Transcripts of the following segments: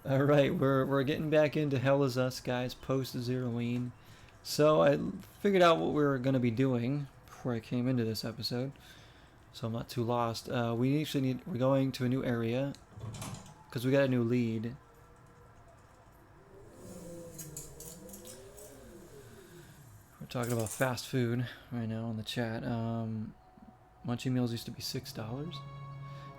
Alright, we're getting back into Hell Is Us, guys, post Zeroine. So I figured out what we were going to be doing before I came into this episode, so I'm not too lost. We're going to a new area, because we got a new lead. We're talking about fast food right now in the chat. Munchie meals used to be $6.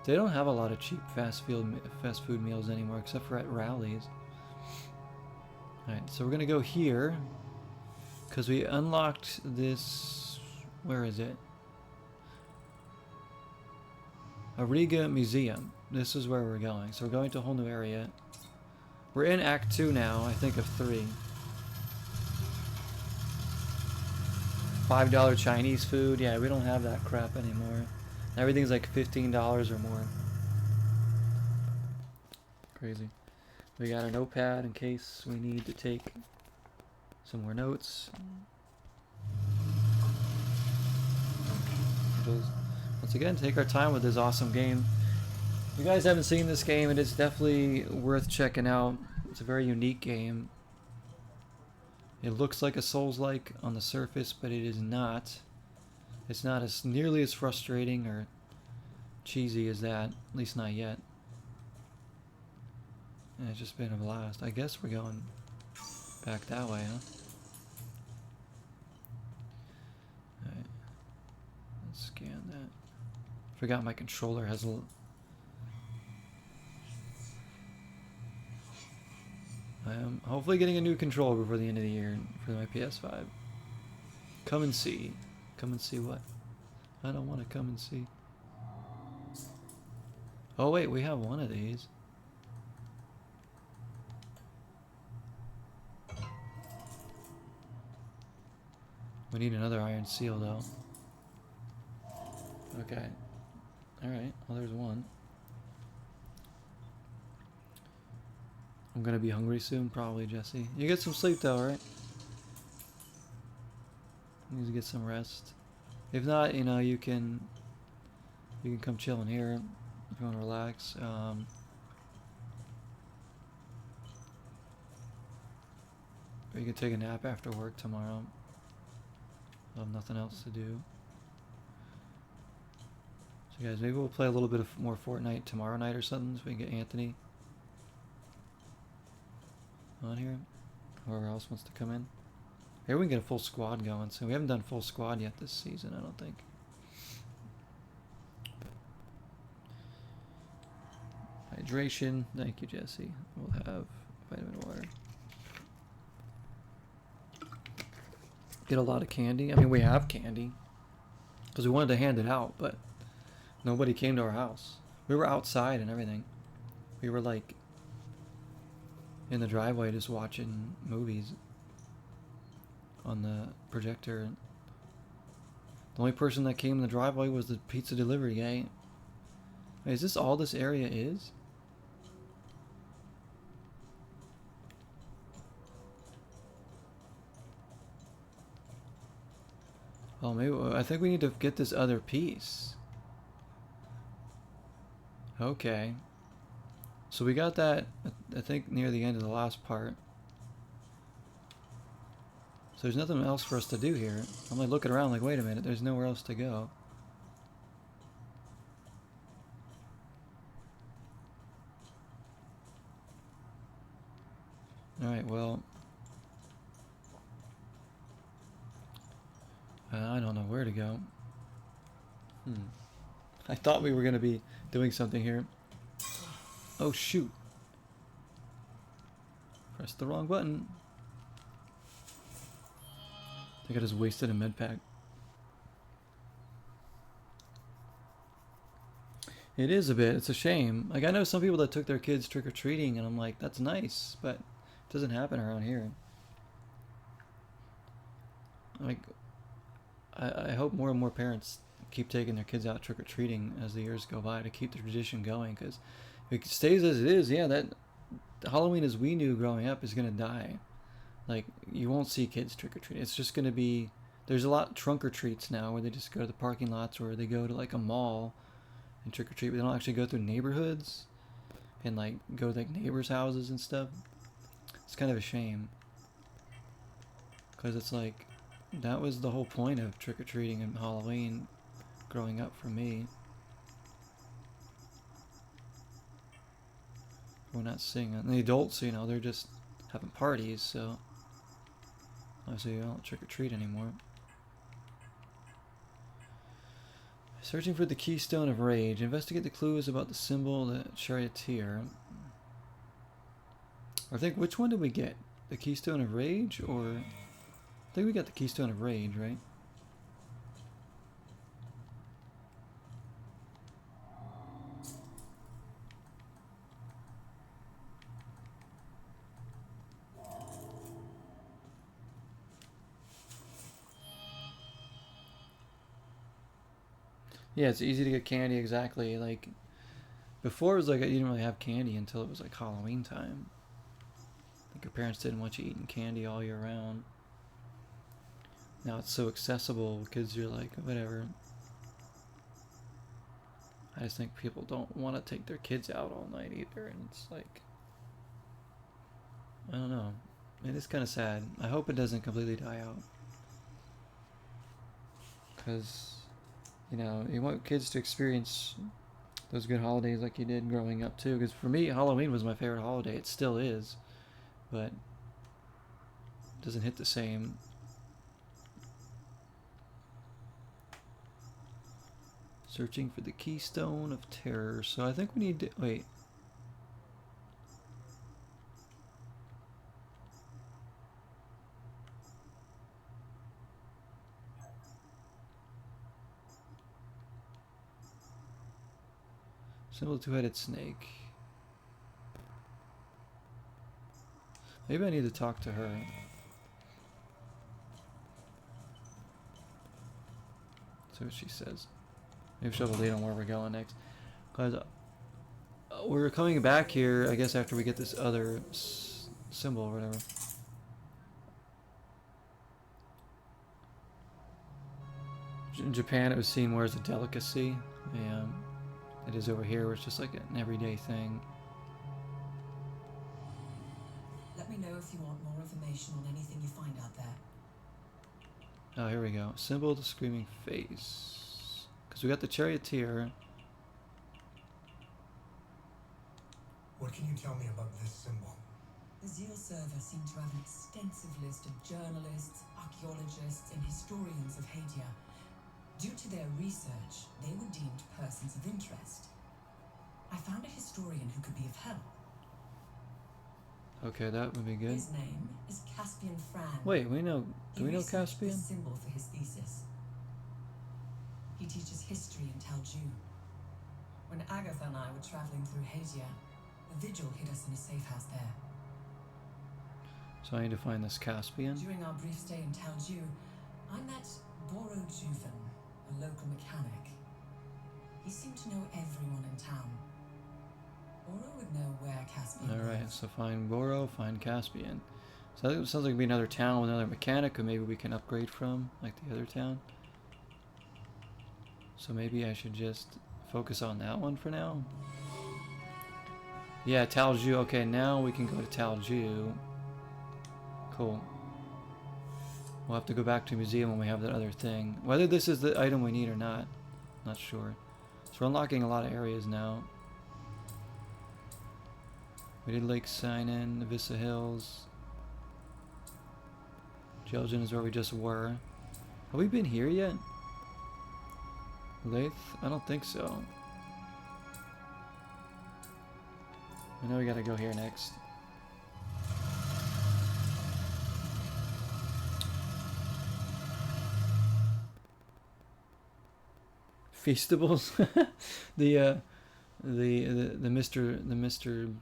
They don't have a lot of cheap fast food meals anymore, except for at Rallies. Alright, so we're gonna go here, because we unlocked this... Where is it? Ariga Museum. This is where we're going. So we're going to a whole new area. We're in Act 2 now, I think of 3. $5 Chinese food. Yeah, we don't have that crap anymore. Everything's like $15 or more. Crazy. We got a notepad in case we need to take some more notes. Once again, take our time with this awesome game. If you guys haven't seen this game, it is definitely worth checking out. It's a very unique game. It looks like a Souls-like on the surface, but it is not. It's not as nearly as frustrating or cheesy as that, at least not yet. And it's just been a blast. I guess we're going back that way, huh? Alright. Let's scan that. Forgot my controller has a... I am hopefully getting a new controller before the end of the year for my PS5. Come and see. Come and see what? I don't want to come and see. Oh wait, we have one of these. We need another iron seal though. Okay. Alright, well there's one. I'm gonna be hungry soon, probably, Jesse. You get some sleep though, right? Need to get some rest. If not, you know, you can come chill in here if you want to relax. Or you can take a nap after work tomorrow. I'll have nothing else to do. So guys, maybe we'll play a little bit of more Fortnite tomorrow night or something, so we can get Anthony on here. Whoever else wants to come in. Maybe we can get a full squad going. So we haven't done full squad yet this season, I don't think. Hydration. Thank you, Jesse. We'll have vitamin water. Get a lot of candy. I mean, we have candy. Because we wanted to hand it out, but nobody came to our house. We were outside and everything. We were like in the driveway just watching movies on the projector. The only person that came in the driveway was the pizza delivery guy. Wait, is this all this area is? Oh, maybe I think we need to get this other piece. Okay. So we got that, I think, near the end of the last part. So there's nothing else for us to do here. I'm like looking around like, wait a minute, there's nowhere else to go. Alright, well... I don't know where to go. I thought we were going to be doing something here. Oh shoot. Pressed the wrong button. I think I just wasted a med pack. It is a bit. It's a shame. Like, I know some people that took their kids trick-or-treating, and I'm like, that's nice, but it doesn't happen around here. Like, I hope more and more parents keep taking their kids out trick-or-treating as the years go by to keep the tradition going, because if it stays as it is, yeah, that Halloween as we knew growing up is going to die. Like, you won't see kids trick-or-treat. It's just going to be... There's a lot of trunk-or-treats now where they just go to the parking lots or they go to, like, a mall and trick-or-treat, but they don't actually go through neighborhoods. and like go to like neighbors' houses and stuff. It's kind of a shame, because it's like that was the whole point of trick-or-treating and Halloween growing up for me. We're not seeing it. And the adults, you know, they're just having parties, so obviously you don't trick-or-treat anymore. Searching for the Keystone of Rage. Investigate the clues about the symbol, the charioteer. I think, which one did we get? The Keystone of Rage, or... I think we got the Keystone of Rage, right? Yeah, it's easy to get candy, exactly. Like, before it was like you didn't really have candy until it was like Halloween time. I think your parents didn't want you eating candy all year round. Now it's so accessible because you're like, whatever. I just think people don't want to take their kids out all night either, and it's like, I don't know. It is kind of sad. I hope it doesn't completely die out. Because, you know, you want kids to experience those good holidays like you did growing up too. Because for me, Halloween was my favorite holiday. It still is. But it doesn't hit the same. Searching for the Keystone of Terror. So I think we need to... Wait. Symbol two-headed snake. Maybe I need to talk to her. See what she says. Maybe she'll lead on where we're going next. Because we're coming back here, I guess, after we get this other symbol or whatever. In Japan, it was seen more as a delicacy. Yeah, it is over here, where it's just like an everyday thing. Let me know if you want more information on anything you find out there. Oh, here we go. Symbol of the screaming face. Because we got the charioteer. What can you tell me about this symbol? The Zeal server seemed to have an extensive list of journalists, archaeologists, and historians of Hadia. Due to their research, they were deemed persons of interest. I found a historian who could be of help. Okay, that would be good. His name is Caspian Fran. Wait, we know. Do we know Caspian? He researched this symbol for his thesis. He teaches history in Talju. When Agatha and I were traveling through Hadia, the vigil hid us in a safe house there. So I need to find this Caspian. During our brief stay in Talju, I met Boro Juven, a local mechanic. He seemed to know everyone in town. Boro would know where Caspian was. Alright, so find Boro, find Caspian. So that sounds like it'd be another town with another mechanic, or maybe we can upgrade from, like the other town. So maybe I should just focus on that one for now. Yeah, Talju. Okay, now we can go to Talju. Cool. We'll have to go back to the museum when we have that other thing. Whether this is the item we need or not, not sure. So we're unlocking a lot of areas now. We did Lake Sinan, Navissa Hills. Jelgen is where we just were. Have we been here yet? Lathe? I don't think so. I know we gotta go here next. Feastables? the Mr.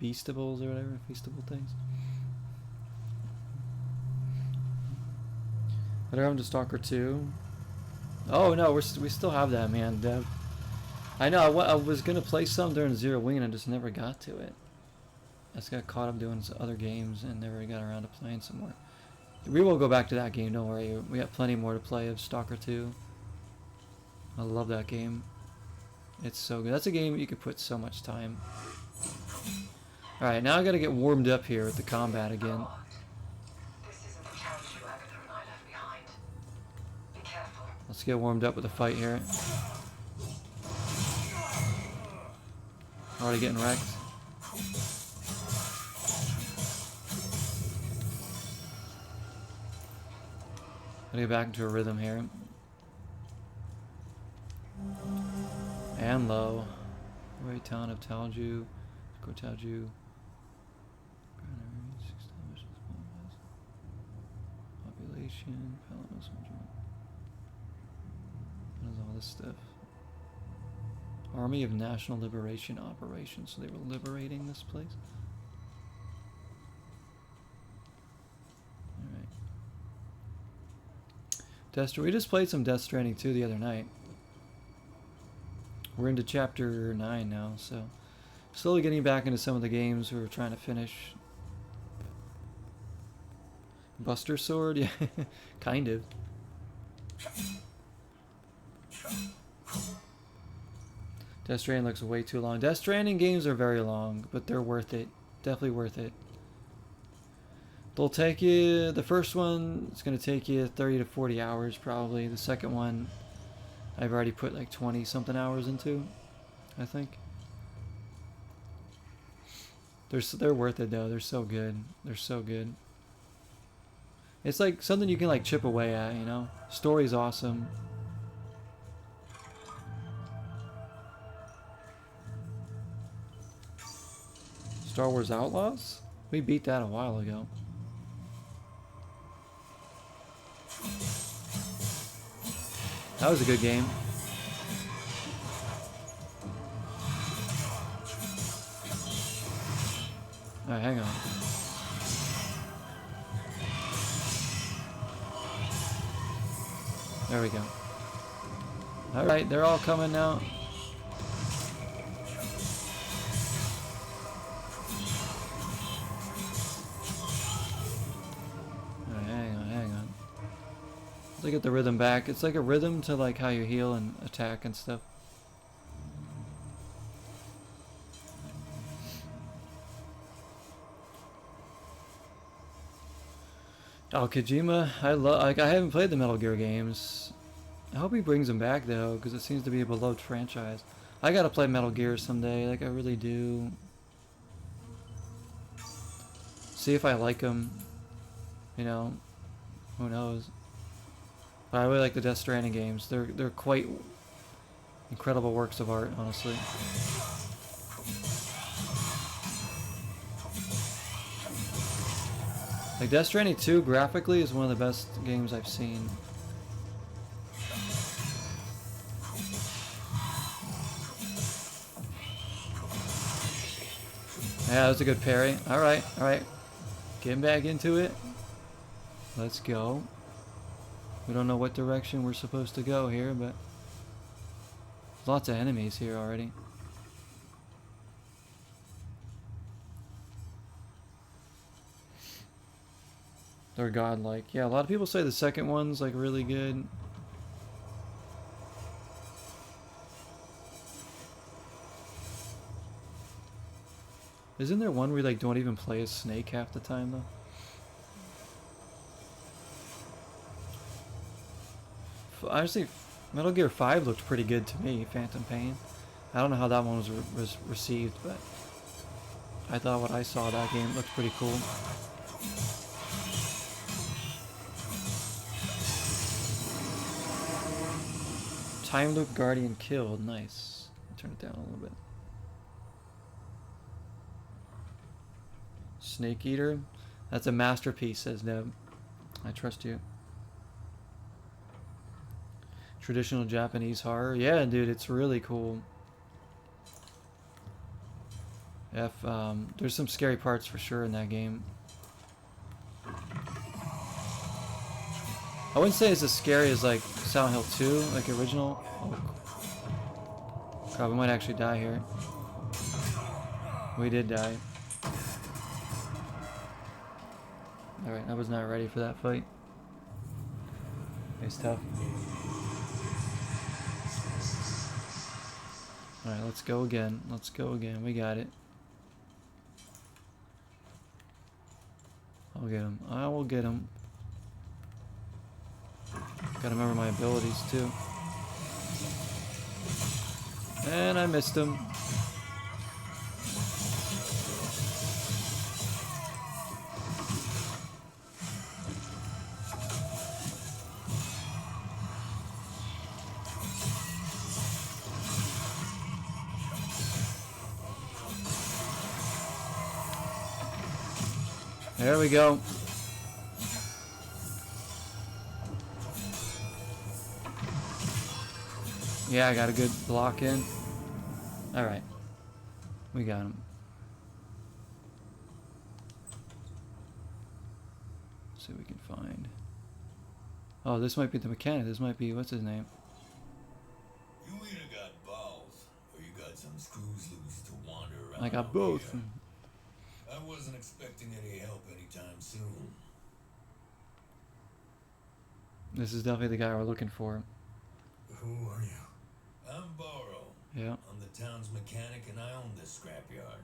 Beastables or whatever, Feastable things. But I'm to Stalker 2. Oh no, we still have that, man. I know I was gonna play some during Zero Wing and I just never got to it. I just got caught up doing some other games and never got around to playing some more. We will go back to that game, don't worry. We got plenty more to play of Stalker 2. I love that game. It's so good. That's a game you could put so much time. Alright, now I gotta get warmed up here with the combat again. This isn't the challenge you, Agatha, and I left behind. Be careful. Let's get warmed up with the fight here. Already getting wrecked. Gotta get back into a rhythm here. And low. Right town of Talju. Go Talju. Population. What is all this stuff? Army of National Liberation Operations. So they were liberating this place. Alright. We just played some Death Stranding 2 the other night. We're into chapter 9 now, so slowly getting back into some of the games we were trying to finish. Buster Sword? Yeah, kind of. Death Stranding looks way too long. Death Stranding games are very long, but they're worth it. Definitely worth it. They'll take you, the first one, it's going to take you 30 to 40 hours probably. The second one, I've already put like 20 something hours into, I think. They're worth it though. They're so good. They're so good. It's like something you can like chip away at, you know? Story's awesome. Star Wars Outlaws? We beat that a while ago. That was a good game. Alright, hang on. There we go. Alright, they're all coming now. To get the rhythm back. It's like a rhythm to like how you heal and attack and stuff. Oh, Kojima, I haven't played the Metal Gear games. I hope he brings them back though, because it seems to be a beloved franchise. I gotta play Metal Gear someday, like I really do. See if I like them. You know, who knows. But I really like the Death Stranding games. They're quite incredible works of art, honestly. Like Death Stranding 2 graphically is one of the best games I've seen. Yeah, that was a good parry. Alright, alright. Getting back into it. Let's go. We don't know what direction we're supposed to go here, but there's lots of enemies here already. They're godlike. Yeah, a lot of people say the second one's like really good. Isn't there one where you like don't even play as Snake half the time though? Honestly, Metal Gear 5 looked pretty good to me, Phantom Pain. I don't know how that one was received, but I thought what I saw that game looked pretty cool. Time Loop Guardian killed, nice. Turn it down a little bit. Snake Eater, that's a masterpiece, says Neb. I trust you. Traditional Japanese horror. Yeah, dude, it's really cool. There's some scary parts for sure in that game. I wouldn't say it's as scary as like Silent Hill 2, like original. Oh, crap, we might actually die here. We did die. Alright, I was not ready for that fight. It's tough. Alright, let's go again. Let's go again. We got it. I'll get him. I will get him. Gotta remember my abilities too. And I missed him. There we go. Yeah, I got a good block in. Alright. We got him. Let's see what we can find. Oh, this might be the mechanic. This might be, what's his name? You either got balls, or you got some screws loose to wander around. I got both. Here. I wasn't expecting any help anytime soon. This is definitely the guy we're looking for. Who are you? I'm Borrow. Yeah. I'm the town's mechanic, and I own this scrapyard.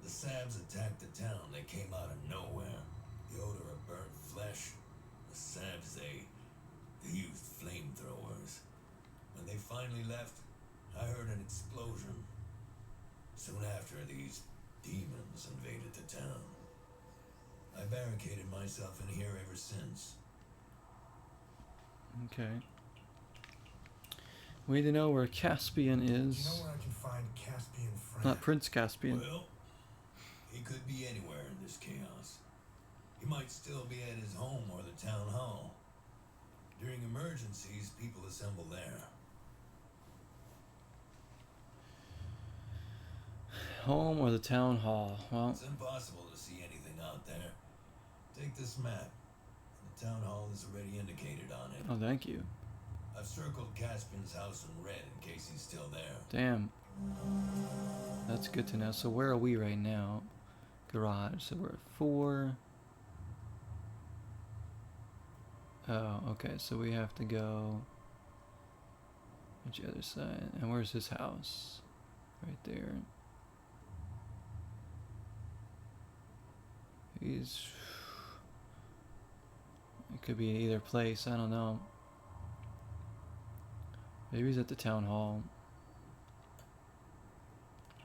The Sabs attacked the town. They came out of nowhere. The odor of burnt flesh. The Sabs, they used flamethrowers. When they finally left, I heard an explosion. Soon after, these demons invaded the town. I barricaded myself in here ever since. Okay. We need to know where Caspian Do you know is. where I can find Caspian Frank? Not Prince Caspian. Well, he could be anywhere in this chaos. He might still be at his home or the town hall. During emergencies, people assemble there. Home or the town hall? Well, It's impossible to see anything out there. Take this map. The town hall is already indicated on it. oh, thank you. I've circled Caspian's house in red in case he's still there. Damn. That's good to know. So where are we right now? Garage. So we're at 4. Oh, okay. So we have to go on the other side. And where's his house? Right there. He's... It could be either place. I don't know. Maybe he's at the town hall.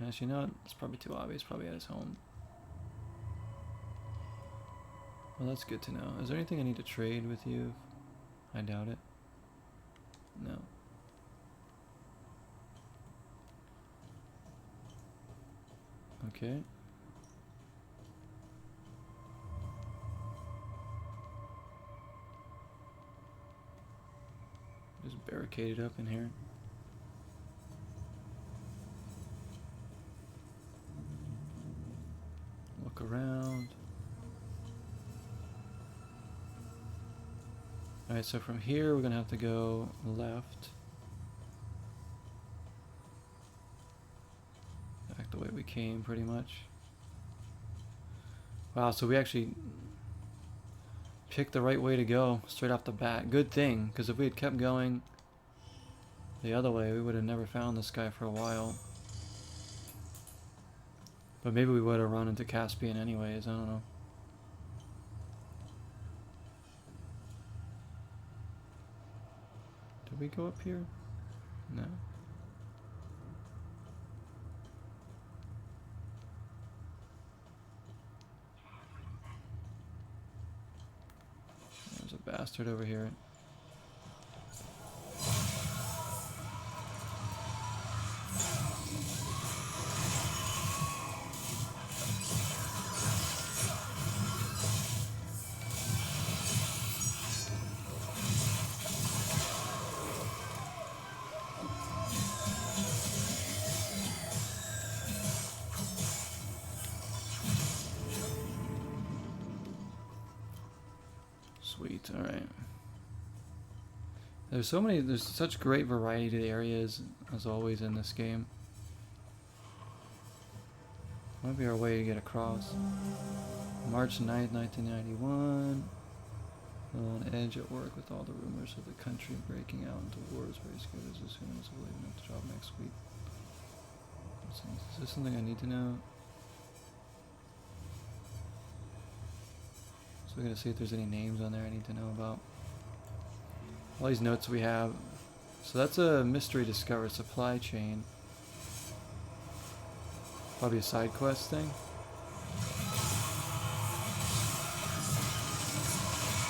Actually, you know what? It's probably too obvious. Probably at his home. Well, that's good to know. Is there anything I need to trade with you? I doubt it. No. Okay. Just barricaded up in here. Look around. Alright, so from here we're gonna have to go left. Back the way we came, pretty much. Wow, so we actually picked the right way to go straight off the bat. Good thing, because if we had kept going the other way, we would have never found this guy for a while. But maybe we would have run into Caspian anyways, I don't know. Did we go up here? No. There's a bastard over here. Sweet, alright. There's such great variety to the areas, as always in this game. Might be our way to get across. March 9th, 1991. On edge at work with all the rumors of the country breaking out into wars. Very scared as soon as we're leaving at the job next week. Is this something I need to know? we're gonna see if there's any names on there I need to know about. All these notes we have. So that's a mystery discovered, supply chain. Probably a side quest thing.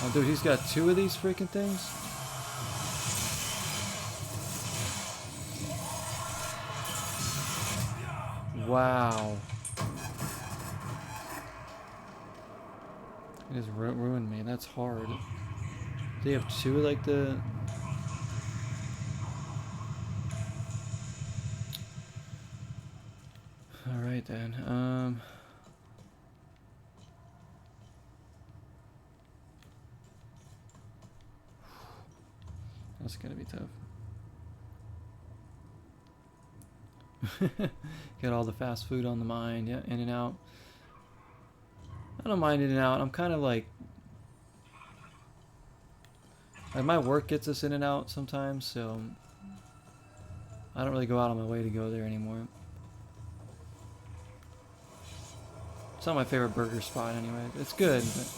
Oh dude, he's got 2 of these freaking things? Wow. It just ruined me. That's hard. They have 2 like the... Alright then. That's gonna be tough. Got all the fast food on the mind. Yeah, in and out. I don't mind in and out. I'm kind of like my work gets us in and out sometimes, so I don't really go out on my way to go there anymore. It's not my favorite burger spot anyway. It's good, but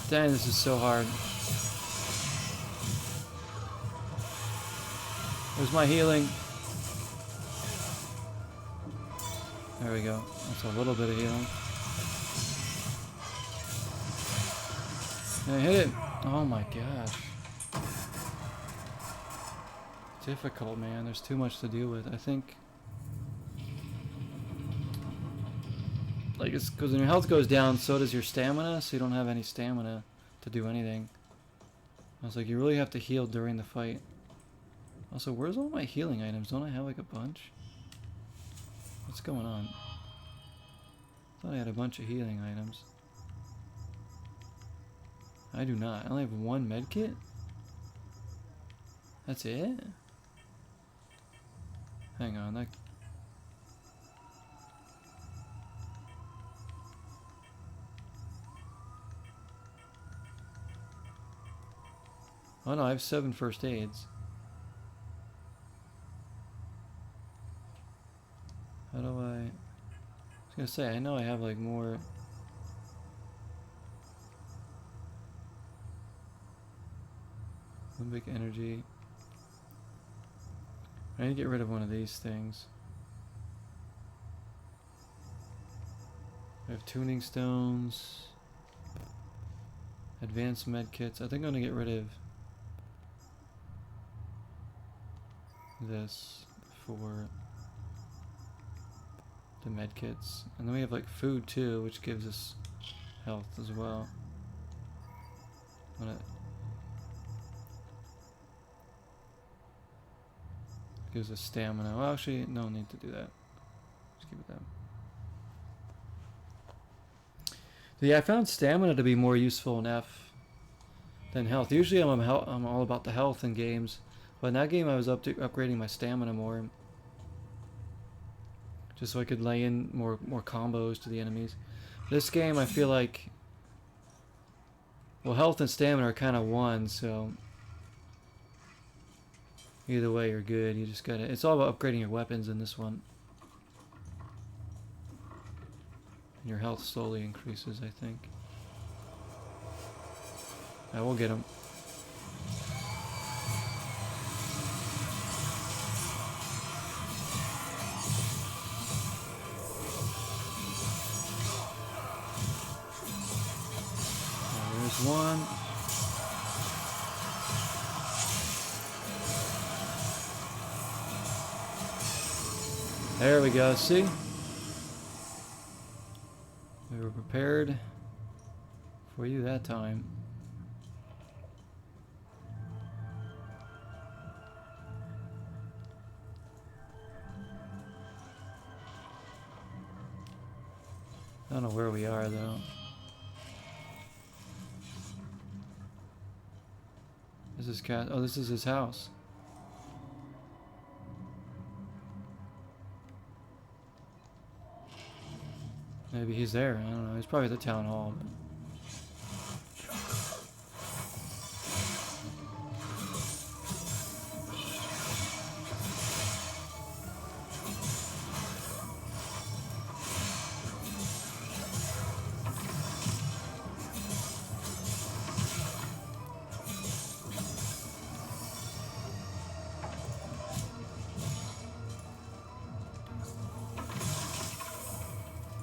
dang, this is so hard. Where's my healing? There we go. That's a little bit of healing. I hit it. Oh my gosh. Difficult, man. There's too much to deal with. I think... Like, it's because when your health goes down, so does your stamina, so you don't have any stamina to do anything. I was like, you really have to heal during the fight. Also, where's all my healing items? Don't I have like a bunch? What's going on? I thought I had a bunch of healing items. I do not. I only have 1 medkit? That's it? Hang on, that... Oh no, I have 7 first aids. How do I... was gonna say, I know I have like more... Limbic energy. I need to get rid of one of these things. I have tuning stones. Advanced med kits. I think I'm gonna get rid of this for the med kits. And then we have like food too, which gives us health as well. Gives us stamina. Well, actually, no need to do that. Just keep it that. So yeah, I found stamina to be more useful in F than health. Usually I'm all about the health in games. But in that game I was upgrading my stamina more. Just so I could lay in more combos to the enemies. This game I feel like... Well, health and stamina are kind of one, so... Either way you're good. You just gotta... It's all about upgrading your weapons in this one. And your health slowly increases, I think. I will get him. There's one. There we go, see? We were prepared for you that time. I don't know where we are though. This is this is his house. Maybe he's there. I don't know. He's probably at the town hall. But...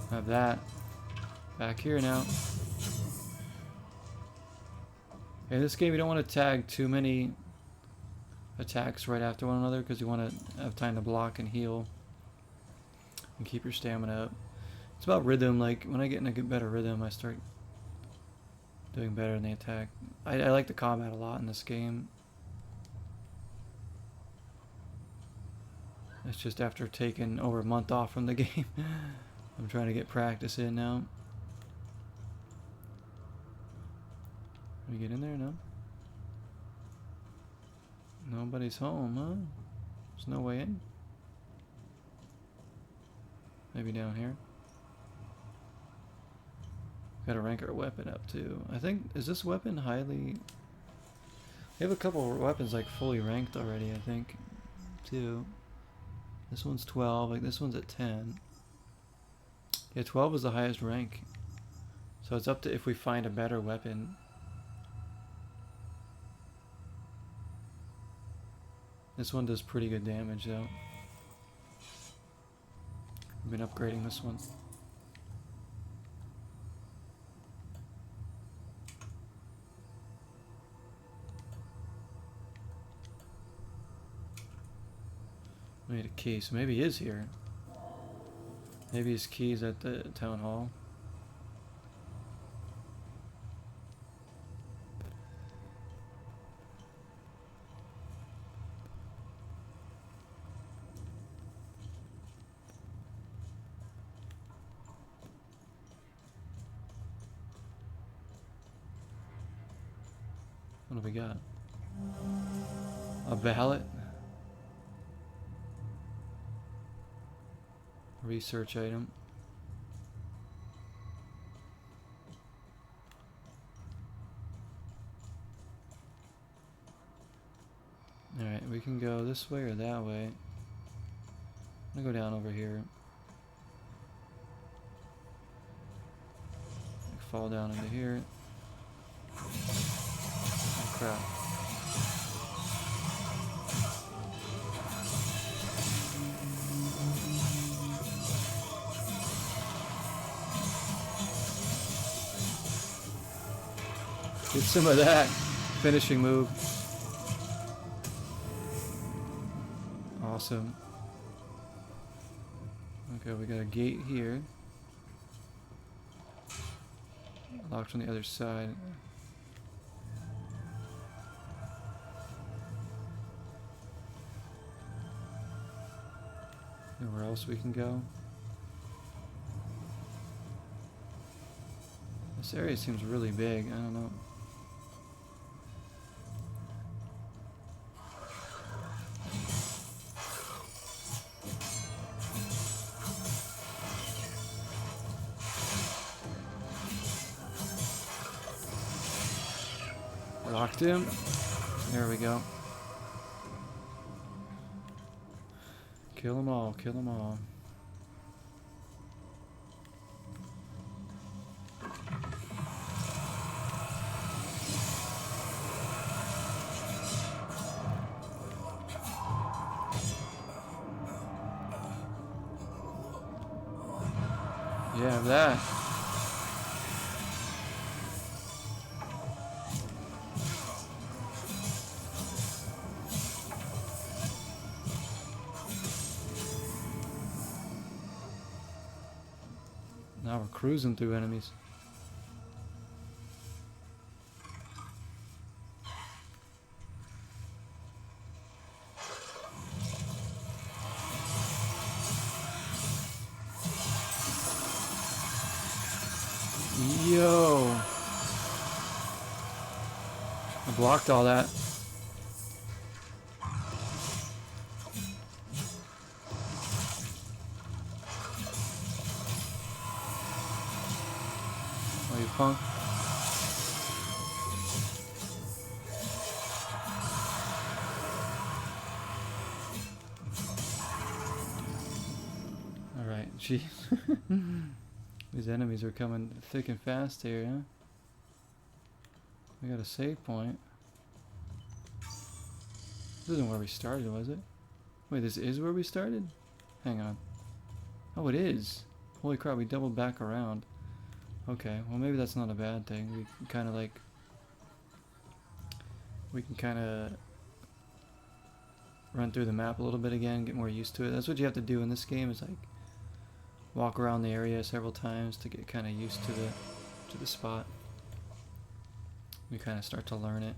Have that. Back here now. In this game, you don't want to tag too many attacks right after one another because you want to have time to block and heal and keep your stamina up. It's about rhythm. Like when I get in a better rhythm, I start doing better in the attack. I like the combat a lot in this game. It's just after taking over a month off from the game. I'm trying to get practice in now. Can we get in there? No? Nobody's home, huh? There's no way in? Maybe down here? Gotta rank our weapon up too. I think, is this weapon highly... We have a couple of weapons like fully ranked already, I think, too. This one's 12, like this one's at 10. Yeah, 12 is the highest rank. So it's up to if we find a better weapon. This one does pretty good damage though. I've been upgrading this one. Made a key, so maybe he is here. Maybe his key's at the town hall. What do we got? A ballot? Research item. Alright, we can go this way or that way. I'm gonna go down over here. Fall down into here. Oh crap. Get some of that finishing move. Awesome. Okay, we got a gate here. Locked on the other side. Nowhere else we can go. This area seems really big. I don't know. Locked him. There we go. Kill them all, kill them all. Yeah, that. Now we're cruising through enemies. Yo! I blocked all that. punk. Alright, jeez. These enemies are coming thick and fast here, huh? We got a save point. This isn't where we started, was it? Wait, this is where we started? Hang on. Oh, it is. Holy crap, we doubled back around. Okay, well maybe that's not a bad thing. We can kind of like... We can kind of run through the map a little bit again, get more used to it. That's what you have to do in this game, is like walk around the area several times to get kind of used to the spot. You kind of start to learn it.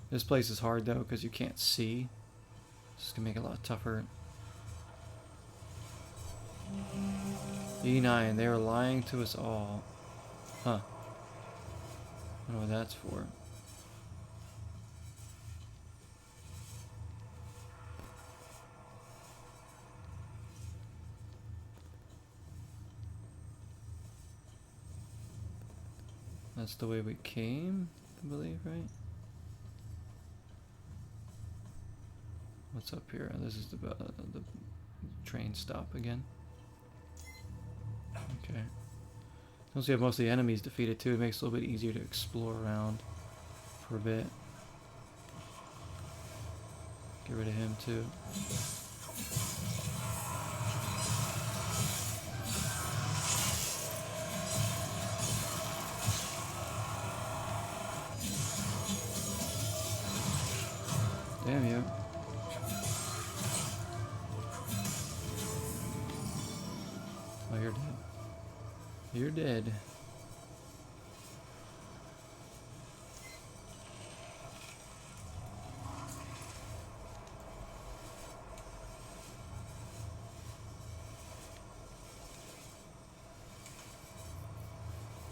This place is hard though because you can't see. It's gonna make it a lot tougher. E9, they are lying to us all. Huh. I don't know what that's for. That's the way we came, I believe, right? What's up here? This is the train stop again. Okay. Once you have most of the enemies defeated too, it makes it a little bit easier to explore around for a bit. Get rid of him too. Damn you. Oh, you're dead. You're dead.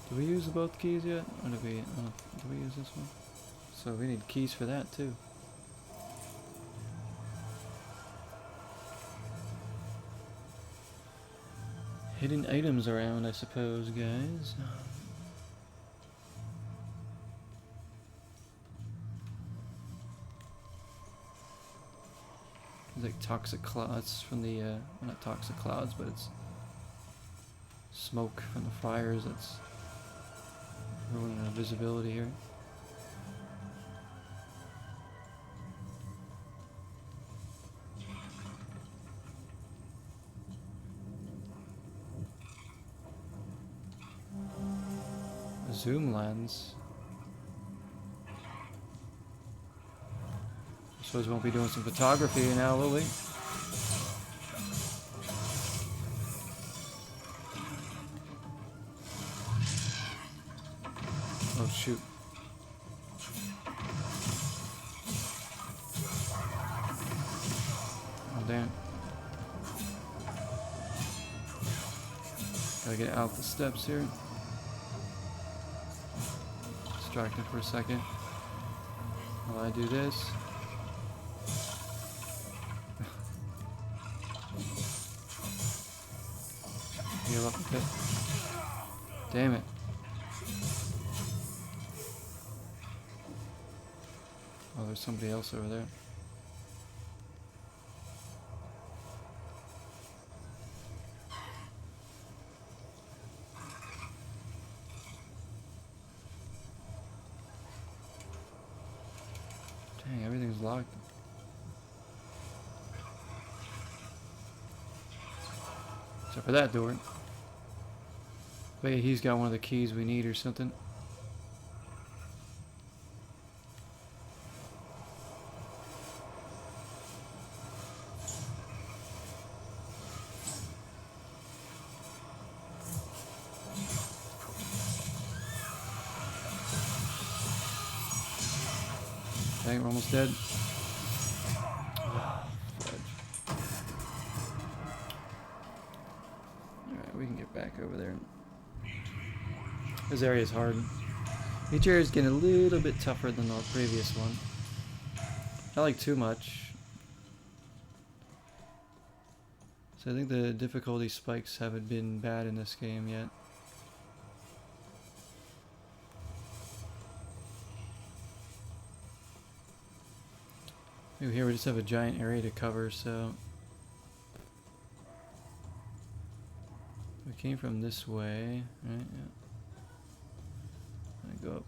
Do we use both keys yet? Or do we use this one? So we need keys for that too. Hidden items around, I suppose, guys. It's like toxic clouds from the, well, not toxic clouds, but it's smoke from the fires that's ruining our visibility here. Zoom lens. I suppose we won't be doing some photography now, will we? Oh shoot. Oh damn. Gotta get out the steps here. Distracted for a second while I do this. Heal up a bit. Damn it. Oh, there's somebody else over there. Dang, everything's locked. Except for that door. Wait, he's got one of the keys we need or something. Dang, we're almost dead. Alright, we can get back over there. This area is hard. Each area is getting a little bit tougher than the previous one. Not like too much. So I think the difficulty spikes haven't been bad in this game yet. Maybe here we just have a giant area to cover, so we came from this way, right? Yeah. I go up.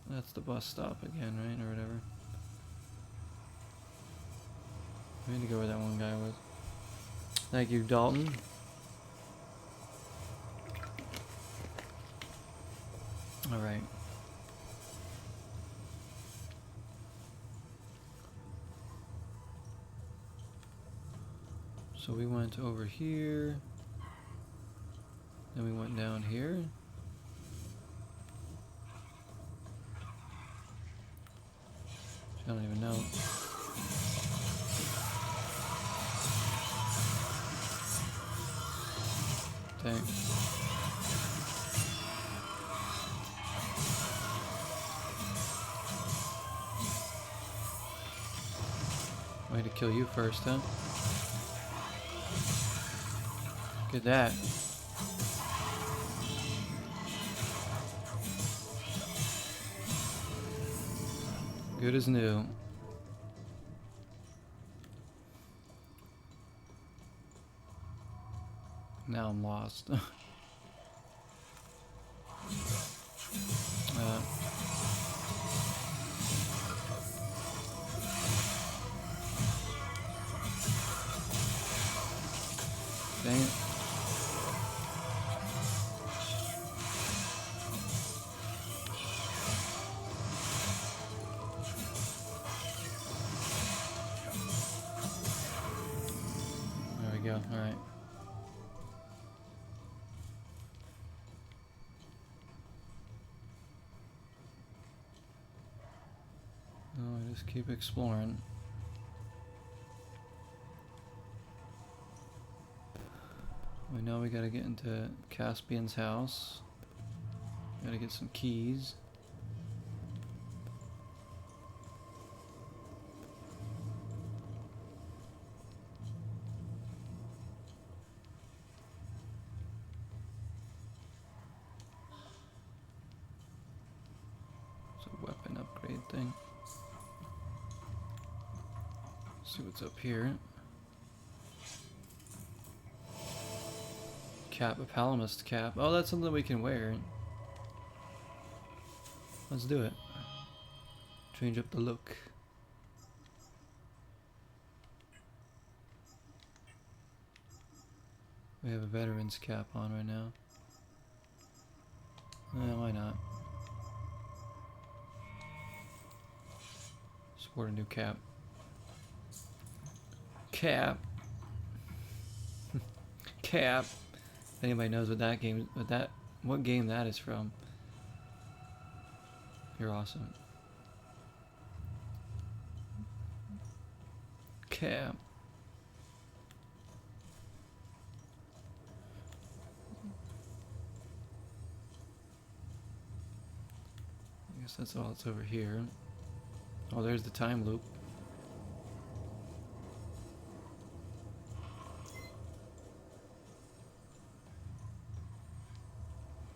That's the bus stop again, right, or whatever. We need to go where that one guy was. Thank you, Dalton. All right. So we went over here. Then we went down here. I don't even know. Dang. I had to kill you first, huh? Look at that. Good as new. Now I'm lost. Dang it. There we go. All right. Oh, I just keep exploring. We know we gotta get into Caspian's house. Gotta get some keys. It's a weapon upgrade thing. See what's up here. Cap, a Palamist cap. Oh, that's something we can wear. Let's do it. Change up the look. We have a veteran's cap on right now. Why not? Sport a new cap. Cap. Cap. If anybody knows what that game, what game that is from, you're awesome. Cap. I guess that's all that's over here. Oh, there's the time loop.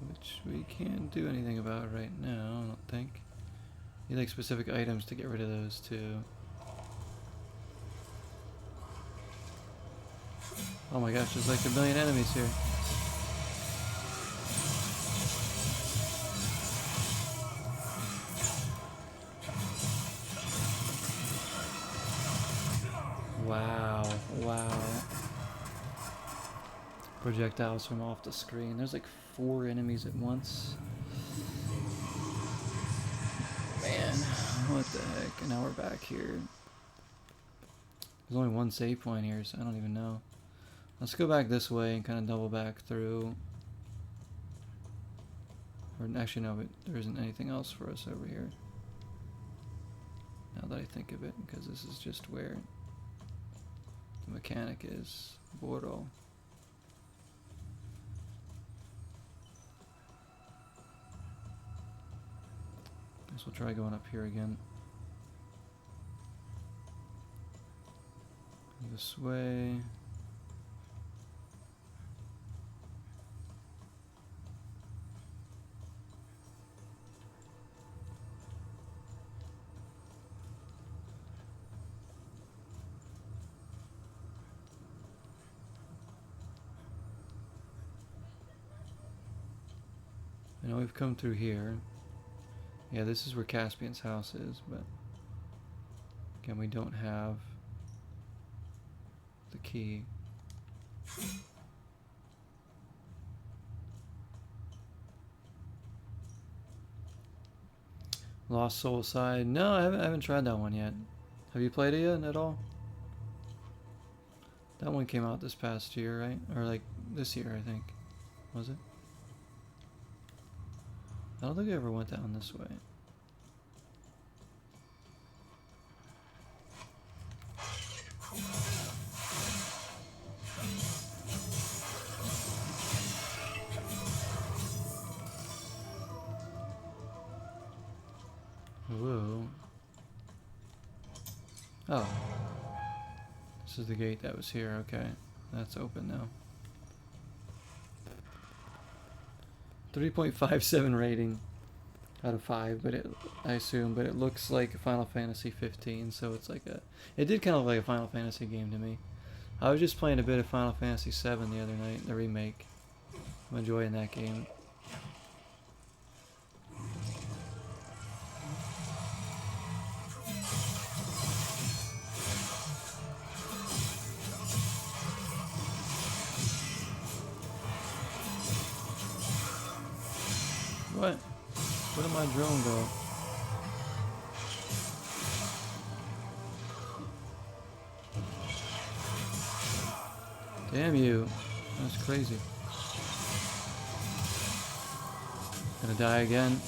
Which we can't do anything about right now, I don't think. You like specific items to get rid of those too. Oh my gosh, there's like a million enemies here. Wow, wow. Projectiles from off the screen. There's like 4 enemies at once. Man, what the heck? And now we're back here. There's only one save point here, so I don't even know. Let's go back this way and kind of double back through. Or actually, no, but there isn't anything else for us over here. Now that I think of it, because this is just where the mechanic is. Boro. Guess we'll try going up here again. This way. I know we've come through here. Yeah, this is where Caspian's house is, but again, we don't have the key. Lost Soul Side. No, I haven't tried that one yet. Have you played it yet at all? That one came out this past year, right? Or like this year, I think. Was it? I don't think I ever went down this way. Whoa. Oh. This is the gate that was here, okay. That's open now. 3.57 rating out of 5, but I assume, but it looks like Final Fantasy 15, so it's like it did kind of like a Final Fantasy game to me. I was just playing a bit of Final Fantasy 7 the other night, the remake. I'm enjoying that game. What? Where did my drone go? Damn you. That's crazy. Gonna die again.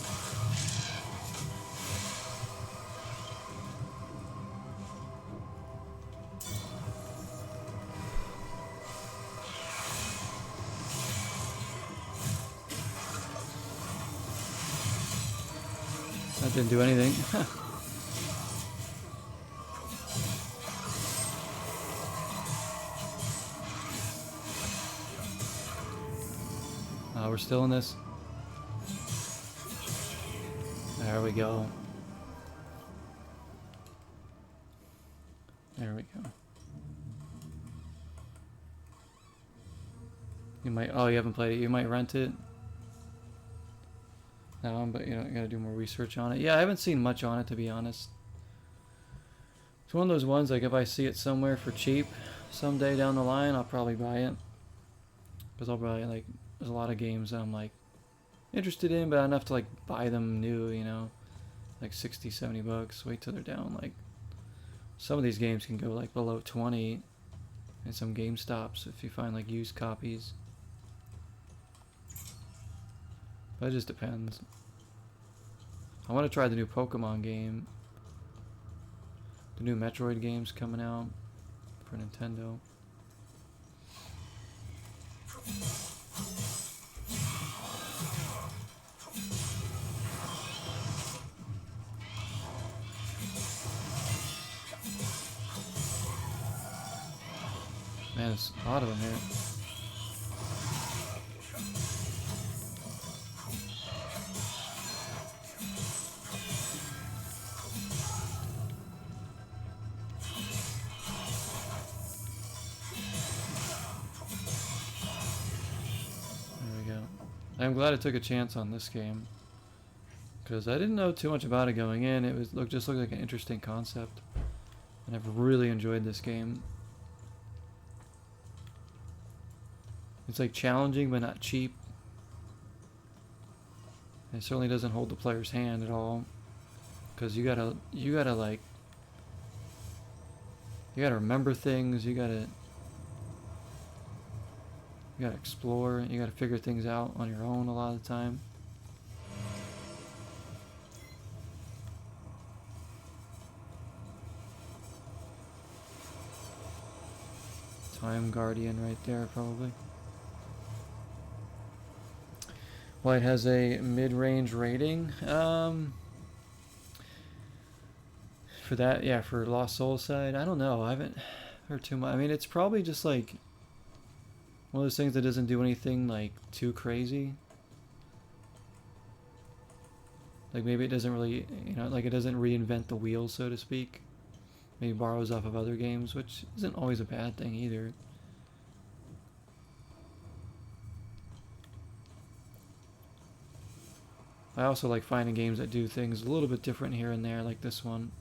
That didn't do anything. We're still in this. There we go. There we go. You might, oh, you haven't played it. You might rent it. No, but you know, you gotta do more research on it. Yeah, I haven't seen much on it, to be honest. It's one of those ones, like if I see it somewhere for cheap someday down the line, I'll probably buy it. Because I'll probably, like, there's a lot of games that I'm like interested in, but not enough to like buy them new, you know, like 60, 70 bucks. Wait till they're down. Like some of these games can go like below 20 in some GameStops if you find like used copies. But it just depends. I want to try the new Pokemon game. The new Metroid game's coming out for Nintendo. Man, there's a lot of them here. There we go. I'm glad I took a chance on this game, because I didn't know too much about it going in. It was just looked like an interesting concept, and I've really enjoyed this game. It's like challenging but not cheap. It certainly doesn't hold the player's hand at all, because you gotta remember things. You gotta explore. You gotta figure things out on your own a lot of the time. Time Guardian right there, probably. Well, it has a mid-range rating. For that, yeah, for Lost Soul side, I don't know. I haven't heard too much. I mean, it's probably just like one of those things that doesn't do anything like too crazy. Like maybe it doesn't really, you know, like it doesn't reinvent the wheel, so to speak. Maybe borrows off of other games, which isn't always a bad thing either. I also like finding games that do things a little bit different here and there, like this one.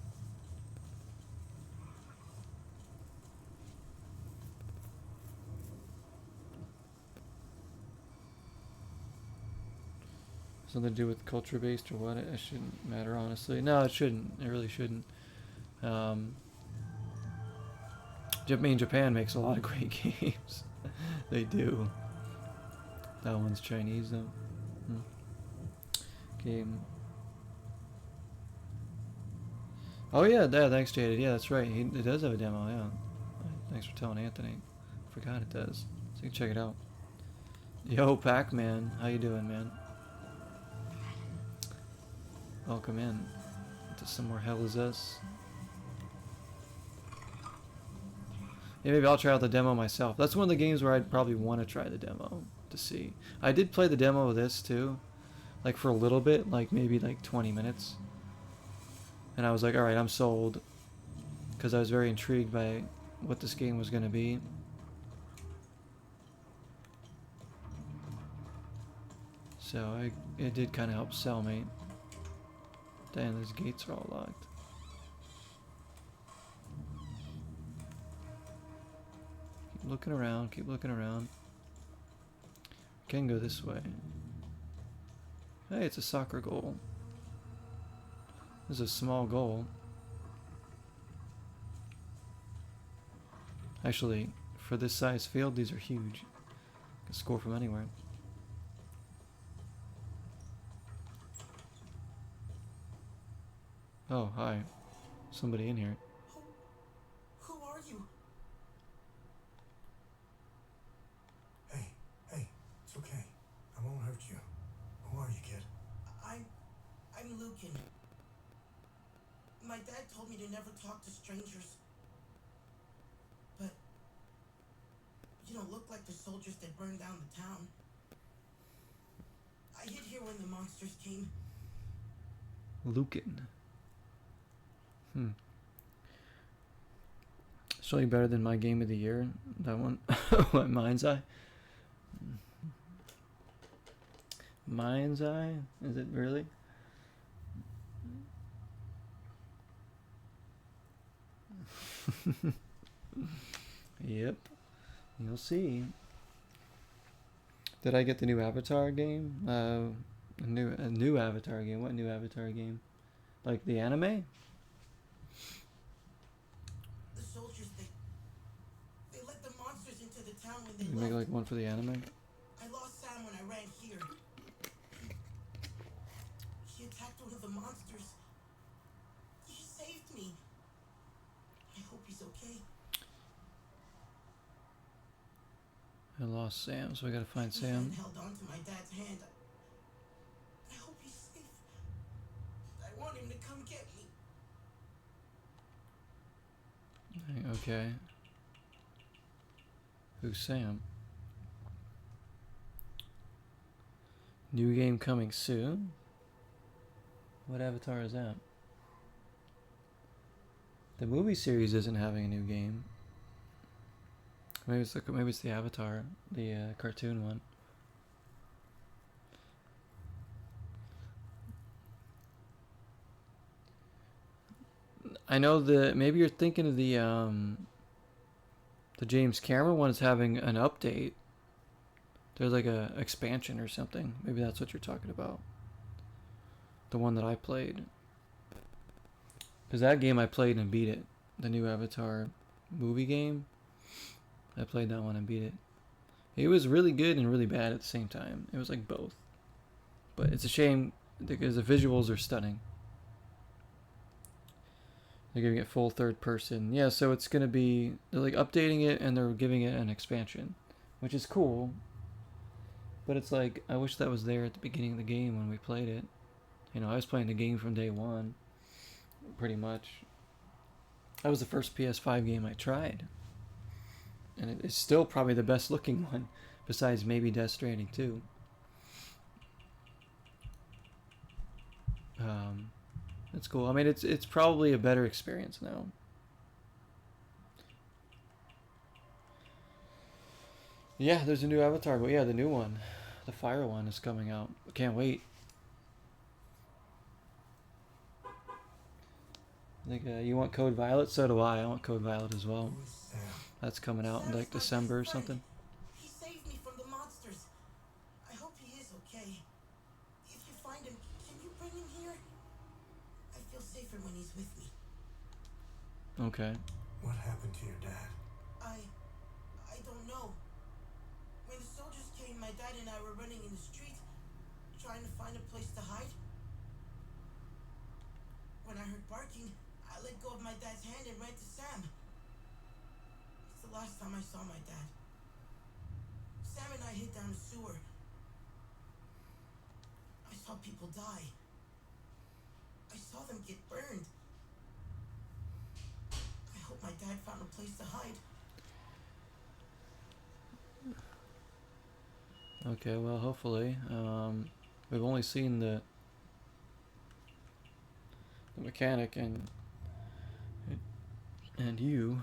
Something to do with culture based or what? It shouldn't matter, honestly. No, it shouldn't. It really shouldn't. Um, Japan makes a lot of great games. They do. That one's Chinese though. Game. Oh yeah, thanks Jaded. Yeah, that's right. It does have a demo. Yeah. Thanks for telling Anthony. Forgot it does. So you can check it out. Yo, Pac-Man, how you doing, man? Welcome in to some more Hell Is Us. Yeah, maybe I'll try out the demo myself. That's one of the games where I'd probably want to try the demo to see. I did play the demo of this too, like for a little bit, like maybe like 20 minutes. And I was like, alright, I'm sold. Because I was very intrigued by what this game was going to be. So it did kind of help sell me. Damn, those gates are all locked. Keep looking around, keep looking around. Can go this way. Hey, it's a soccer goal. This is a small goal. Actually, for this size field, these are huge. Can score from anywhere. Oh, hi. Somebody in here. Who are you? Hey, it's okay. I won't hurt you. Who are you, kid? I'm Lucan. My dad told me to never talk to strangers. But you don't look like the soldiers that burned down the town. I hid here when the monsters came. Lucan. Surely better than my game of the year. That one. What, Mind's Eye? Mind's Eye? Is it really? Yep. You'll see. Did I get the new Avatar game? A new Avatar game. What new Avatar game? Like the anime? The soldiers, they let the monsters into the town when they You make left. like one for the anime? I lost Sam when I ran here. He attacked one of the monsters. He saved me. I hope he's okay. I lost Sam, so I gotta find This Sam. man held on to my dad's hand. I hope he's safe. I want him to come get me. Okay. Who's Sam? New game coming soon? What Avatar is that? The movie series isn't having a new game. Maybe it's the Avatar, the cartoon one. I know that maybe you're thinking of the James Cameron one is having an update. There's like a expansion or something. Maybe that's what you're talking about. The one that I played. Because that game I played and beat it. The new Avatar movie game. I played that one and beat it. It was really good and really bad at the same time. It was like both. But it's a shame because the visuals are stunning. They're giving it full third person. Yeah, so it's going to be... They're like updating it and they're giving it an expansion. Which is cool. But it's like, I wish that was there at the beginning of the game when we played it. You know, I was playing the game from day one. Pretty much. That was the first PS5 game I tried. And it's still probably the best looking one. Besides maybe Death Stranding 2. It's cool. I mean, it's probably a better experience now. Yeah, there's a new Avatar, but yeah, the new one, the Fire one, is coming out. Can't wait. Like, you want Code Violet? So do I. I want Code Violet as well. Who is Sam? That's coming out in Sam like is my December or best friend. something. He saved me from the monsters. I hope he is okay. If you find him, can you bring him here? I feel safer when he's with me. Okay. What happened to your dad? I don't know. When the soldiers came, my dad and I were running in the street, trying to find a place to hide. When I heard barking, I let go of my dad's hand and ran to Sam. It's the last time I saw my dad. Sam and I hid down a sewer. I saw people die. I saw them get burned. I hope my dad found a place to hide. Okay, well, hopefully. We've only seen the mechanic and you.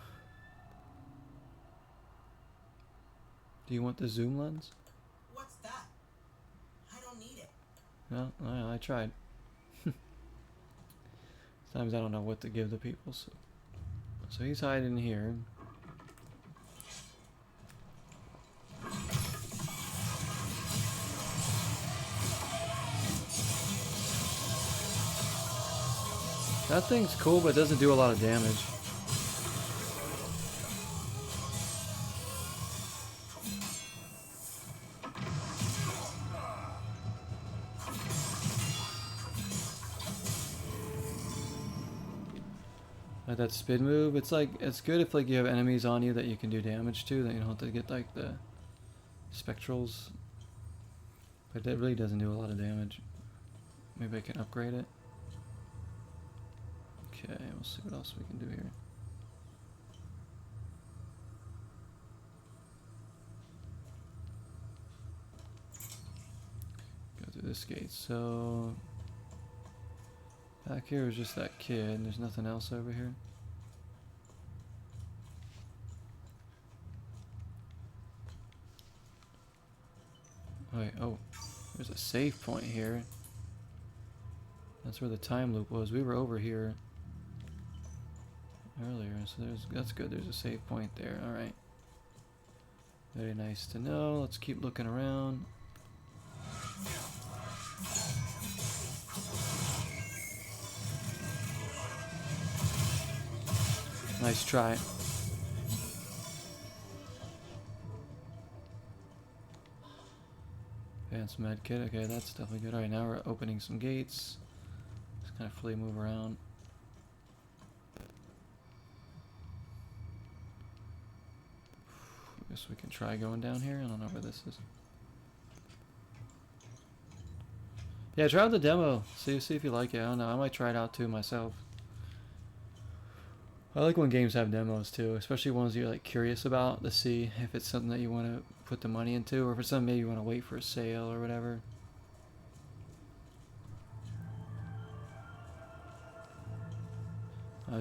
Do you want the zoom lens? What's that? I don't need it. No, I tried. Sometimes I don't know what to give the people. So he's hiding here. That thing's cool, but it doesn't do a lot of damage. Like that spin move, it's like, it's good if like you have enemies on you that you can do damage to, that you don't have to get like the spectrals. But that really doesn't do a lot of damage. Maybe I can upgrade it. Okay, we'll see what else we can do here. Go through this gate. So back here is just that kid. There's nothing else over here. Wait, oh, there's a save point here. That's where the time loop was. We were over here earlier, so that's good. There's a save point there. All right. Very nice to know. Let's keep looking around. Nice try. Advanced med kit. Okay, that's definitely good. All right, now we're opening some gates. Just kind of freely move around. I guess we can try going down here. I don't know where this is. Yeah, try out the demo. See if you like it. I don't know. I might try it out too myself. I like when games have demos too, especially ones you're like curious about to see if it's something that you want to put the money into, or if it's something maybe you want to wait for a sale or whatever.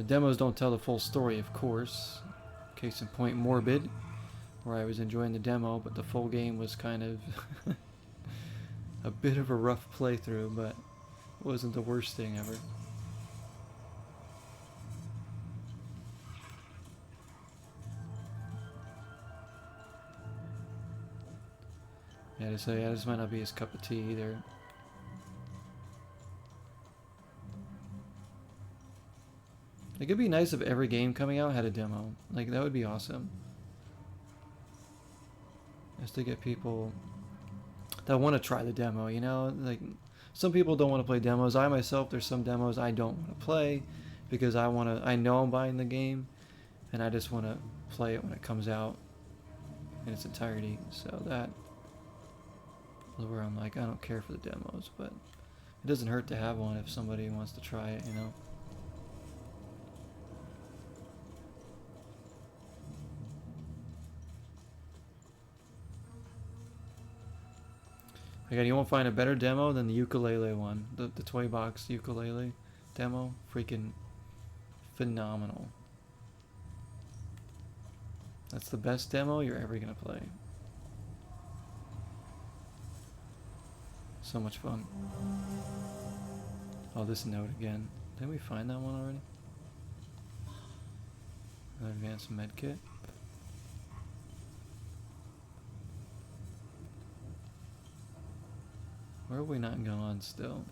Demos don't tell the full story, of course. Case in point, Morbid, where I was enjoying the demo, but the full game was kind of a bit of a rough playthrough, but it wasn't the worst thing ever. Yeah, this might not be his cup of tea either. It could be nice if every game coming out had a demo. Like, that would be awesome. Just to get people that want to try the demo, you know? Like, some people don't want to play demos. I myself, there's some demos I don't want to play because I know I'm buying the game and I just want to play it when it comes out in its entirety. So that is where I'm like, I don't care for the demos, but it doesn't hurt to have one if somebody wants to try it, you know? Again, you won't find a better demo than the ukulele one. The toy box ukulele demo. Freaking phenomenal. That's the best demo you're ever going to play. So much fun. Oh, this note again. Didn't we find that one already? Another advanced med kit. Where have we not gone still?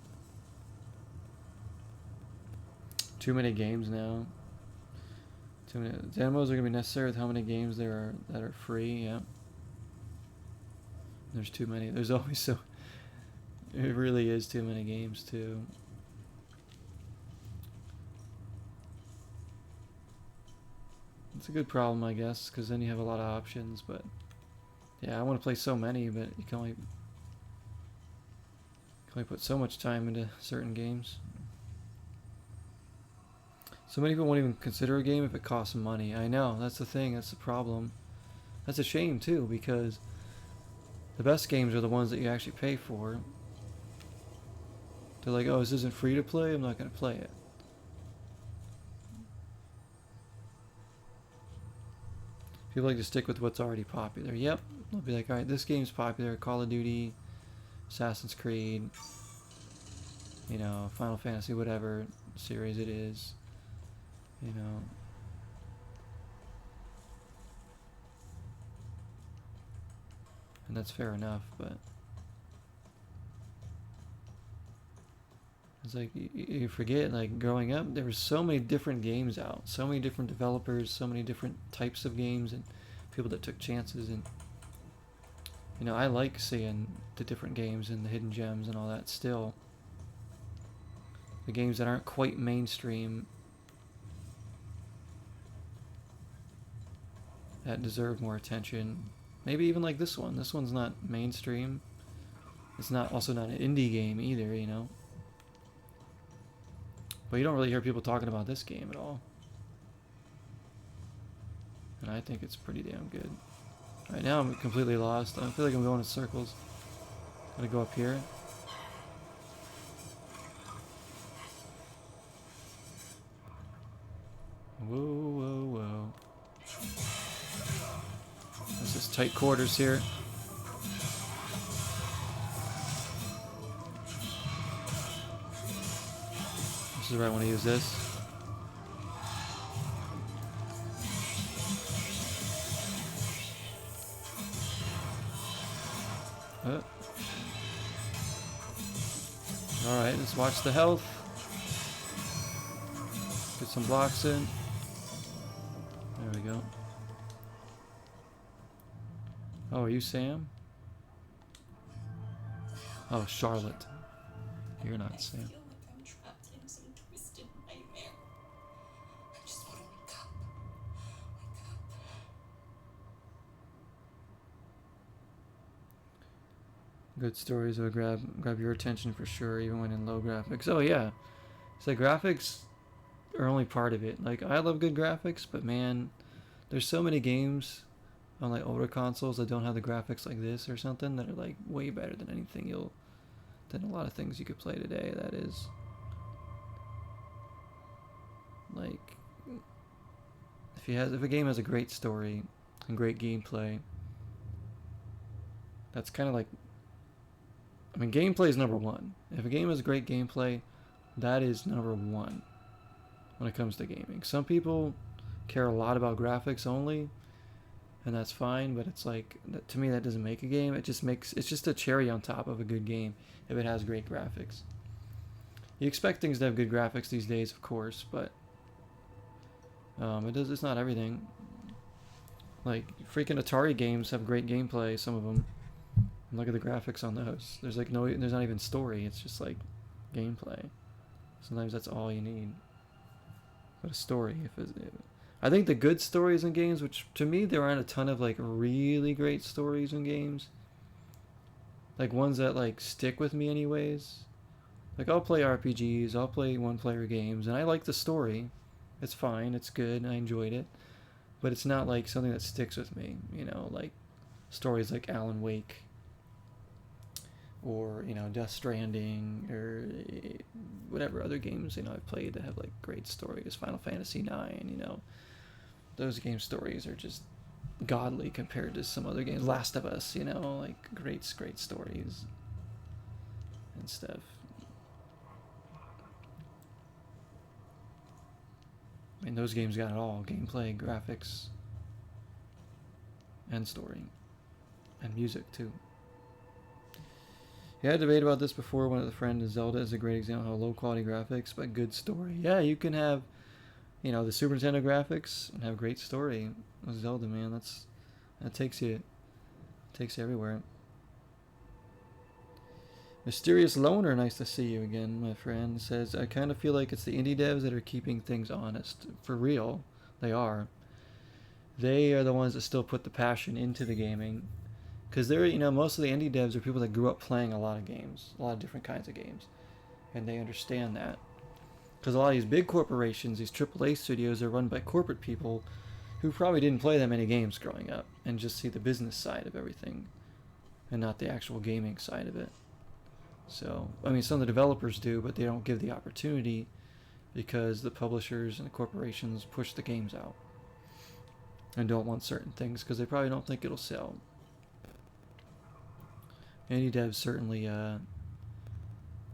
Too many games now. Too many demos are gonna be necessary with how many games there are that are free. Yeah. There's too many. There's always so. It really is too many games too. It's a good problem, I guess, because then you have a lot of options. But yeah, I want to play so many, but you can only put so much time into certain games. So many people won't even consider a game if it costs money. I know, that's the thing, that's the problem. That's a shame too, because the best games are the ones that you actually pay for. They're like, oh, this isn't free to play, I'm not going to play it. People like to stick with what's already popular. Yep, they'll be like, alright, this game's popular, Call of Duty, Assassin's Creed, you know, Final Fantasy, whatever series it is, you know. And that's fair enough, but it's like you forget, like growing up, there were so many different games out, so many different developers, so many different types of games, and people that took chances. And you know, I like seeing the different games and the hidden gems and all that still. The games that aren't quite mainstream that deserve more attention. Maybe even like this one. This one's not mainstream. It's not also not an indie game either, you know. But you don't really hear people talking about this game at all. And I think it's pretty damn good. Right now I'm completely lost. I feel like I'm going in circles. Gotta go up here. Whoa, whoa, whoa. This is tight quarters here. This is where I want to use this. Alright, let's watch the health. Get some blocks in. There we go. Oh, are you Sam? Oh, Charlotte. You're not Sam. I feel like I'm trapped in some twisted nightmare. I just want to wake up. Wake up. Good stories will grab your attention for sure, even when in low graphics. Oh yeah, so graphics are only part of it. Like, I love good graphics, but man, there's so many games on like older consoles that don't have the graphics like this or something that are like way better than than a lot of things you could play today. That is like, if a game has a great story and great gameplay, that's kind of like, I mean, gameplay is number one. If a game has great gameplay, that is number one when it comes to gaming. Some people care a lot about graphics only, and that's fine, but it's like, to me, that doesn't make a game. It's just a cherry on top of a good game if it has great graphics. You expect things to have good graphics these days, of course, but it's not everything. Like, freaking Atari games have great gameplay, some of them. And look at the graphics on those. There's not even story. It's just like gameplay. Sometimes that's all you need. But a story, I think the good stories in games, which to me there aren't a ton of like really great stories in games. Like ones that like stick with me anyways. Like, I'll play RPGs, I'll play one-player games, and I like the story. It's fine, it's good, I enjoyed it. But it's not like something that sticks with me, you know, like stories like Alan Wake, or, you know, Death Stranding, or whatever other games, you know, I've played that have like great stories. Final Fantasy 9, you know, those game stories are just godly compared to some other games. Last of Us, you know, like great stories and stuff. I mean, those games got it all: gameplay, graphics, and story, and music too. Yeah, I had a debate about this before. One of the friends, Zelda is a great example of how low quality graphics but good story. Yeah, you can have, you know, the Super Nintendo graphics and have great story. With Zelda, man, that takes you everywhere. Mysterious Loner, nice to see you again, my friend. Says, I kind of feel like it's the indie devs that are keeping things honest. For real, they are. They are the ones that still put the passion into the gaming. Because they're, you know, most of the indie devs are people that grew up playing a lot of games, a lot of different kinds of games. And they understand that. Because a lot of these big corporations, these AAA studios, are run by corporate people who probably didn't play that many games growing up and just see the business side of everything and not the actual gaming side of it. So, I mean, some of the developers do, but they don't give the opportunity because the publishers and the corporations push the games out and don't want certain things because they probably don't think it'll sell. Indie devs certainly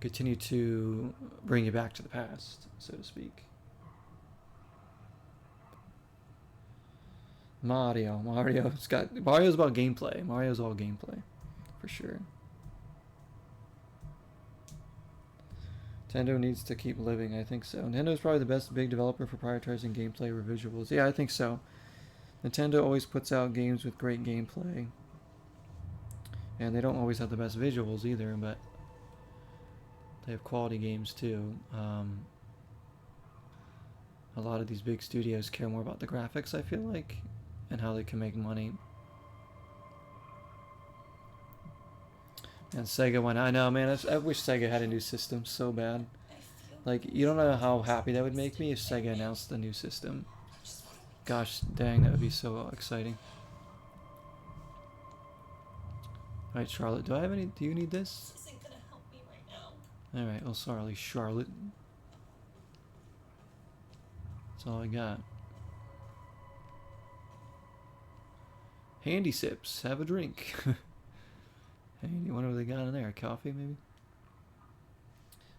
continue to bring you back to the past, so to speak. Mario's about gameplay. Mario's all gameplay, for sure. Nintendo needs to keep living, I think so. Nintendo's probably the best big developer for prioritizing gameplay over visuals. Yeah, I think so. Nintendo always puts out games with great gameplay. And they don't always have the best visuals either, but they have quality games too. A lot of these big studios care more about the graphics, I feel like, and how they can make money. And Sega went, I know, man, I wish Sega had a new system so bad. Like, you don't know how happy that would make me if Sega announced the new system. Gosh dang, that would be so exciting. Alright, Charlotte, do you need this? This isn't gonna help me right now. Alright, well, sorry, Charlotte. That's all I got. Handy sips, have a drink. Handy, wonder what they got in there. Coffee, maybe?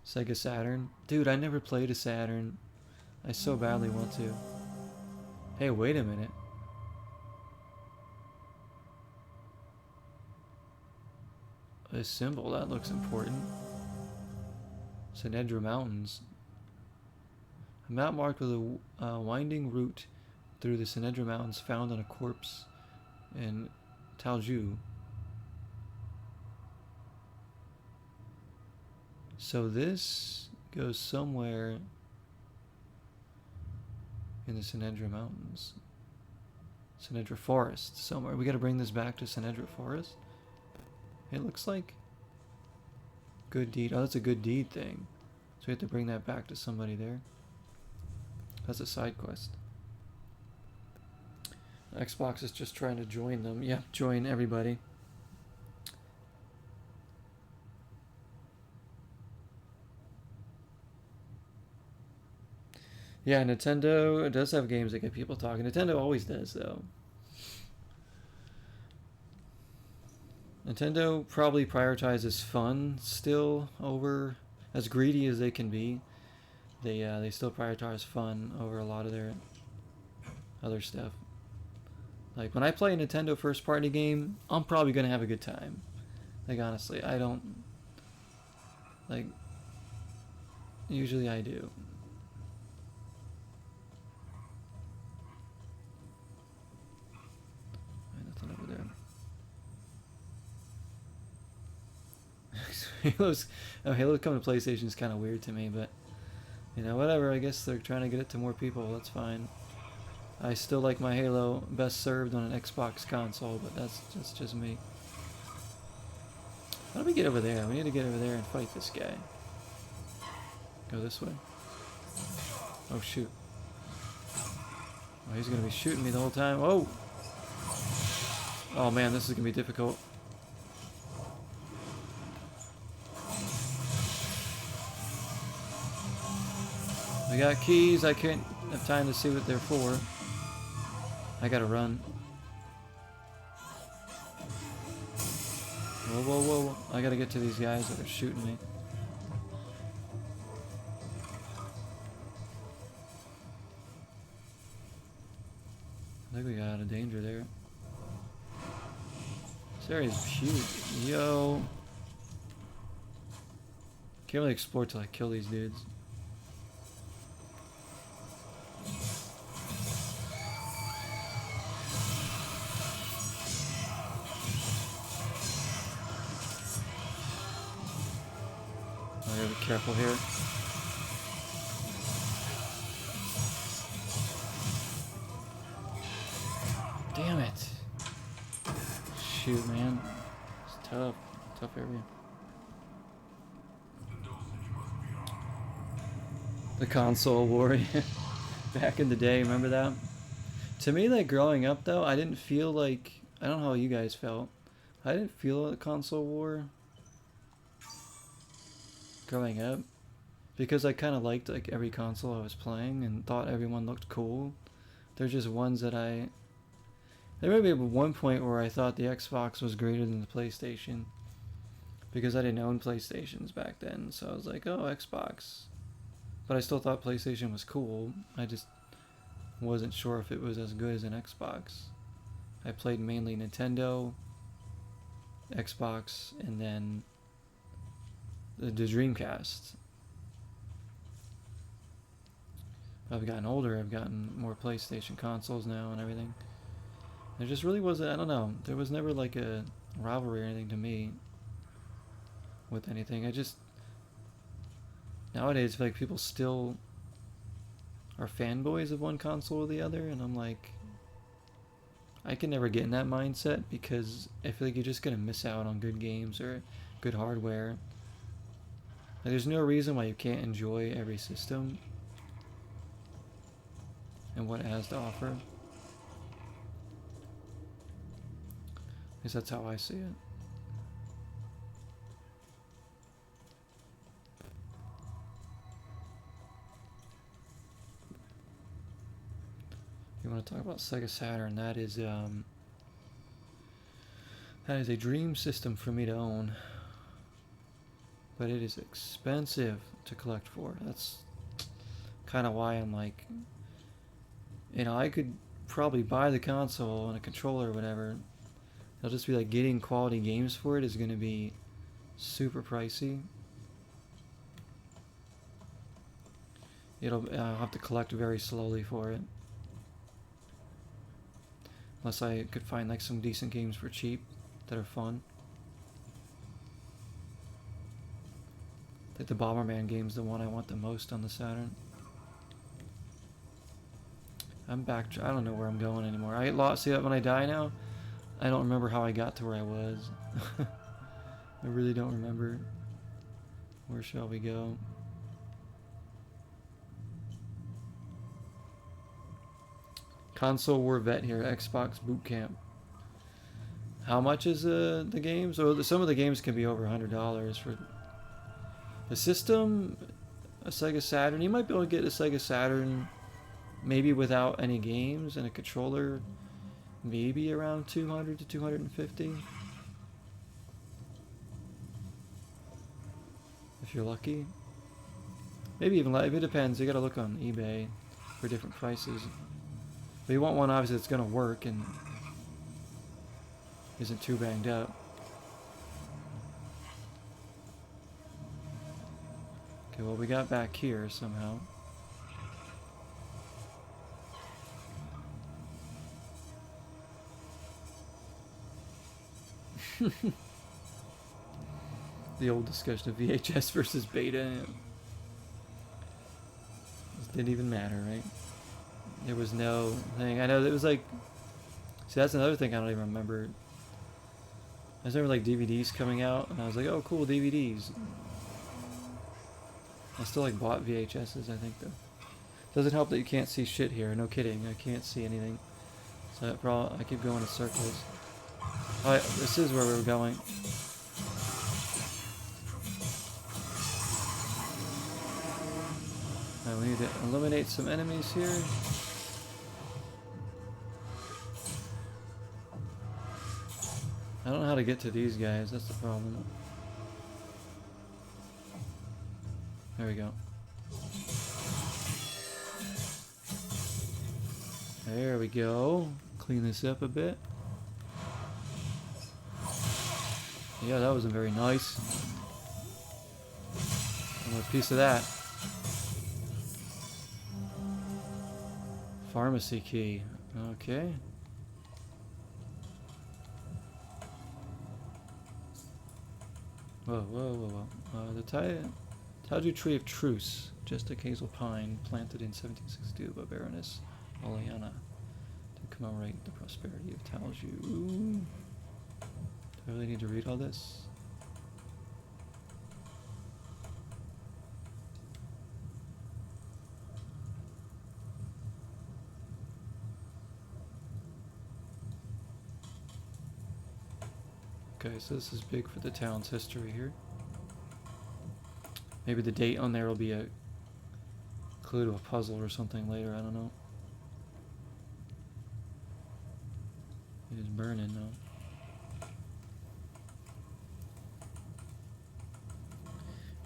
Sega Saturn. Dude, I never played a Saturn. I so badly want to. Hey, wait a minute. A symbol, that looks important. Sinedra Mountains. A map marked with a winding route through the Sinedra Mountains found on a corpse in Taoju. So this goes somewhere in the Sinedra Mountains. Sinedra Forest, somewhere. We gotta bring this back to Sinedra Forest? It looks like good deed. Oh, that's a good deed thing. So we have to bring that back to somebody there. That's a side quest. Xbox is just trying to join them. Yeah, join everybody. Yeah, Nintendo does have games that get people talking. Nintendo always does, though. Nintendo probably prioritizes fun still over, as greedy as they can be. They still prioritize fun over a lot of their other stuff. Like when I play a Nintendo first party game, I'm probably gonna have a good time. Like honestly, I don't like. Usually I do. Nothing over there. Halo's coming to PlayStation is kind of weird to me, but you know, whatever. I guess they're trying to get it to more people. That's fine. I still like my Halo best served on an Xbox console, but that's just me. How do we get over there? We need to get over there and fight this guy. Go this way. Oh shoot. Oh, he's gonna be shooting me the whole time. Oh! Oh man, this is gonna be difficult. We got keys. I can't have time to see what they're for. I gotta run. Whoa, whoa, whoa. I gotta get to these guys that are shooting me. think we got out of danger there. This area's huge. Yo. Can't really explore till I kill these dudes. I gotta be careful here. Damn it. Shoot, man. It's tough. Tough area. The console war. Back in the day, remember that? To me, like, growing up, though, I didn't feel like... I don't know how you guys felt. I didn't feel the console war growing up. Because I kind of liked, like, every console I was playing and thought everyone looked cool. There's just ones that I... There may be one point where I thought the Xbox was greater than the PlayStation. Because I didn't own PlayStations back then. So I was like, oh, Xbox. But I still thought PlayStation was cool. I just wasn't sure if it was as good as an Xbox. I played mainly Nintendo, Xbox, and then the Dreamcast. I've gotten older, I've gotten more PlayStation consoles now and everything. There just really wasn't, I don't know, there was never like a rivalry or anything to me with anything. I just, nowadays, like, people still are fanboys of one console or the other, and I'm like, I can never get in that mindset because I feel like you're just gonna miss out on good games or good hardware. Like, there's no reason why you can't enjoy every system and what it has to offer. At least that's how I see it. You want to talk about Sega Saturn? That is a dream system for me to own, but it is expensive to collect for. That's kind of why I'm like, you know, I could probably buy the console and a controller or whatever. It'll just be like getting quality games for it is going to be super pricey. I'll have to collect very slowly for it. Unless I could find like some decent games for cheap that are fun. I think the Bomberman game's the one I want the most on the Saturn. I'm back. I don't know where I'm going anymore. I get lost. See that when I die now? I don't remember how I got to where I was. I really don't remember. Where shall we go? Console War Vet here, Xbox Boot Camp. How much is the games? Oh, some of the games can be over $100 for the system. A Sega Saturn. You might be able to get a Sega Saturn maybe without any games and a controller, maybe around 200 to 250. If you're lucky. Maybe even less. It depends. You gotta look on eBay for different prices. But you want one obviously that's gonna work and isn't too banged up. Okay, well we got back here somehow. The old discussion of VHS versus beta. This didn't even matter, right? There was no thing. I know it was like... See, that's another thing I don't even remember. I just remember like DVDs coming out, and I was like, oh, cool, DVDs. I still like bought VHSs, I think, though. Doesn't help that you can't see shit here. No kidding, I can't see anything. So I keep going in circles. Alright, this is where we were going. We need to eliminate some enemies here. I don't know how to get to these guys, that's the problem. There we go. There we go. Clean this up a bit. Yeah, that wasn't very nice. I want a piece of that. Pharmacy key. Okay. Whoa, whoa, whoa, whoa. The Taju Tree of Truce, just a hazel pine planted in 1762 by Baroness Oleana to commemorate the prosperity of Taju. Ooh. Do I really need to read all this? Okay, so this is big for the town's history here. Maybe the date on there will be a clue to a puzzle or something later, I don't know. It is burning now.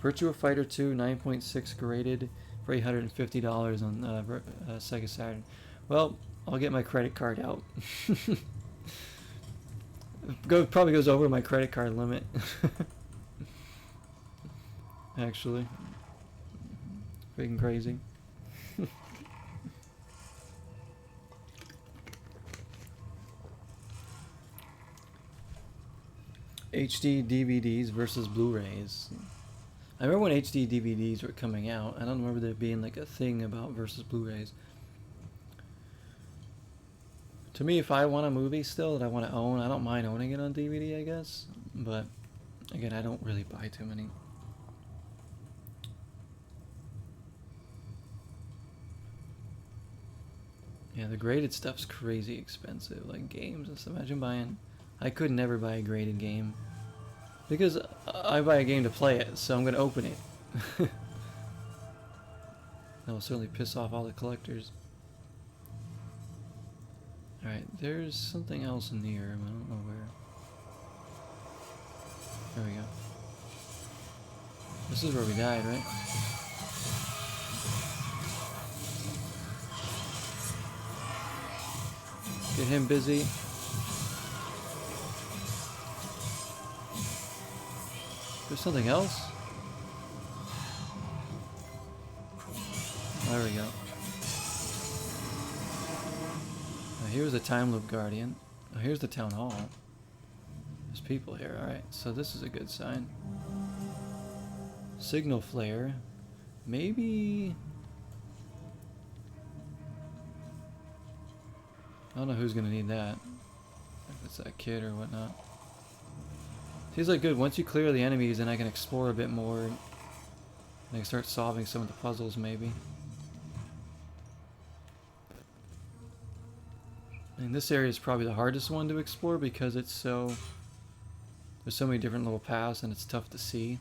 Virtua Fighter 2, 9.6 graded for $850 on Sega Saturn. Well, I'll get my credit card out. Probably goes over my credit card limit. Actually. Freaking crazy. HD DVDs versus Blu-rays. I remember when HD DVDs were coming out. I don't remember there being like a thing about versus Blu-rays. To me, if I want a movie still that I want to own, I don't mind owning it on DVD, I guess. But, again, I don't really buy too many. Yeah, the graded stuff's crazy expensive. Like, games, just imagine buying... I could never buy a graded game. Because I buy a game to play it, so I'm going to open it. That will certainly piss off all the collectors. Alright, there's something else in the air, but I don't know where. There we go. This is where we died, right? Get him busy. There's something else? There we go. Here's the time loop guardian. Oh, here's the town hall. There's people here. Alright, so this is a good sign. Signal flare. Maybe... I don't know who's gonna need that. If it's that kid or whatnot. Seems like good. Once you clear the enemies, then I can explore a bit more. And I can start solving some of the puzzles, maybe. And this area is probably the hardest one to explore because it's so... There's so many different little paths and it's tough to see.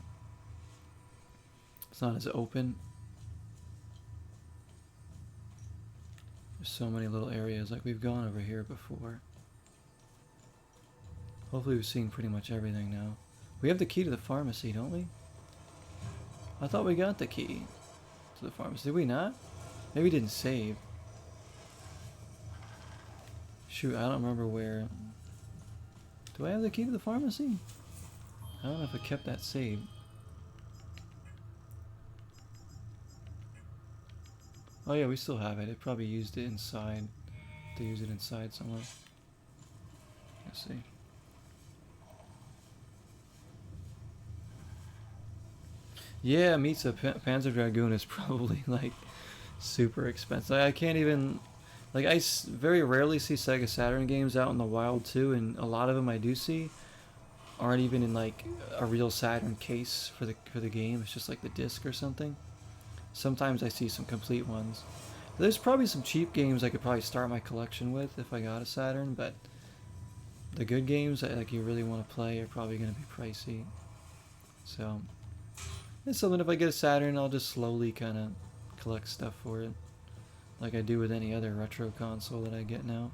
It's not as open. There's so many little areas, like we've gone over here before. Hopefully we've seen pretty much everything now. We have the key to the pharmacy, don't we? I thought we got the key to the pharmacy. Did we not? Maybe we didn't save. Shoot, I don't remember where. Do I have the key to the pharmacy? I don't know if I kept that saved. Oh yeah, we still have it. It probably used it inside. To use it inside somewhere. Let's see. Yeah, Mitsa Panzer Dragoon is probably like super expensive. I can't even... Like, I very rarely see Sega Saturn games out in the wild too, and a lot of them I do see aren't even in like a real Saturn case for the game. It's just like the disc or something. Sometimes I see some complete ones. There's probably some cheap games I could probably start my collection with if I got a Saturn, but the good games that like you really want to play are probably going to be pricey. So it's something, if I get a Saturn, I'll just slowly kind of collect stuff for it, like I do with any other retro console that I get now.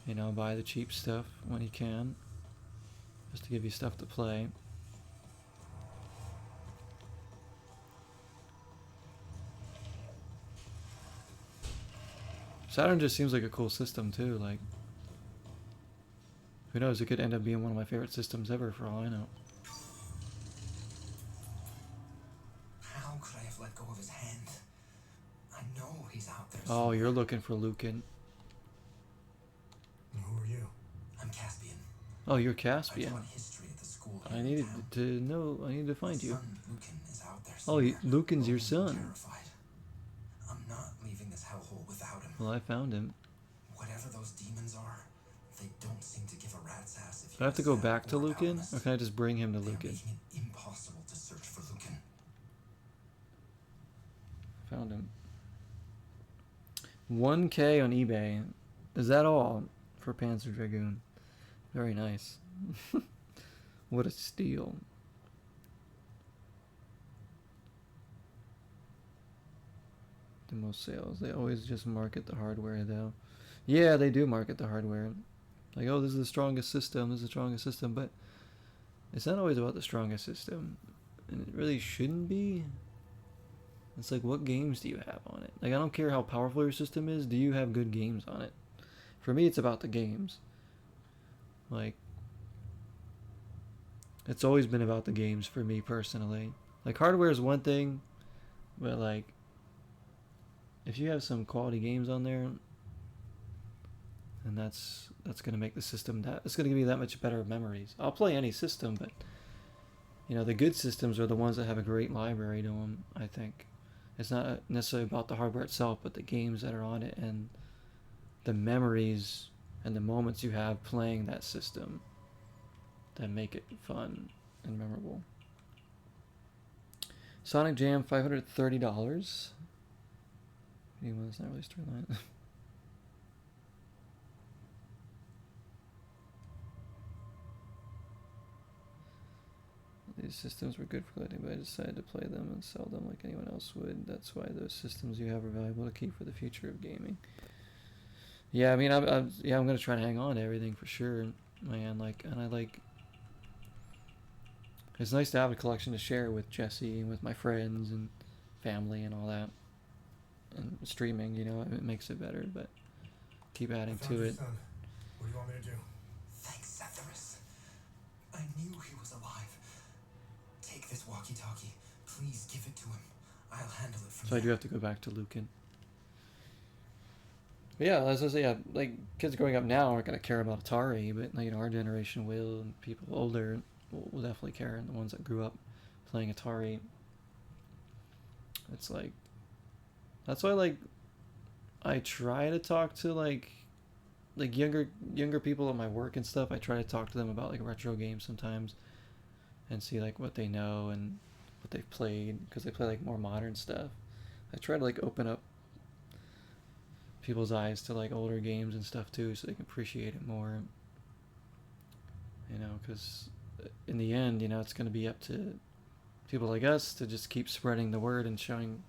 You know, buy the cheap stuff when you can, just to give you stuff to play. Saturn just seems like a cool system too. Like, who knows? It could end up being one of my favorite systems ever, for all I know. How could I have let go of his hand? I know he's out there. Oh, you're looking for Lucan. Who are you? I'm Caspian. Oh, you're I Caspian. taught history at the school. I needed to know. I need to find you. Son Lucan is out there Oh, somewhere. Lucan's your I'm son. terrified. I'm not leaving this hellhole without him. Well, I found him. Whatever those demons are, they don't seem to give a rat's ass if Do I have to go you're back to sad or Lucan, alchemist. or can I just bring him to They're Lucan? making it impossible to search for Lucan. Found him. 1K on eBay. Is that all for Panzer Dragoon? Very nice. What a steal. The most sales. They always just market the hardware though. Yeah, they do market the hardware. Like, oh, this is the strongest system, this is the strongest system, but it's not always about the strongest system. And it really shouldn't be. It's like, what games do you have on it? Like, I don't care how powerful your system is, do you have good games on it? For me, it's about the games. Like, it's always been about the games for me personally. Like, hardware is one thing, but like, if you have some quality games on there, and that's gonna make the system it's gonna give me that much better memories. I'll play any system, but you know, the good systems are the ones that have a great library to them. I think it's not necessarily about the hardware itself, but the games that are on it and the memories and the moments you have playing that system that make it fun and memorable. Sonic Jam, $530. Anyone's not really storyline. These systems were good for collecting, but I decided to play them and sell them like anyone else would. That's why those systems you have are valuable to keep for the future of gaming. Yeah, I mean, I'm gonna try to hang on to everything for sure, man. Like, and I like. It's nice to have a collection to share with Jesse and with my friends and family and all that. And streaming, you know, it makes it better, but keep adding I found to your it. son. What do you want me to do? Thanks, Zephyrus. I knew he was alive. Take this walkie-talkie. Please give it to him. I'll handle it from So I do here. have to go back to Lucan. But yeah, as I say, yeah, like kids growing up now aren't gonna care about Atari, but you know, our generation will, and people older will definitely care, and the ones that grew up playing Atari. It's like, that's why like I try to talk to like younger people at my work and stuff. I try to talk to them about like retro games sometimes and see like what they know and what they've played, because they play like more modern stuff. I try to like open up people's eyes to like older games and stuff too, so they can appreciate it more, you know, because in the end, you know, it's going to be up to people like us to just keep spreading the word and showing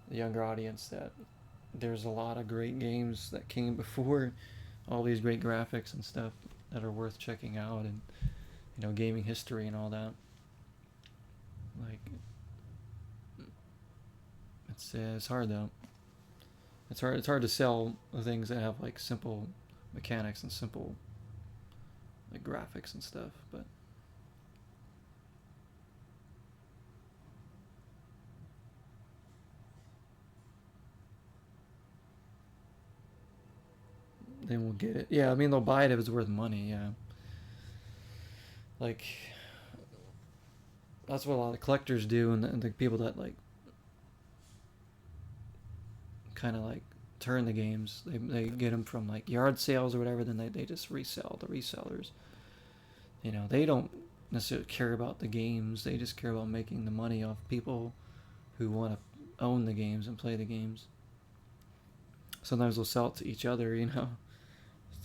the younger audience that there's a lot of great games that came before all these great graphics and stuff that are worth checking out, and you know, gaming history and all that. Like, it's hard though. It's hard to sell the things that have like simple mechanics and simple like graphics and stuff, but they won't get it. Yeah, I mean, they'll buy it if it's worth money, yeah. Like, that's what a lot of collectors do, and the people that like kind of like turn the games, they get them from like yard sales or whatever, then they just resell. The resellers, you know, they don't necessarily care about the games, they just care about making the money off people who want to own the games and play the games. Sometimes they'll sell it to each other, you know,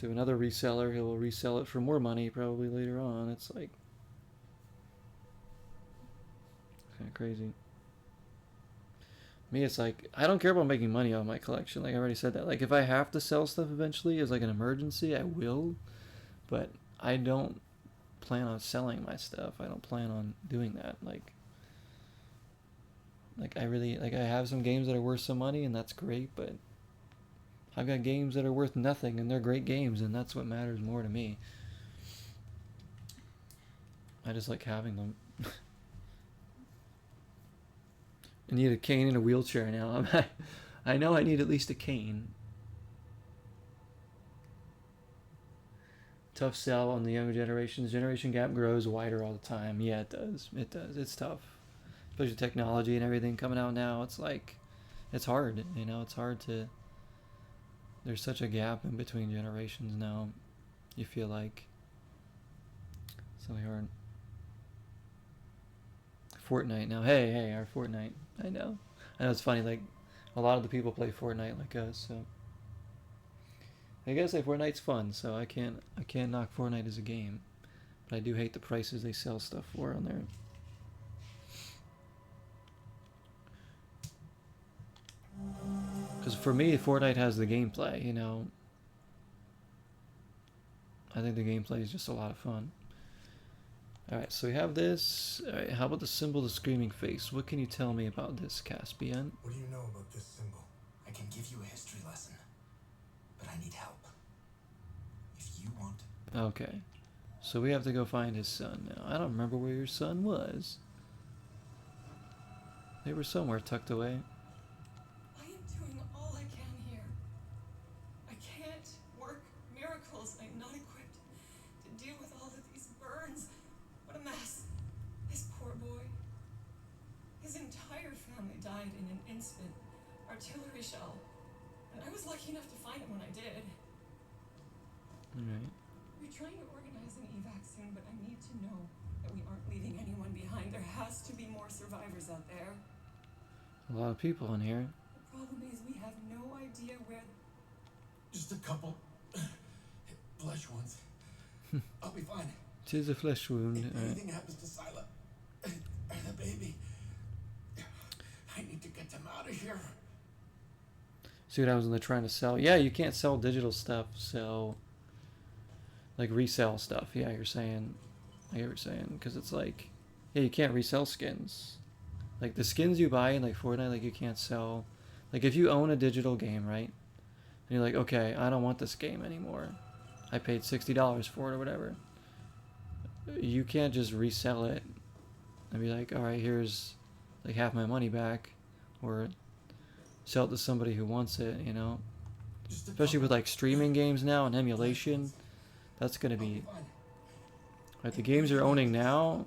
to another reseller. He'll resell it for more money probably later on. It's like kind of crazy. Me, it's like, I don't care about making money off my collection. Like I already said that. Like if I have to sell stuff eventually as like an emergency, I will. But I don't plan on selling my stuff. I don't plan on doing that. Like I really, like, I have some games that are worth some money, and that's great, but I've got games that are worth nothing and they're great games, and that's what matters more to me. I just like having them. I need a cane and a wheelchair now. I know I need at least a cane. Tough sell on the younger generations. Generation gap grows wider all the time. Yeah, it does. It does. It's tough. Especially technology and everything coming out now. It's like, it's hard. You know, it's hard to... There's such a gap in between generations now. You feel like it's really hard. Fortnite now. Hey, our Fortnite. I know it's funny, like a lot of the people play Fortnite like us, so I guess like Fortnite's fun, so I can't knock Fortnite as a game. But I do hate the prices they sell stuff for on there. Because for me, Fortnite has the gameplay, you know. I think the gameplay is just a lot of fun. Alright, so we have this. Alright, how about the symbol, the screaming face? What can you tell me about this, Caspian? What do you know about this symbol? I can give you a history lesson, but I need help. If you want... Okay. So we have to go find his son now. I don't remember where your son was. They were somewhere tucked away. I am doing all I can here. I can't work miracles. I'm not equipped to deal with all of these burns. What a mess. This poor boy. His entire family died in an instant. Artillery shell. And I was lucky enough to find him when I did. Alright. We're trying to organize an evac soon, but I need to know that we aren't leaving anyone behind. There has to be more survivors out there. A lot of people in here. The problem is we have no idea where... Just a couple... flesh wounds. I'll be fine. 'Tis a flesh wound. If Alright. anything happens to Sila, or the baby, I need to get them out of here. See what I was trying to sell? Yeah, you can't sell digital stuff, so... Like resell stuff. Yeah, you're saying... I get what you're saying. Because it's like... Yeah, you can't resell skins. Like the skins you buy in like Fortnite, like you can't sell... Like if you own a digital game, right? And you're like, okay, I don't want this game anymore. I paid $60 for it or whatever. You can't just resell it and be like, alright, here's like half my money back. Or sell it to somebody who wants it, you know? Especially with like streaming games now and emulation. That's gonna be... Like the games you're owning now,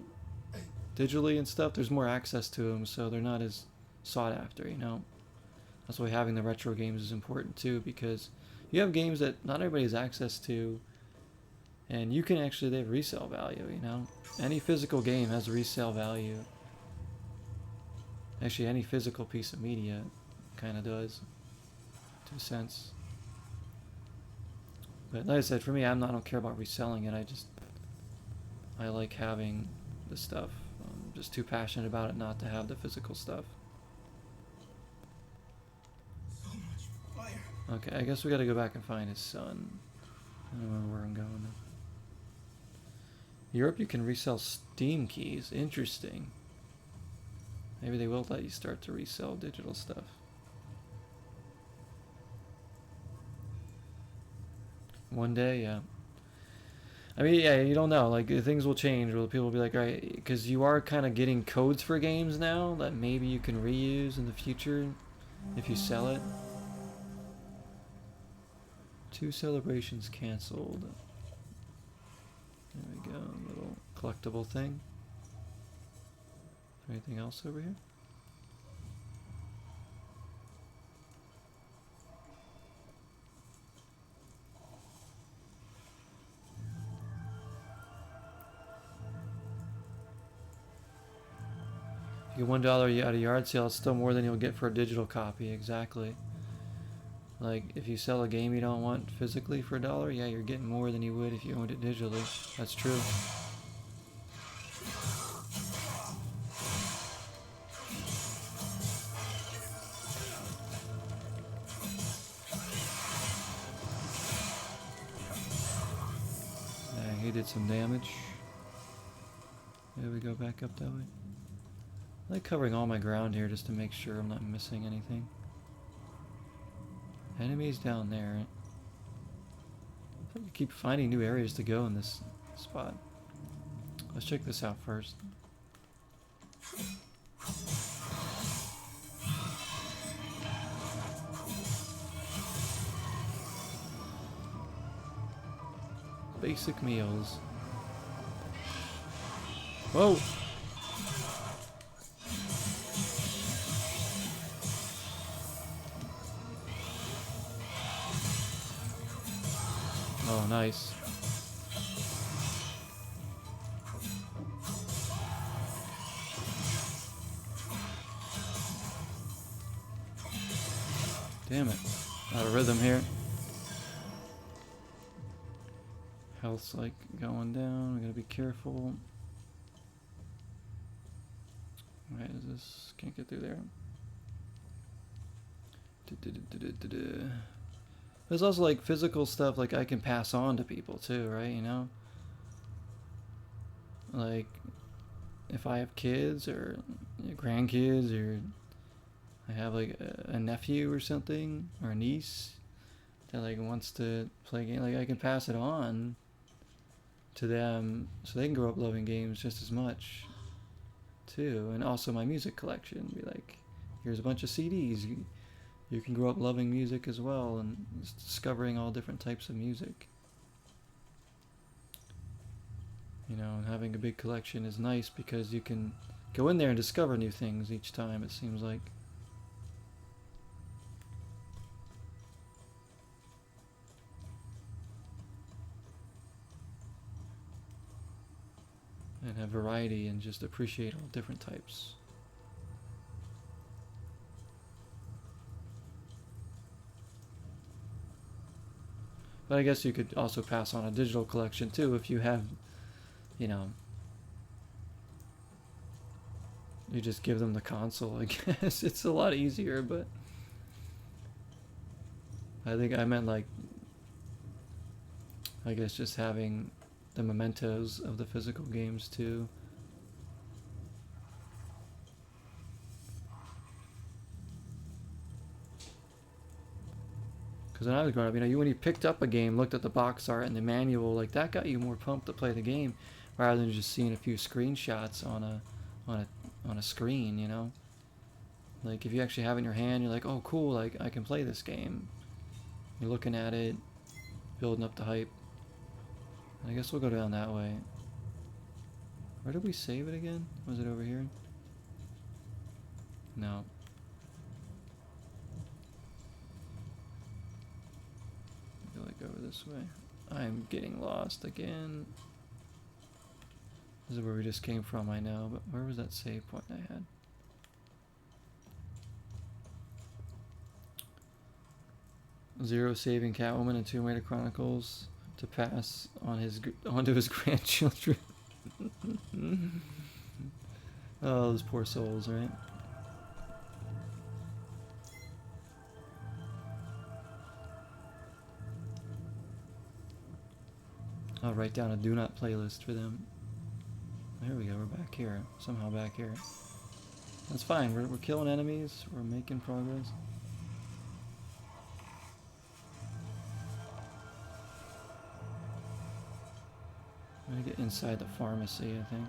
digitally and stuff, there's more access to them, so they're not as sought after, you know? That's why having the retro games is important too, because you have games that not everybody has access to, and you can actually, they have resale value, you know? Any physical game has resale value. Actually, any physical piece of media kind of does, to a sense. But like I said, for me, I don't care about reselling it. I like having the stuff. I'm just too passionate about it not to have the physical stuff. So much fire. Okay, I guess we gotta go back and find his son. I don't know where I'm going now. Europe, you can resell Steam keys. Interesting. Maybe they will let you start to resell digital stuff. One day, yeah. I mean, yeah, you don't know. Like, things will change. Where people will be like, all right, because you are kind of getting codes for games now that maybe you can reuse in the future if you sell it. 2 celebrations canceled. There we go. Little collectible thing. Is there anything else over here? If you get $1 at a yard sale, it's still more than you'll get for a digital copy. Exactly. Like, if you sell a game you don't want physically for $1, yeah, you're getting more than you would if you owned it digitally. That's true. Yeah, he did some damage. There we go, back up that way. I like covering all my ground here just to make sure I'm not missing anything. Enemies down there. I keep finding new areas to go in this spot. Let's check this out first. Basic meals. Whoa! Oh, nice. Damn it. Out of rhythm here. Health's like going down. We gotta be careful. Why is this? Can't get through there. There's also like physical stuff like I can pass on to people too, right? You know? Like if I have kids or grandkids, or I have like a nephew or something, or a niece that like wants to play a game, like I can pass it on to them so they can grow up loving games just as much too. And also my music collection, be like, here's a bunch of CDs, you can grow up loving music as well and just discovering all different types of music. You know, and having a big collection is nice because you can go in there and discover new things each time, it seems like. And have variety and just appreciate all different types. But I guess you could also pass on a digital collection too if you have, you know, you just give them the console, I guess. It's a lot easier, but I think I meant like, I guess just having the mementos of the physical games too. Because when I was growing up, you know, when you picked up a game, looked at the box art and the manual, like that got you more pumped to play the game, rather than just seeing a few screenshots on a screen, you know. Like if you actually have it in your hand, you're like, oh cool, like I can play this game. You're looking at it, building up the hype. I guess we'll go down that way. Where did we save it again? Was it over here? No. I feel like over this way. I'm getting lost again. This is where we just came from, I know, but where was that save point I had? Zero saving Catwoman and Tomb Raider Chronicles to pass on onto his grandchildren. Oh, those poor souls, right? I'll write down a do not playlist for them. There we go, we're back here. Somehow back here. That's fine, we're killing enemies, we're making progress. I'm gonna get inside the pharmacy, I think.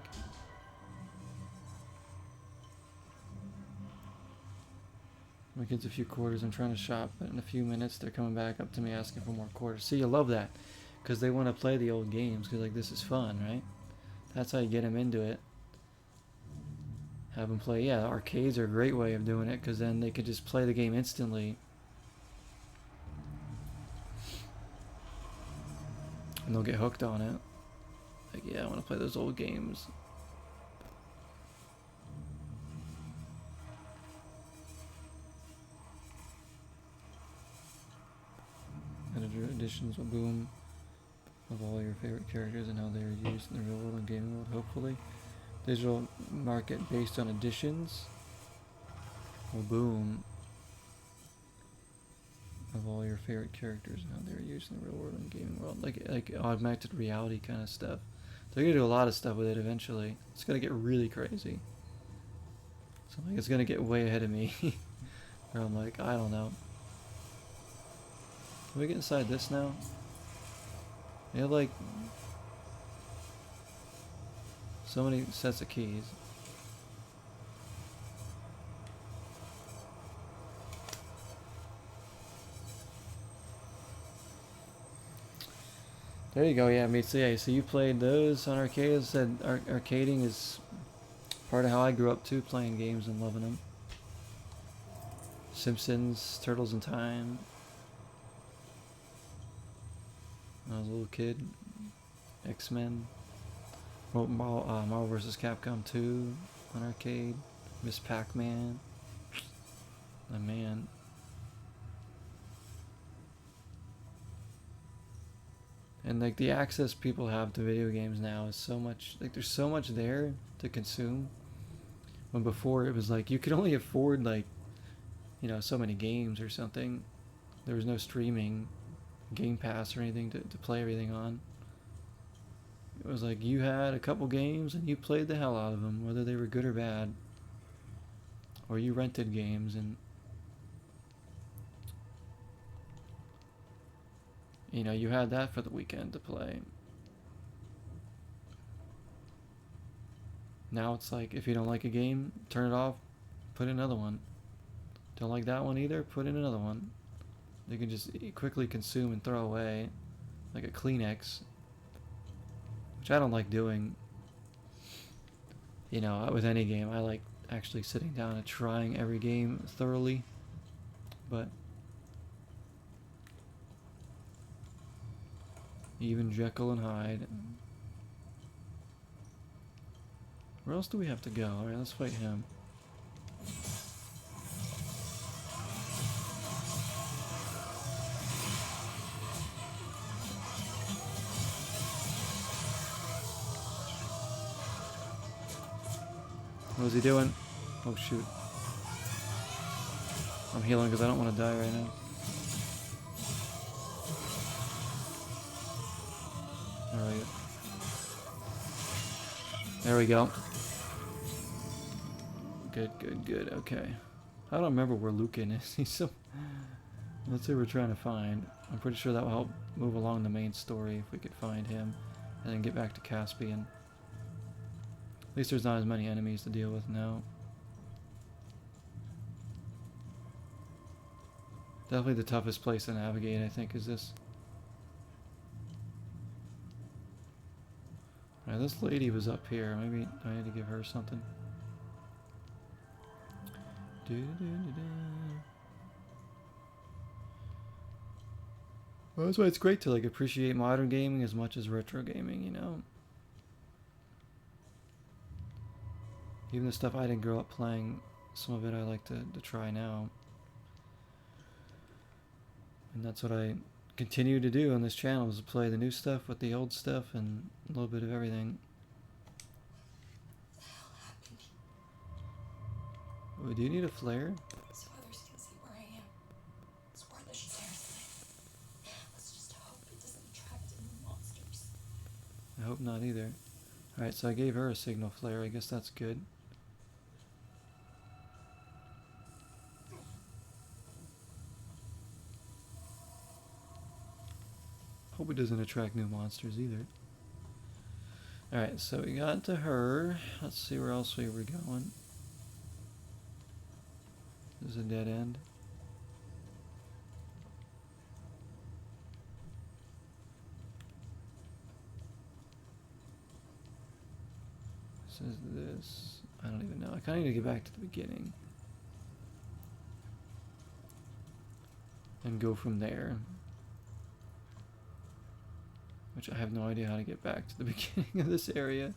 My kids a few quarters, I'm trying to shop, but in a few minutes they're coming back up to me asking for more quarters. See, you love that, because they want to play the old games, because like this is fun, right? That's how you get them into it. Have them play, yeah, arcades are a great way of doing it, because then they could just play the game instantly. And they'll get hooked on it. Like, yeah, I want to play those old games. Editor editions will boom of all your favorite characters and how they are used in the real world and gaming world, hopefully. Digital market based on editions will boom of all your favorite characters and how they are used in the real world and gaming world. Like augmented reality kind of stuff. They're gonna do a lot of stuff with it eventually. It's gonna get really crazy. So like it's gonna get way ahead of me. Where I'm like, I don't know. Can we get inside this now? They have like so many sets of keys. There you go. Yeah, so yeah, so you played those on arcade. As I said, arcading is part of how I grew up too, playing games and loving them. Simpsons, Turtles in Time. When I was a little kid. X-Men. Marvel vs. Capcom 2 on arcade. Miss Pac-Man. Oh man. And like the access people have to video games now is so much, like there's so much there to consume. When before it was like you could only afford like, you know, so many games or something. There was no streaming, Game Pass or anything to play everything on. It was like you had a couple games and you played the hell out of them, whether they were good or bad. Or you rented games and, you know, you had that for the weekend to play. Now it's like, if you don't like a game, turn it off, put in another one. Don't like that one either, put in another one. They can just quickly consume and throw away, like a Kleenex. Which I don't like doing. You know, with any game, I like actually sitting down and trying every game thoroughly. But even Jekyll and Hyde. Where else do we have to go? Alright, let's fight him. What is he doing? Oh shoot. I'm healing because I don't want to die right now. Alright. There we go. Good, good, good. Okay. I don't remember where Lucan is. He's so... That's who we're trying to find. I'm pretty sure that will help move along the main story if we could find him. And then get back to Caspian. At least there's not as many enemies to deal with now. Definitely the toughest place to navigate, I think, is this. Alright, this lady was up here. Maybe I need to give her something. Well, that's why it's great to like appreciate modern gaming as much as retro gaming, you know? Even the stuff I didn't grow up playing, some of it I like to try now. And that's what I continue to do on this channel, is to play the new stuff with the old stuff and a little bit of everything. What the hell happened? Oh, do you need a flare? So others can see where I am. It's worth it. Seriously. Let's just hope it doesn't attract any monsters. I hope not either. Alright, so I gave her a signal flare. I guess that's good. Hope it doesn't attract new monsters either. Alright, so we got to her. Let's see where else we were going. This is a dead end. This is this. I don't even know. I kind of need to get back to the beginning. And go from there. Which I have no idea how to get back to the beginning of this area.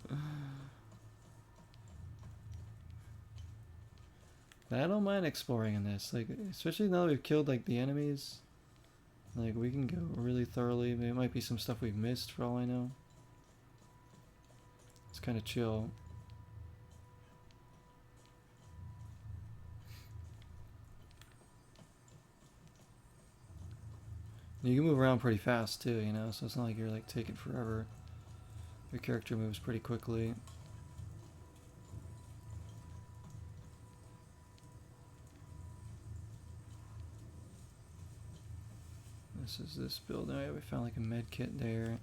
I don't mind exploring in this, like, especially now that we've killed like the enemies. Like, we can go really thoroughly. There might be some stuff we've missed for all I know. It's kind of chill. You can move around pretty fast too, you know, so it's not like you're like taking forever. Your character moves pretty quickly. This is this building. Oh, yeah, we found like a med kit there.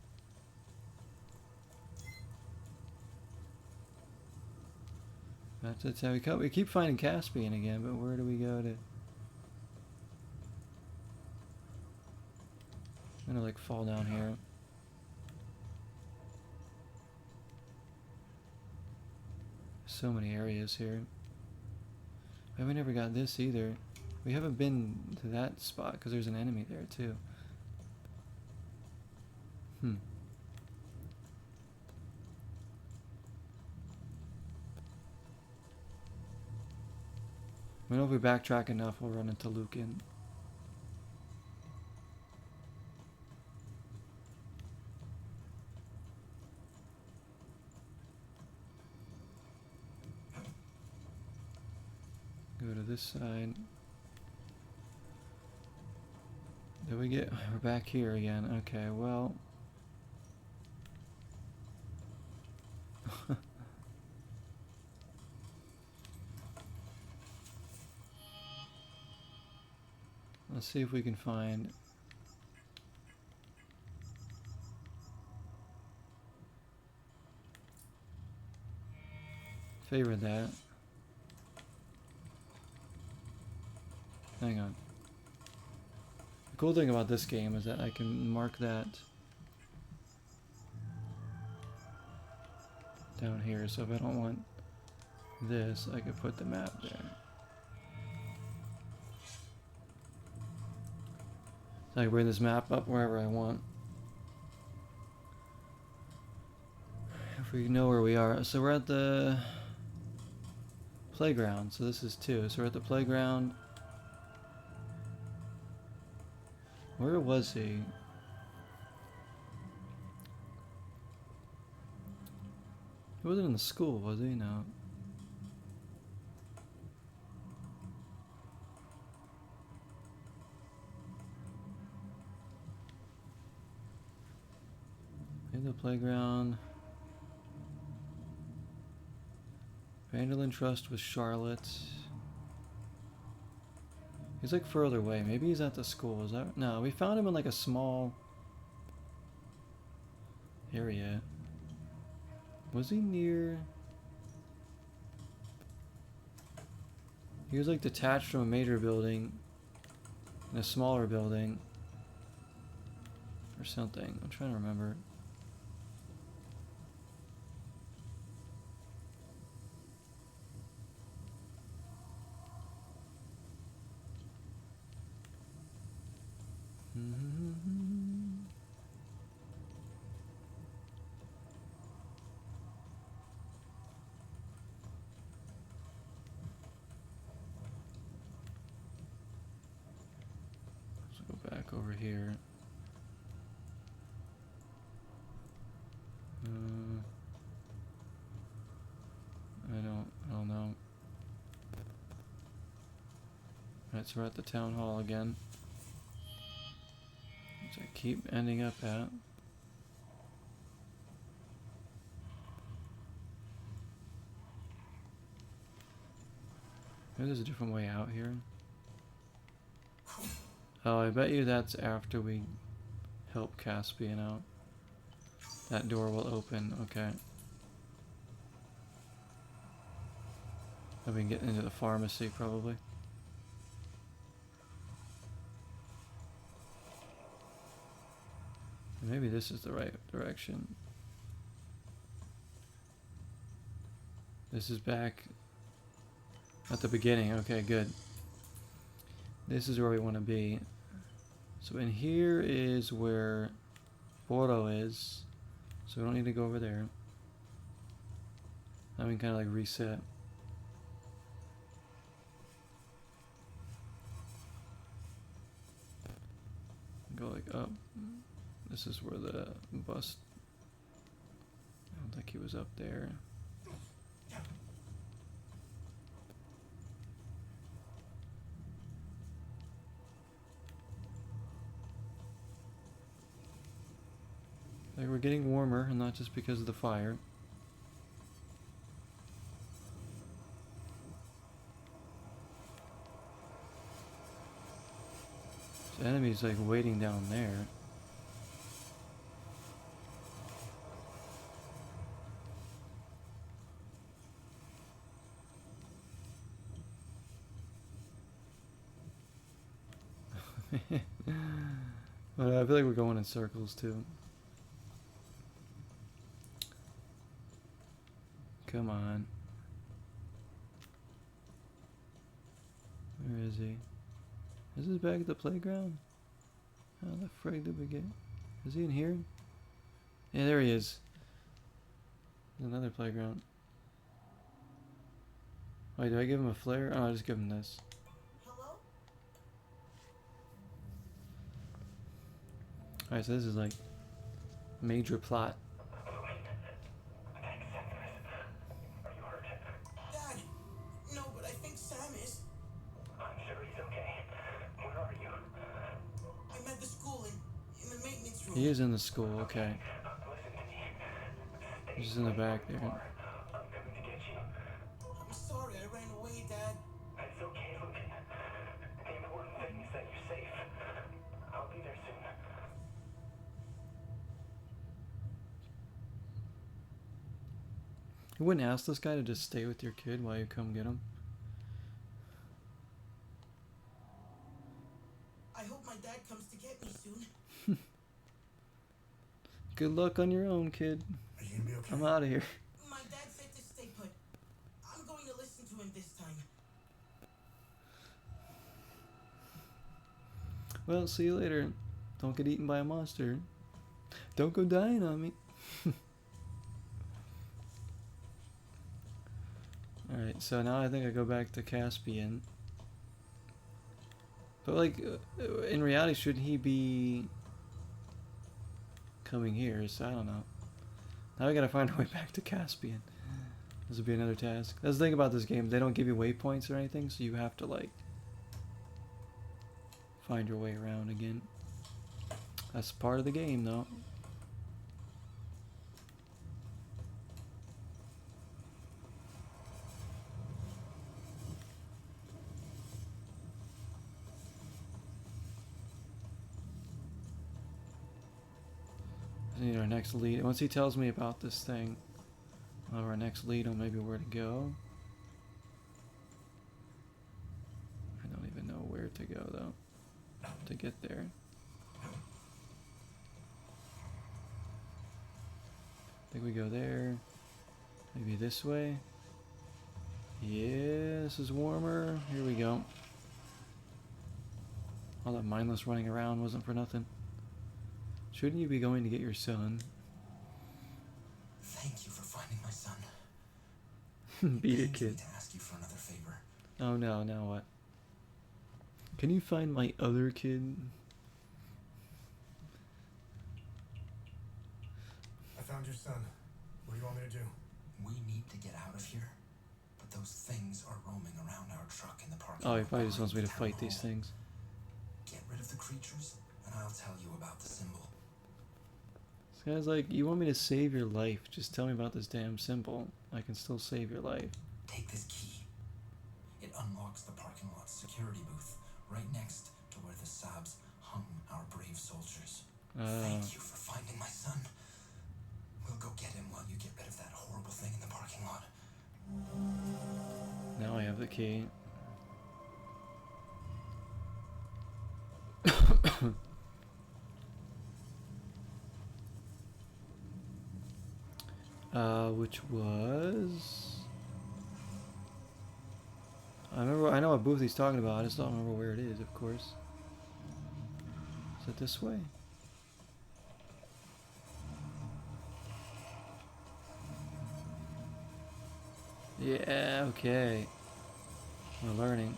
That's how we keep finding Caspian again, but where do we go to? I'm gonna like fall down here. So many areas here. We never got this either. We haven't been to that spot because there's an enemy there too. I know if we backtrack enough, we'll run into Lucan. Go to this side. Did we get... We're back here again. Okay, well... Let's see if we can find... Favorite that. Hang on. The cool thing about this game is that I can mark that down here, so if I don't want this, I could put the map there. So I can bring this map up wherever I want. If we know where we are. So we're at the playground, so this is 2. So we're at the playground. Where was he? He wasn't in the school, was he? No. In the playground. Vandalin Trust with Charlotte. He's like further away. Maybe he's at the school. Is that... No, we found him in like a small area. Was he near... He was like detached from a major building in a smaller building or something. I'm trying to remember. Let's go back over here. I don't know. Alright, so we're at the town hall again. Which I keep ending up at. Maybe there's a different way out here. Oh, I bet you that's after we help Caspian out. That door will open, okay. Then we can get into the pharmacy probably. Maybe this is the right direction. This is back at the beginning. Okay, good. This is where we want to be. So in here is where Boro is. So we don't need to go over there. Now we can kind of like reset. Go like up. This is where the bus... I don't think he was up there. Like we're getting warmer, and not just because of the fire. So The enemy's like waiting down there. But I feel like we're going in circles too. Come on. Where is he? Is this back at the playground? How the frig did we get? Is he in here? Yeah, there he is. There's another playground. Wait, do I give him a flare? Oh, I'll just give him this. Hello? Alright, so this is like major plot. Dad! No, but I think Sam is. I'm sure he's okay. Where are you? I'm at the school in the maintenance room. He is in the school, okay. Listen to me. Stay He's in the back there. I'm coming to get you. I'm sorry I ran away, Dad. It's okay, Logan. The important thing is that you're safe. I'll be there soon. You wouldn't ask this guy to just stay with your kid while you come get him? I hope my dad comes to get me soon. Good luck on your own, kid. Are you gonna be okay? I'm out of here. My dad said to stay put. I'm going to listen to him this time. Well, see you later. Don't get eaten by a monster. Don't go dying on me. Alright, so now I think I go back to Caspian. But like, in reality, shouldn't he be coming here? So I don't know. Now we gotta find our way back to Caspian. This will be another task. That's the thing about this game. They don't give you waypoints or anything, so you have to like find your way around again. That's part of the game, though. We need our next lead. Once he tells me about this thing, we'll have our next lead on maybe where to go. I don't even know where to go, though, to get there. I think we go there. Maybe this way. Yeah, this is warmer. Here we go. All that mindless running around wasn't for nothing. Shouldn't you be going to get your son? Thank you for finding my son. Beat it, Pains me kid. to ask you for another favor. Oh no, now what? Can you find my other kid? I found your son. What do you want me to do? We need to get out of here, but those things are roaming around our truck in the parking Oh, lot he probably just wants me to behind the fight these town hall. things. Get rid of the creatures, and I'll tell you about the symbol. This guy's like, you want me to save your life? Just tell me about this damn symbol. I can still save your life. Take this key. It unlocks the parking lot's security booth, right next to where the Sabs hung our brave soldiers. Thank you for finding my son. We'll go get him while you get rid of that horrible thing in the parking lot. Now I have the key. Which was... I know what booth he's talking about, I just don't remember where it is, of course. Is it this way? Yeah, okay. We're learning.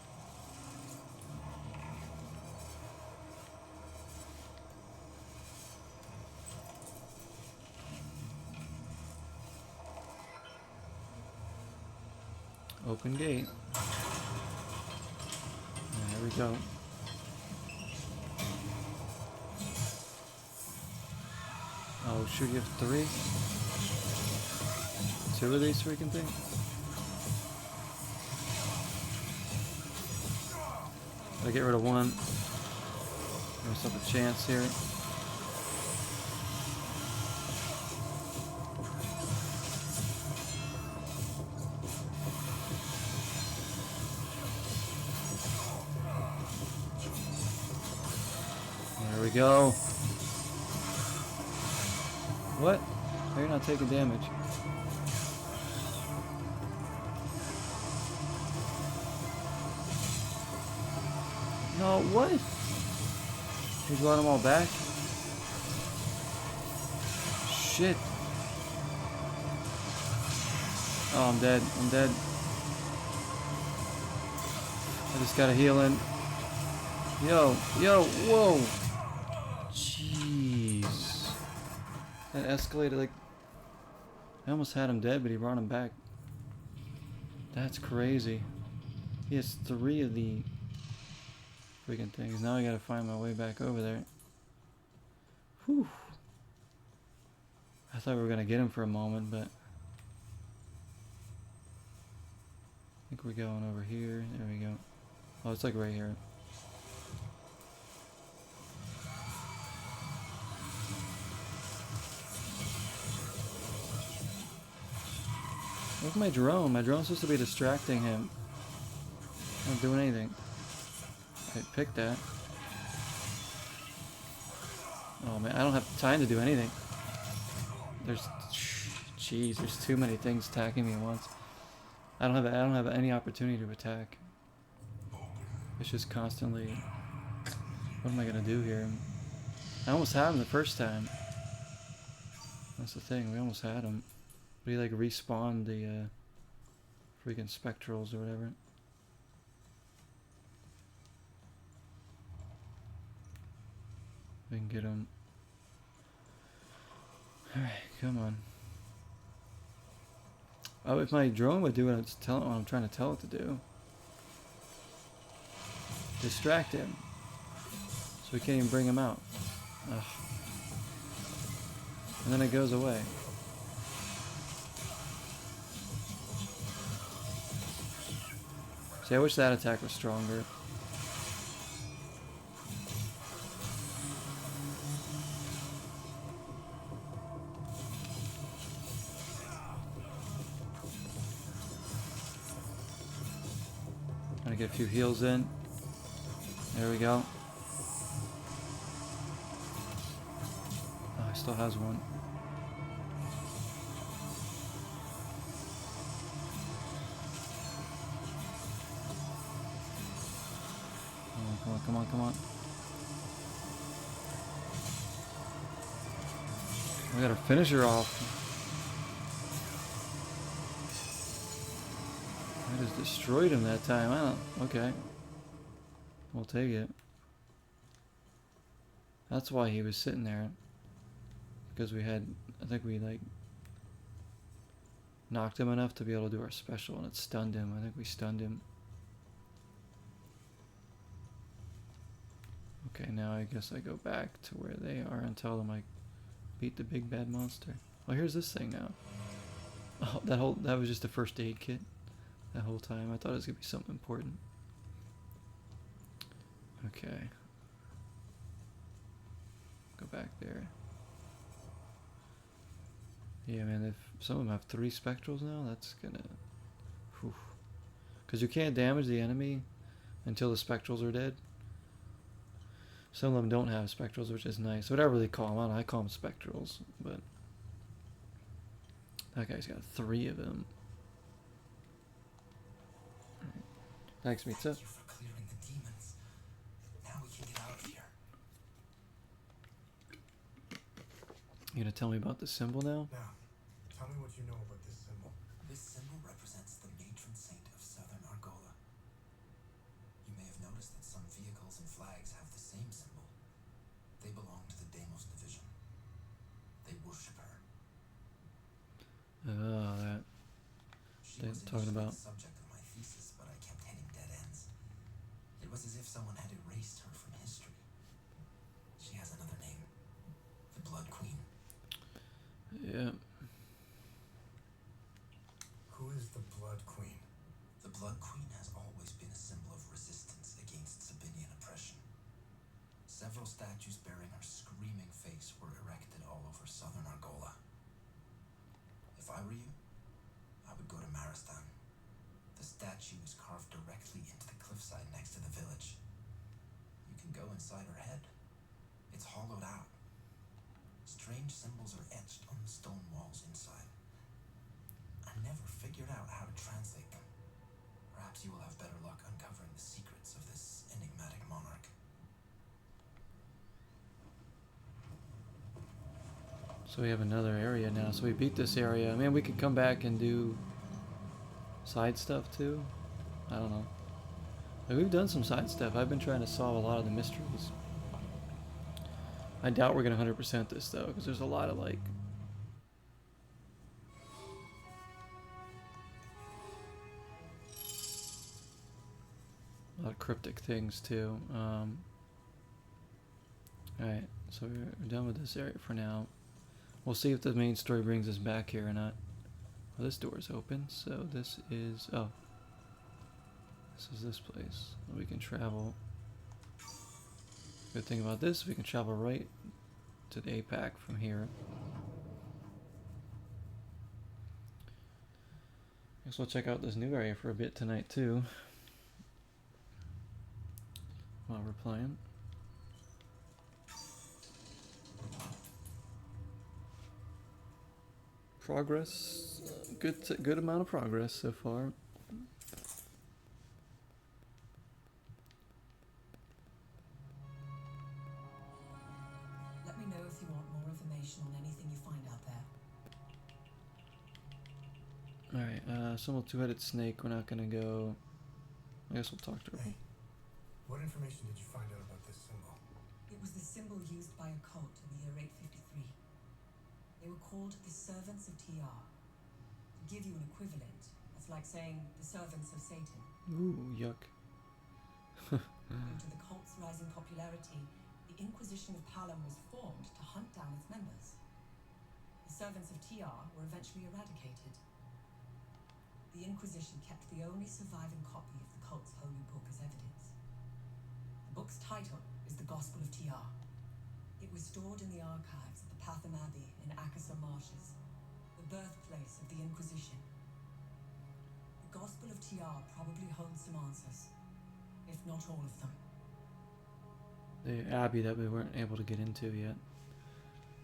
Open gate. There we go. Oh shoot, you have 3? 2 of these freaking things? Gotta get rid of one. Give us a chance here. There we go. What? Oh, you're not taking damage. No, what? You brought them all back? Shit. Oh, I'm dead. I'm dead. I just got a heal in. Yo, whoa. Jeez. That escalated like... I almost had him dead, but he brought him back. That's crazy. He has 3 of the freaking things. Now I gotta find my way back over there. Whew. I thought we were gonna get him for a moment, but... I think we're going over here. There we go. Oh, it's like right here. Where's my drone? My drone's supposed to be distracting him. Not doing anything. I picked that. Oh man, I don't have time to do anything. Jeez, there's too many things attacking me at once. I don't have any opportunity to attack. It's just constantly. What am I gonna do here? I almost had him the first time. That's the thing. We almost had him. But he like respawned the freaking spectrals or whatever. We can get him. Alright, come on. Oh, if my drone would do what I'm trying to tell it to do. Distract him. So we can't even bring him out. Ugh. And then it goes away. See, I wish that attack was stronger. Gonna get a few heals in. There we go. Oh, he still has one. Come on. I gotta finish her off. I just destroyed him that time. Okay. We'll take it. That's why he was sitting there. Because I think we like knocked him enough to be able to do our special, and it stunned him. I think we stunned him. Okay, now I guess I go back to where they are and tell them I beat the big bad monster. Oh, here's this thing now. Oh, that was just a first aid kit. That whole time I thought it was gonna be something important. Okay. Go back there. Yeah, man, if some of them have 3 spectrals now, that's gonna... Because you can't damage the enemy until the spectrals are dead. Some of them don't have spectrals, which is nice. Whatever they call them, I call them spectrals, but that guy's got 3 of them. Thanks, Mitsa. Thank you for clearing the demons. Now we can get out of here. You gonna tell me about the symbol now? Now, tell me what you know about this symbol. This symbol represents the patron saint of southern Argola. You may have noticed that some vehicles and flags have the same symbol. They belong to the Deimos division. They worship her. Oh, that. She was talking initially about. the subject of my thesis, but I kept hitting dead ends. It was as if someone had erased her from history. She has another name. The Blood Queen. Yeah. Who is the Blood Queen? The Blood Queen has always been a symbol of resistance against Sabinian oppression. Several cliffside next to the village. You can go inside her head. It's hollowed out. Strange symbols are etched on the stone walls inside. I never figured out how to translate them. Perhaps you will have better luck uncovering the secrets of this enigmatic monarch. So we have another area now. So we beat this area. I mean, we could come back and do side stuff too. I don't know. Like, we've done some side stuff. I've been trying to solve a lot of the mysteries. I doubt we're gonna 100% this though, because there's a lot of like a lot of cryptic things too. Alright, so we're done with this area for now. We'll see if the main story brings us back here or not. Well, this door is open, so this is... oh. This is this place. We can travel. Good thing about this, we can travel right to the APAC from here. Guess we'll check out this new area for a bit tonight too. While we're playing. Progress, good amount of progress so far. Let me know if you want more information on anything you find out there. Alright, some two-headed snake, we're not gonna go. I guess we'll talk to her. Hey, what information did you find out about this symbol? It was the symbol used by a cult in the year 853. They were called the Servants of TR. To give you an equivalent, that's like saying the Servants of Satan. Ooh, yuck. Due to the cult's rising popularity, the Inquisition of Palom was formed to hunt down its members. The Servants of TR were eventually eradicated. The Inquisition kept the only surviving copy of the cult's holy book as evidence. The book's title is the Gospel of TR. It was stored in the archives at the Patham Abbey in Akasor Marshes, the birthplace of the Inquisition. The Gospel of TR probably holds some answers, if not all of them. The abbey that we weren't able to get into yet.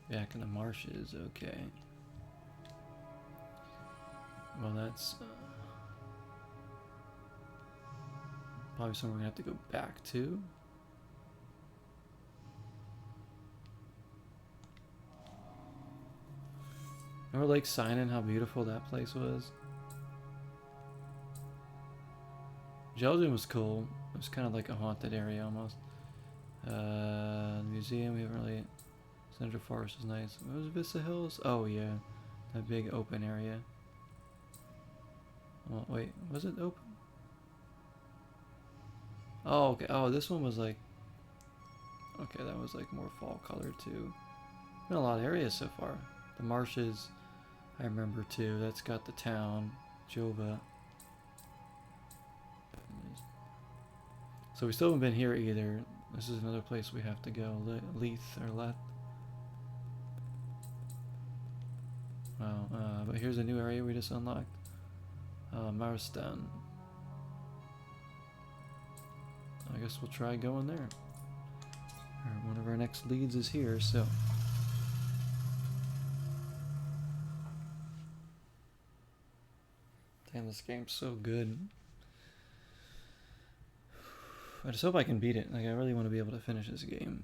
Back in the marshes, okay. Well, that's probably somewhere we're gonna have to go back to. Remember Lake Sinan, how beautiful that place was? Belgium was cool. It was kind of like a haunted area almost. The museum, we haven't really... Central Forest is nice. What was Vista Hills? Oh yeah, that big open area. Oh wait, was it open? Oh okay, oh this one was like... Okay, that was like more fall color too. Been a lot of areas so far. The marshes, I remember too. That's got the town, Jova. So we still haven't been here either. This is another place we have to go. Leith or Leth. Wow, but here's a new area we just unlocked. Marstan. I guess we'll try going there. One of our next leads is here, so. Damn, this game's so good. I just hope I can beat it. Like, I really want to be able to finish this game.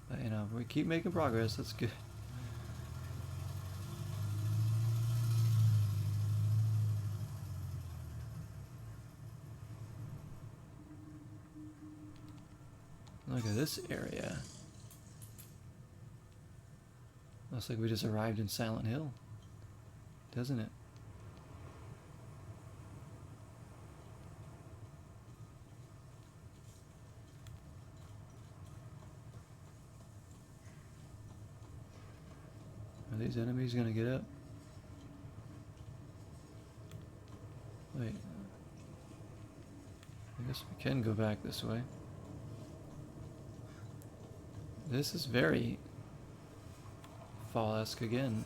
But, you know, if we keep making progress, that's good. Look at this area. Looks like we just arrived in Silent Hill, doesn't it? Are these enemies gonna get up? Wait. I guess we can go back this way. This is very fall-esque again.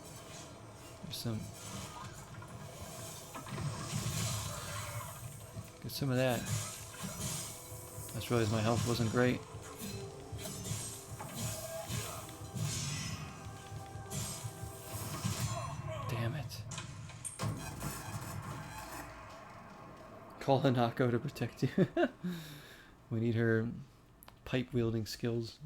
There's some... Get some of that. I just realized my health wasn't great. Damn it. Call Hanako to protect you. We need her pipe wielding skills.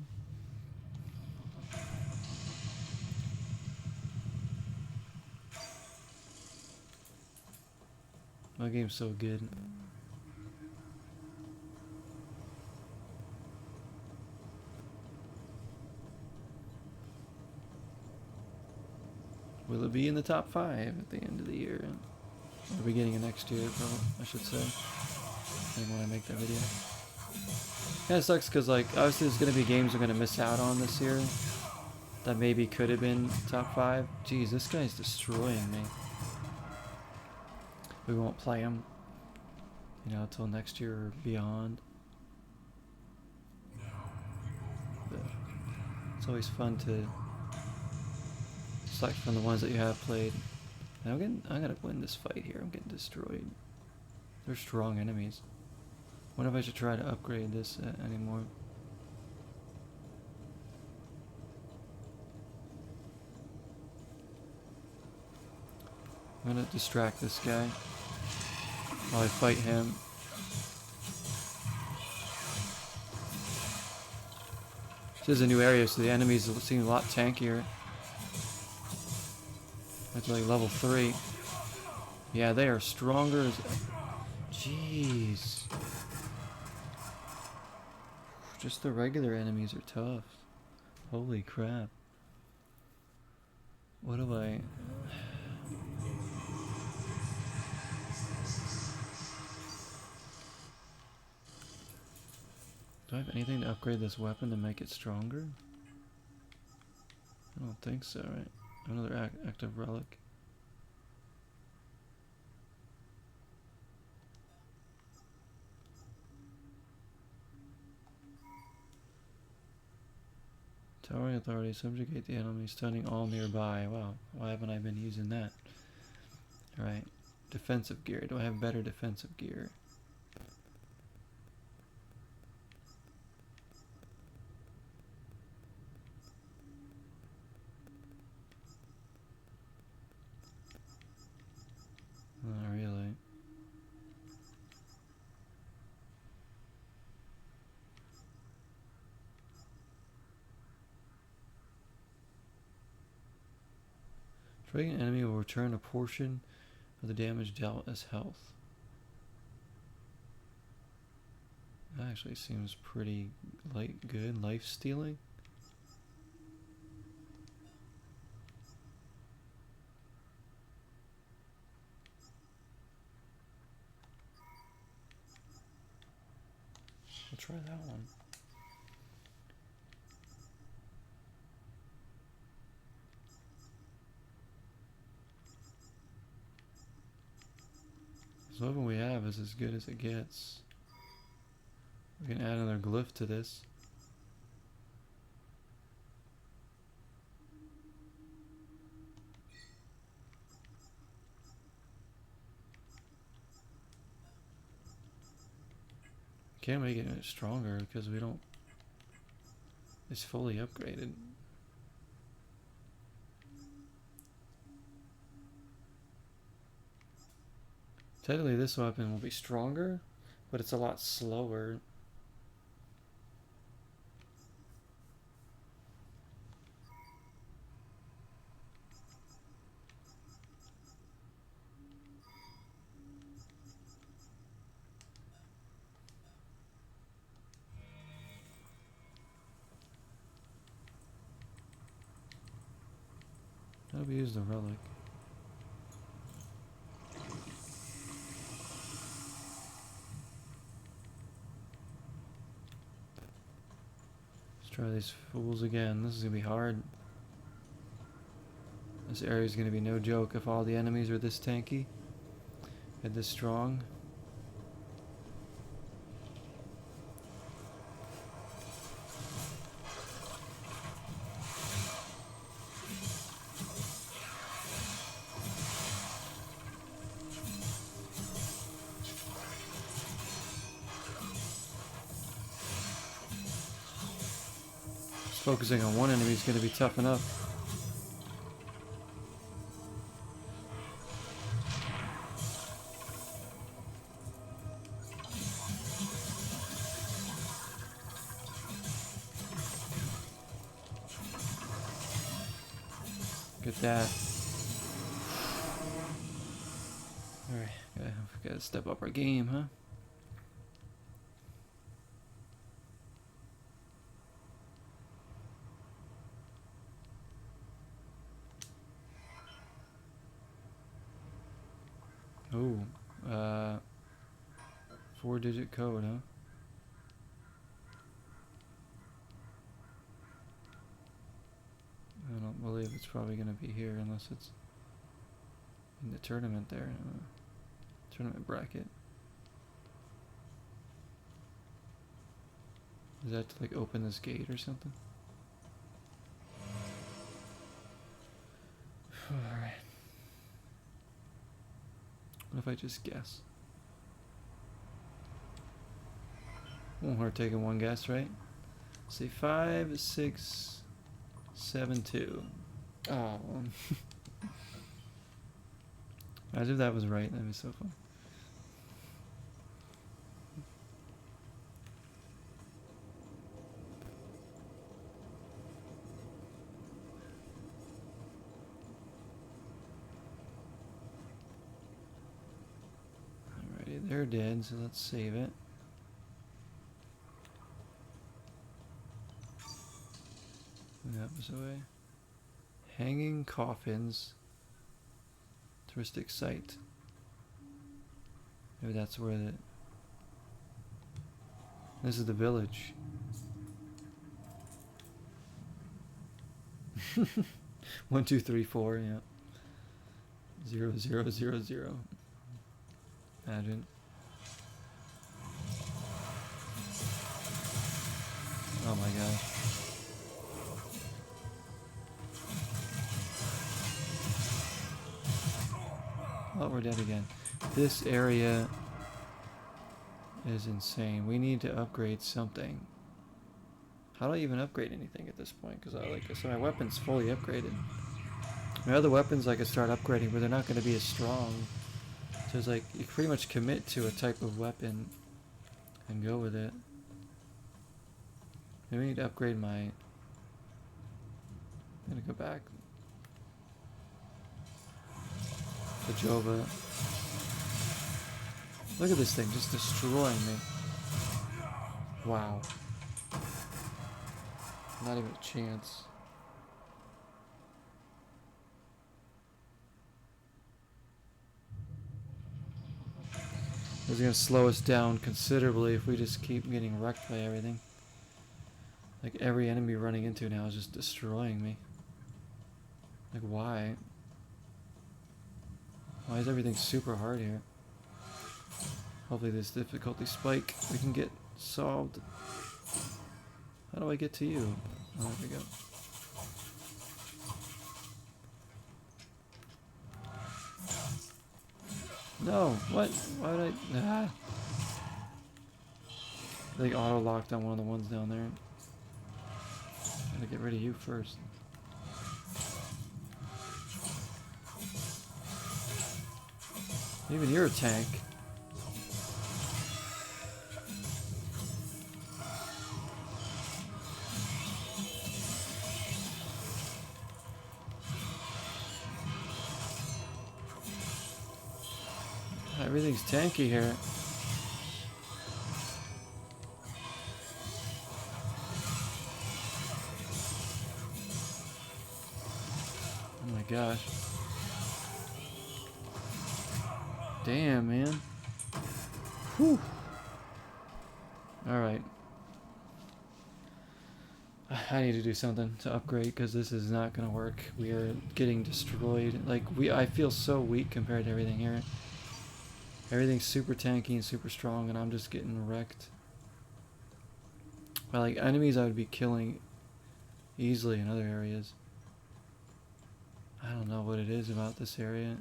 My game's so good. Will it be in the top 5 at the end of the year? Or beginning of next year, probably, I should say. I think when I make that video. Kinda sucks because, like, obviously there's gonna be games we're gonna miss out on this year that maybe could have been top 5. Jeez, this guy's destroying me. We won't play him, you know, until next year or beyond. But it's always fun to select from the ones that you have played. And I gotta win this fight here. I'm getting destroyed. They're strong enemies. Wonder if I should try to upgrade this anymore. I'm gonna distract this guy while I fight him. This is a new area, so the enemies seem a lot tankier. That's like level 3. Yeah, they are stronger as... Jeez. Just the regular enemies are tough. Holy crap. What do I... Do I have anything to upgrade this weapon to make it stronger? I don't think so, right? Another active relic. Towering authority, subjugate the enemy, stunning all nearby. Wow, why haven't I been using that? Alright, defensive gear. Do I have better defensive gear? Not really. Striking an enemy will return a portion of the damage dealt as health. That actually seems pretty good. Life stealing. I'll try that one. So whatever we have is as good as it gets. We can add another glyph to this. Can't make it any stronger because we don't... It's fully upgraded. Technically this weapon will be stronger, but it's a lot slower. How do we use the relic? Let's try these fools again. This is gonna be hard. This area is gonna be no joke if all the enemies are this tanky and this strong. Focusing on one enemy is going to be tough enough. Look at that. Alright, gotta step up our game, huh? Oh, 4-digit code, huh? I don't believe it's probably going to be here unless it's in the tournament there. Tournament bracket. Is that to like open this gate or something? Alright. What if I just guess? Won't hurt taking one guess, right? Say 5, 6, 7, 2. Oh. Imagine if that was right. That'd be so fun. Alrighty, they're dead, so let's save it. That was away. Hanging coffins. Touristic site. Maybe that's where the... This is the village. 1, 2, 3, 4, yeah. 0, 0, 0, 0. Imagine. Oh my gosh. Oh, we're dead again. This area is insane. We need to upgrade something. How do I even upgrade anything at this point? Because so my weapon's fully upgraded. My other weapons I could start upgrading, but they're not going to be as strong. So it's like you pretty much commit to a type of weapon and go with it. Maybe I need to upgrade my... I'm gonna go back. The Jova. Look at this thing just destroying me. Wow. Not even a chance. This is going to slow us down considerably if we just keep getting wrecked by everything. Like every enemy running into now is just destroying me. Like why? Why is everything super hard here? Hopefully this difficulty spike we can get solved. How do I get to you? Oh, there we go. No, what? Why would I? Ah. I think auto locked on one of the ones down there. Gotta get rid of you first. Even you're a tank. Everything's tanky here. Oh my gosh. Damn, man. Whew. Alright. I need to do something to upgrade because this is not going to work. We are getting destroyed. Like, I feel so weak compared to everything here. Everything's super tanky and super strong, and I'm just getting wrecked. By like enemies I would be killing easily in other areas. I don't know what it is about this area.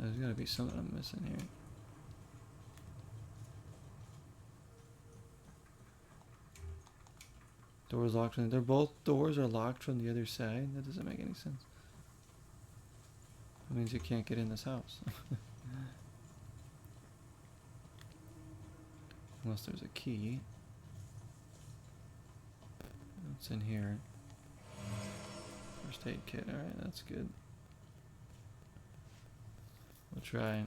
There's gotta be something I'm missing here. Doors locked from they're both doors are locked from the other side. That doesn't make any sense. That means you can't get in this house. Unless there's a key. What's in here? First aid kit. Alright, that's good. We'll try.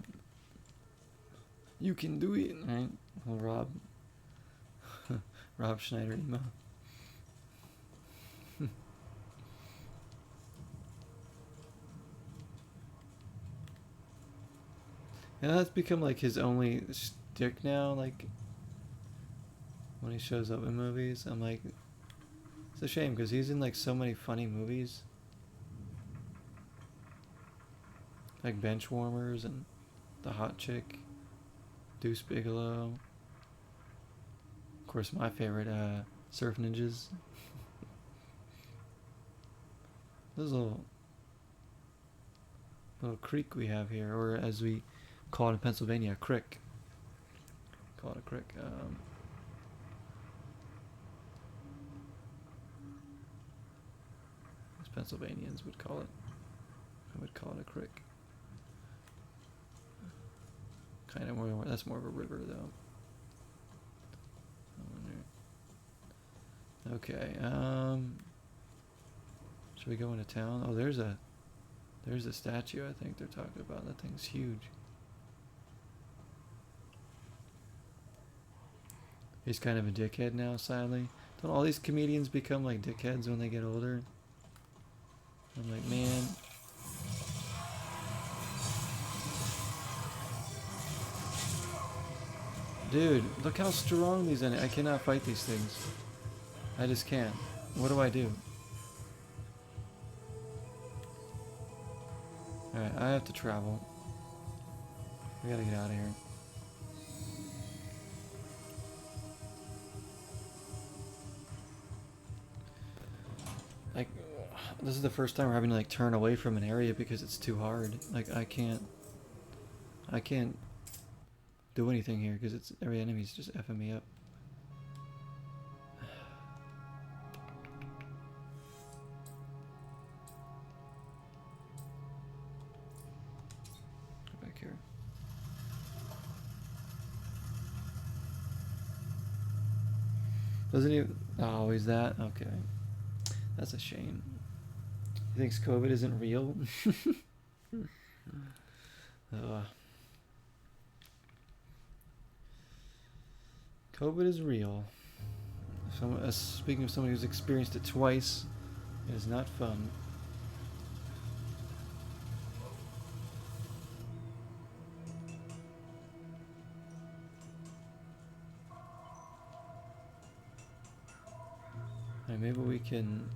You can do it, right? Well, Rob Schneider emo. Yeah, that's become like his only shtick now. Like when he shows up in movies, I'm like, it's a shame because he's in like so many funny movies, like Benchwarmers and The Hot Chick, Deuce Bigelow. Of course, my favorite, Surf Ninjas. This little creek we have here, or as we call it in Pennsylvania, a crick. Call it a crick. As Pennsylvanians would call it. I would call it a crick. Kind of more. That's more of a river, though. Okay. Should we go into town? Oh, there's a statue. I think they're talking about. That thing's huge. He's kind of a dickhead now, sadly. Don't all these comedians become like dickheads when they get older? I'm like, man. Dude, look how strong these are. I cannot fight these things. I just can't. What do I do? Alright, I have to travel. We gotta get out of here. Like, this is the first time we're having to like turn away from an area because it's too hard. Like, I can't do anything here because it's every enemy's just effing me up. Go back here. Doesn't even. Oh, is that okay? That's a shame. He thinks COVID isn't real. COVID is real. Speaking of someone who's experienced it twice, it is not fun. Alright, maybe we can...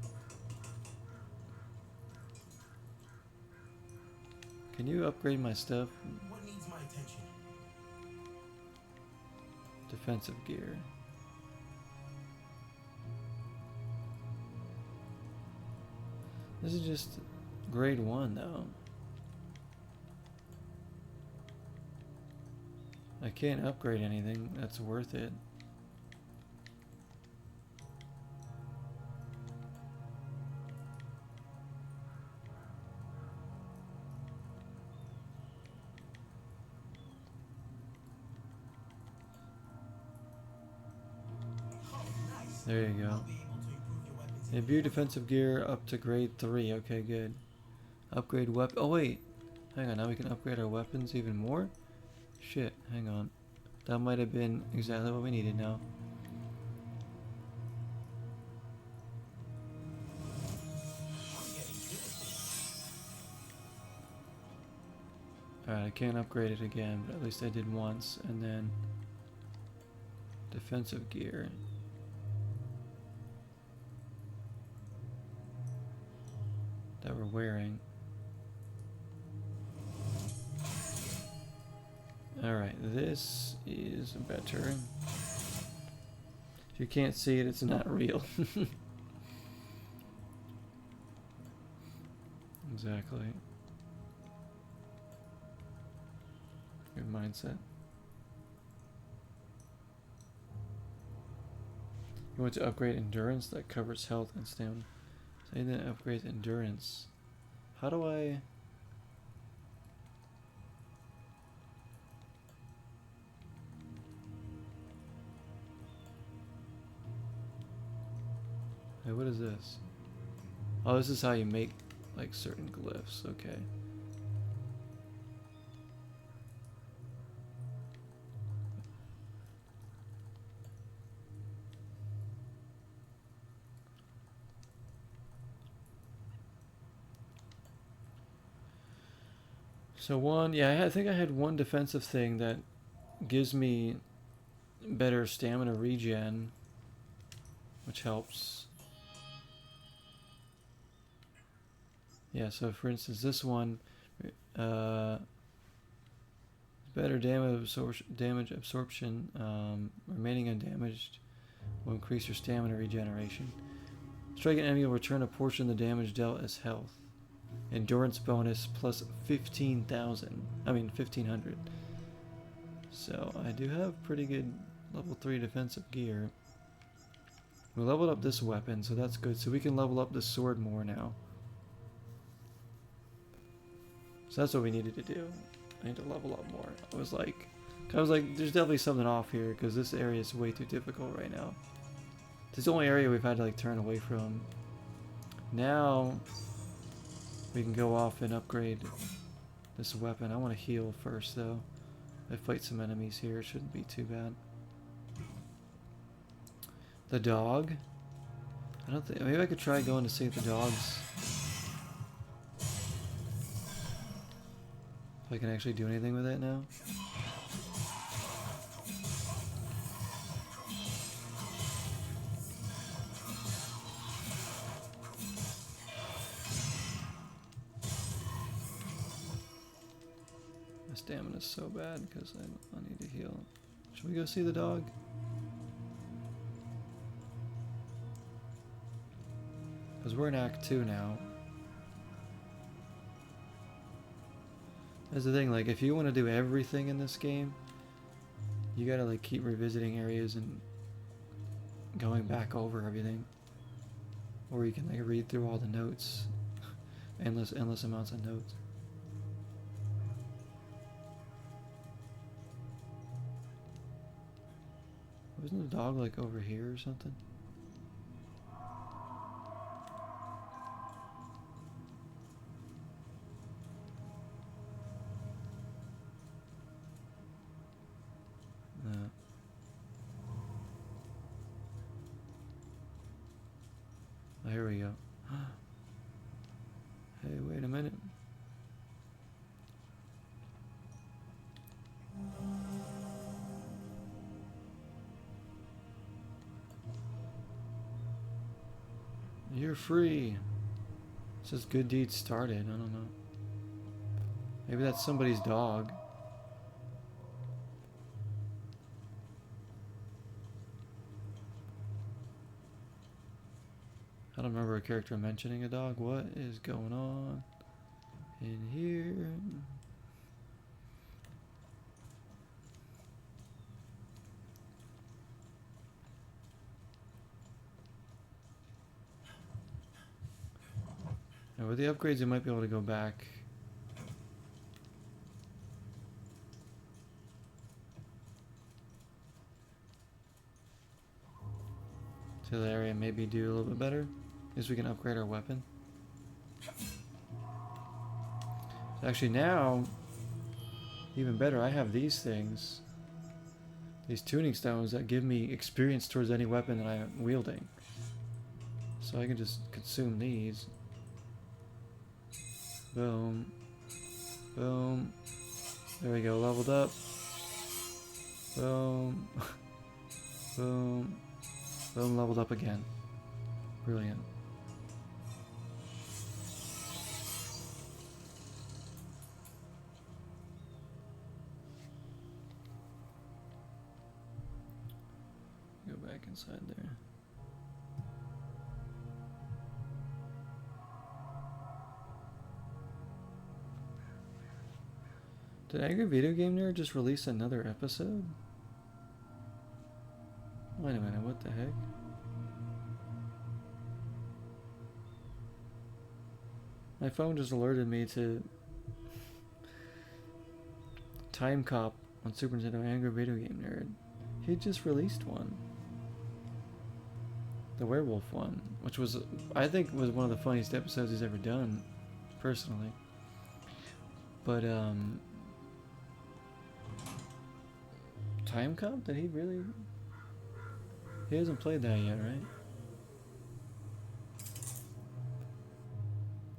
Can you upgrade my stuff? What needs my attention? Defensive gear. This is just grade 1 though. I can't upgrade anything that's worth it. There you go. Debut defensive gear up to grade 3. Okay, good. Upgrade weapon. Oh wait, hang on. Now we can upgrade our weapons even more. Shit, hang on. That might have been exactly what we needed now. Alright, I can't upgrade it again, but at least I did once. And then defensive gear. That we're wearing. Alright, this is better. If you can't see it, it's not real. Exactly. mindset. You want to upgrade endurance that covers health and stamina. So anything that upgrades endurance. How do I... Hey, what is this? Oh, this is how you make like certain glyphs. Okay. So one, yeah, I think I had one defensive thing that gives me better stamina regen, which helps. Yeah, so for instance, this one, better damage absorption, remaining undamaged will increase your stamina regeneration. Strike an enemy will return a portion of the damage dealt as health. Endurance bonus plus 1500. So I do have pretty good level 3 defensive gear. We leveled up this weapon, so that's good. So we can level up the sword more now. So that's what we needed to do. I need to level up more. I was like, there's definitely something off here because this area is way too difficult right now. This is the only area we've had to like turn away from. Now we can go off and upgrade this weapon. I want to heal first though. I fight some enemies here. It shouldn't be too bad. The dog. I don't think. Maybe I could try going to see if the dogs. If I can actually do anything with it now. My stamina is so bad because I need to heal. Should we go see the dog? Because we're in Act 2 now. That's the thing, like if you want to do everything in this game, you gotta like keep revisiting areas and going back over everything. Or you can like read through all the notes. endless amounts of notes. Wasn't the dog like over here or something? Oh, here we go. Hey, wait a minute. You're free. It says good deeds started. I don't know. Maybe that's somebody's dog. I don't remember a character mentioning a dog. What is going on in here? Now with the upgrades, you might be able to go back. To the area, maybe do a little bit better. At least we can upgrade our weapon. So actually now, even better, I have these things. These tuning stones that give me experience towards any weapon that I'm wielding. So I can just consume these. Boom. Boom. There we go, leveled up. Boom. Boom. Boom, leveled up again. Brilliant. Go back inside there. Did Angry Video Game Nerd just release another episode? Wait a minute, what the heck? My phone just alerted me to Time Cop on Super Nintendo Angry Video Game Nerd. He just released one. The werewolf one, which was, I think, was one of the funniest episodes he's ever done, personally. But, Time Cop? Did he really? He hasn't played that yet, right?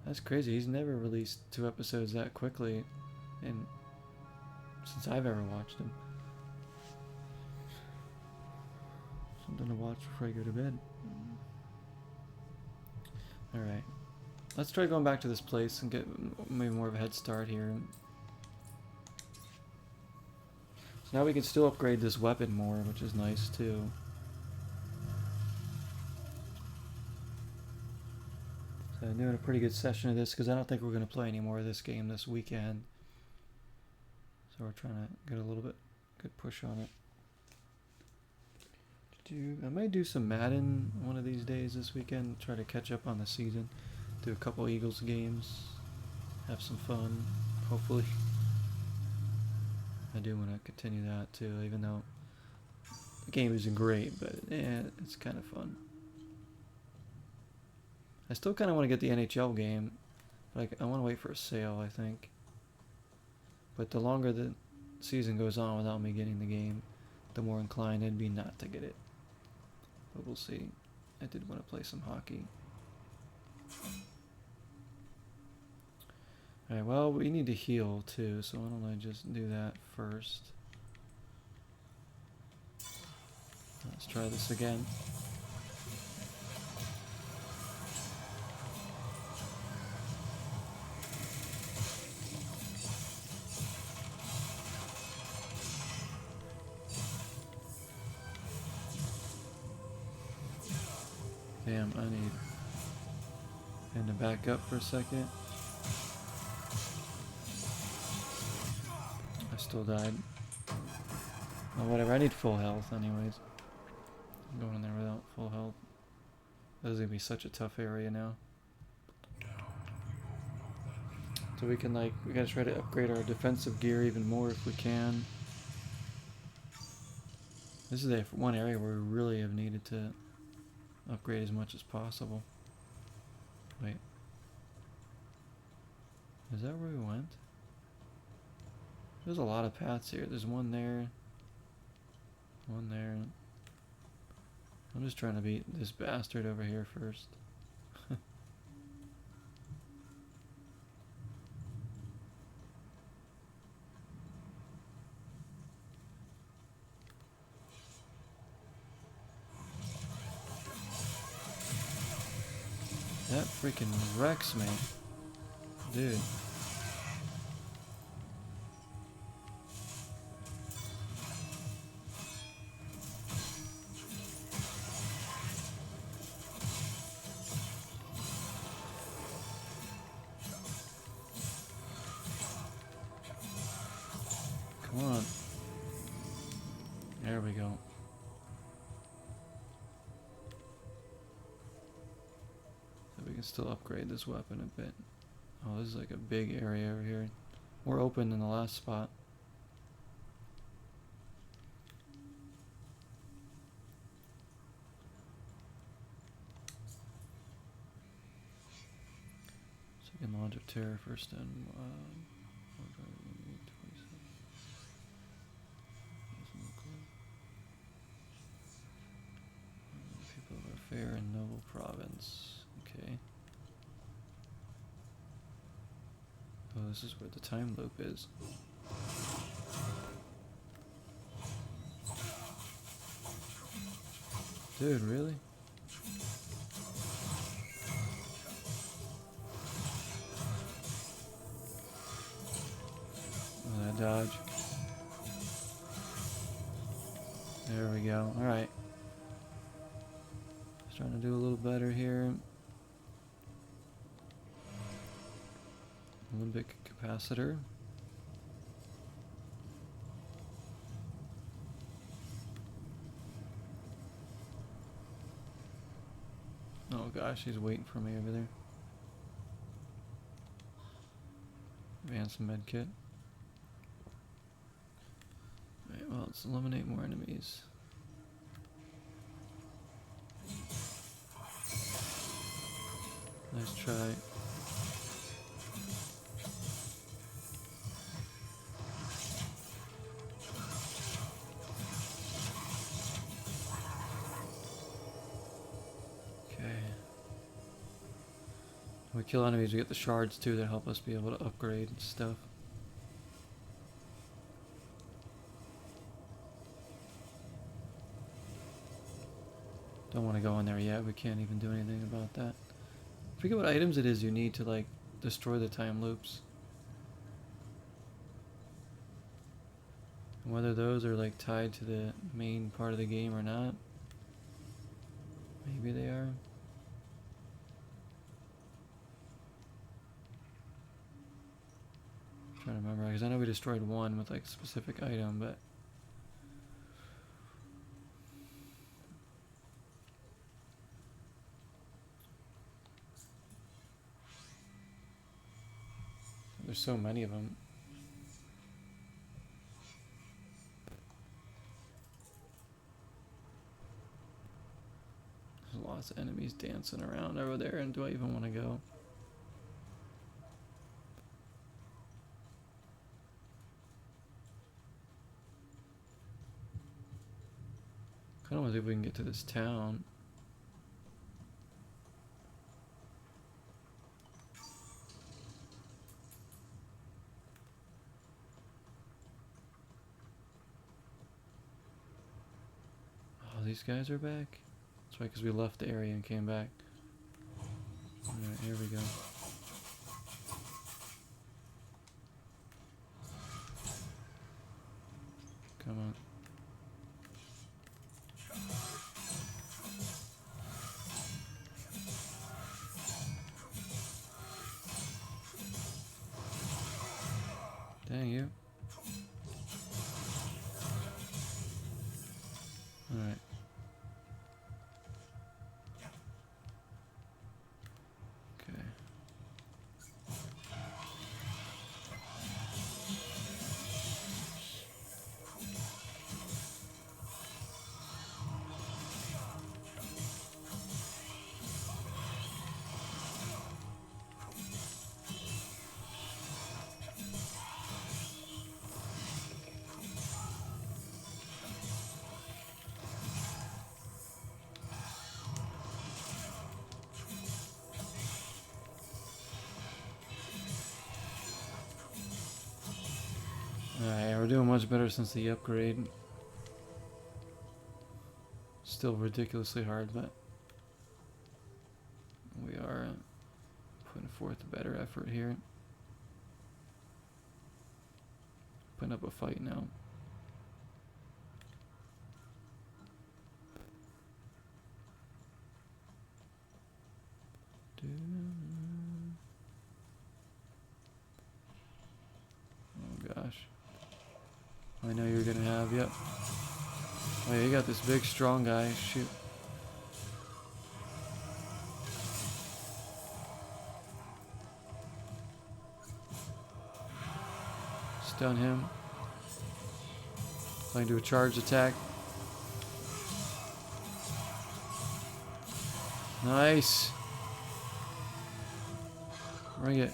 That's crazy. He's never released 2 episodes that quickly since I've ever watched him. Something to watch before I go to bed. Alright. Let's try going back to this place and get maybe more of a head start here. So now we can still upgrade this weapon more, which is nice too. So I'm doing a pretty good session of this because I don't think we're going to play any more of this game this weekend. So we're trying to get a little bit good push on it. I might do some Madden one of these days this weekend. Try to catch up on the season. Do a couple Eagles games. Have some fun. Hopefully. I do want to continue that too, even though the game isn't great, but yeah, it's kind of fun. I still kind of want to get the NHL game, but I want to wait for a sale, I think. But the longer the season goes on without me getting the game, the more inclined I'd be not to get it. But we'll see. I did want to play some hockey. Alright, well, we need to heal too, so why don't I just do that first. Let's try this again. Damn, I need him to back up for a second. I still died. Oh, whatever, I need full health anyways. I'm going in there without full health. This is gonna be such a tough area now. So we can we gotta try to upgrade our defensive gear even more if we can. This is the one area where we really have needed to upgrade as much as possible. Wait. Is that where we went? There's a lot of paths here. There's one there. One there. I'm just trying to beat this bastard over here first. That freaking wrecks me. Dude. Come on. There we go. We can still upgrade this weapon a bit. Oh, this is like a big area over here. More open than the last spot. Second launch of terror first and people of a fair and noble province. Okay. Oh, this is where the time loop is. Dude, really? Oh, that dodge. There we go. Alright. Just trying to do a little better here. Olympic capacitor. gosh, he's waiting for me over there. Advance med kit. Alright, well, let's eliminate more enemies. Nice try. When we kill enemies, we get the shards too that help us be able to upgrade stuff. Don't want to go in there yet. We can't even do anything about that. I forget what items it is you need to like destroy the time loops. And whether those are like tied to the main part of the game or not. Maybe they are. I'm trying to remember, because I know we destroyed one with like a specific item, but there's so many of them. There's lots of enemies dancing around over there, and do I even want to go? Kind of want to see if we can get to this town. Oh, these guys are back? That's right, because we left the area and came back. Alright, here we go. Come on. Dang you. Alright. Okay. Alright, we're doing much better since the upgrade. Still ridiculously hard, but we are putting forth a better effort here. Putting up a fight now. Oh gosh. I know you're gonna have, yep. Oh yeah, you got this big strong guy, shoot. Stun him. I can do a charged attack. Nice. Bring it.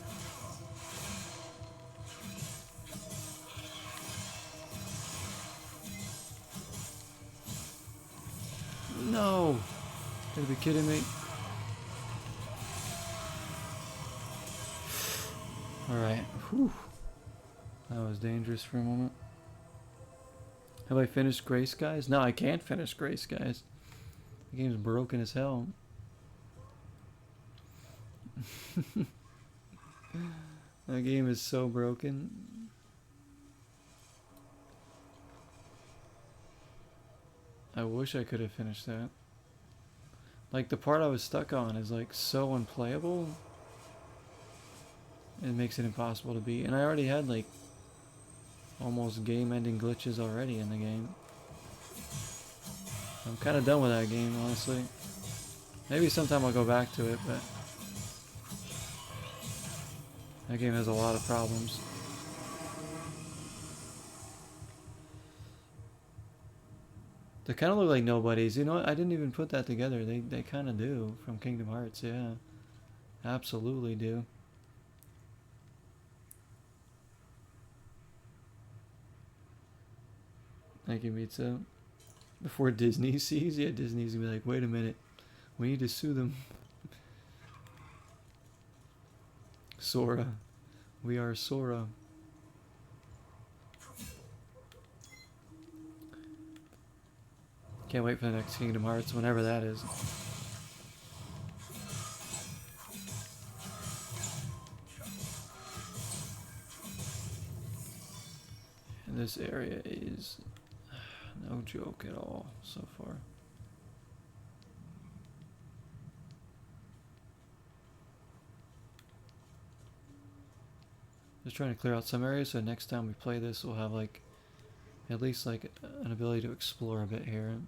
No. Gotta be kidding me. Alright. Whew. That was dangerous for a moment. Have I finished Gray Skies? No, I can't finish Gray Skies. The game's broken as hell. That game is so broken. I wish I could have finished that. Like, the part I was stuck on is like so unplayable. It makes it impossible to beat. And I already had like almost game-ending glitches already in the game. I'm kind of done with that game, honestly. Maybe sometime I'll go back to it, but that game has a lot of problems. They kind of look like nobodies. You know what? I didn't even put that together. They kind of do from Kingdom Hearts, yeah. Absolutely do. Thank you, Mitsu. Before Disney sees, yeah, Disney's gonna be like, wait a minute, we need to sue them. Sora. We are Sora. Can't wait for the next Kingdom Hearts, whenever that is. And this area is no joke at all so far. Just trying to clear out some areas so next time we play this we'll have like at least like an ability to explore a bit here.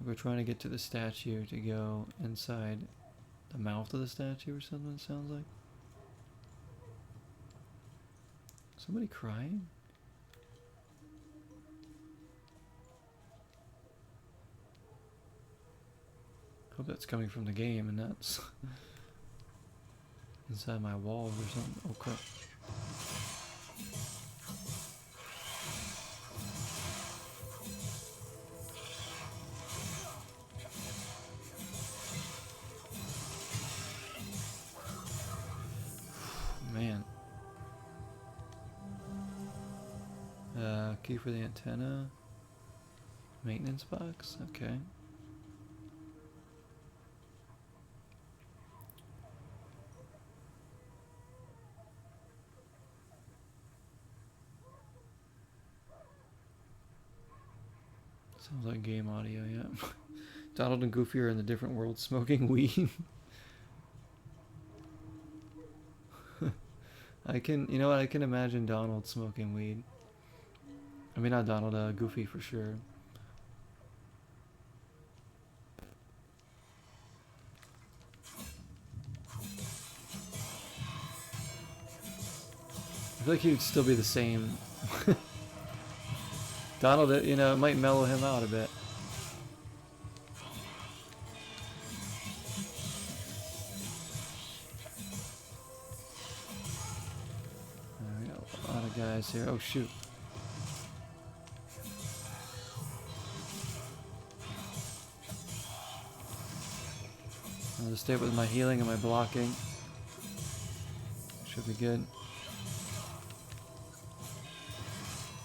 We're trying to get to the statue to go inside the mouth of the statue or something, it sounds like. Somebody crying? Hope that's coming from the game and that's inside my walls or something. Oh crap. Man. Key for the antenna. Maintenance box? Okay. Sounds like game audio, yeah. Donald and Goofy are in the different world smoking weed. I can, you know what, I can imagine Donald smoking weed. I mean, not Donald, Goofy for sure. I feel like he would still be the same. Donald, you know, it might mellow him out a bit. We got a lot of guys here. Oh, shoot. I'll just stay with my healing and my blocking. Should be good.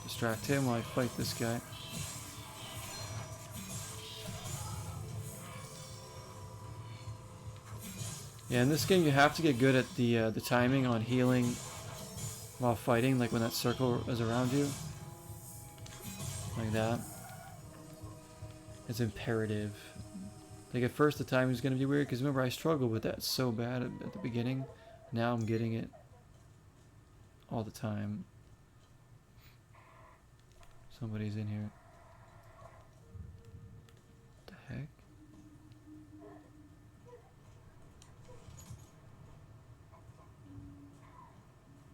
Distract him while I fight this guy. Yeah, in this game you have to get good at the timing on healing while fighting, like when that circle is around you. Like that. It's imperative. Like at first the timing is going to be weird, because remember I struggled with that so bad at the beginning. Now I'm getting it all the time. Somebody's in here. What the heck?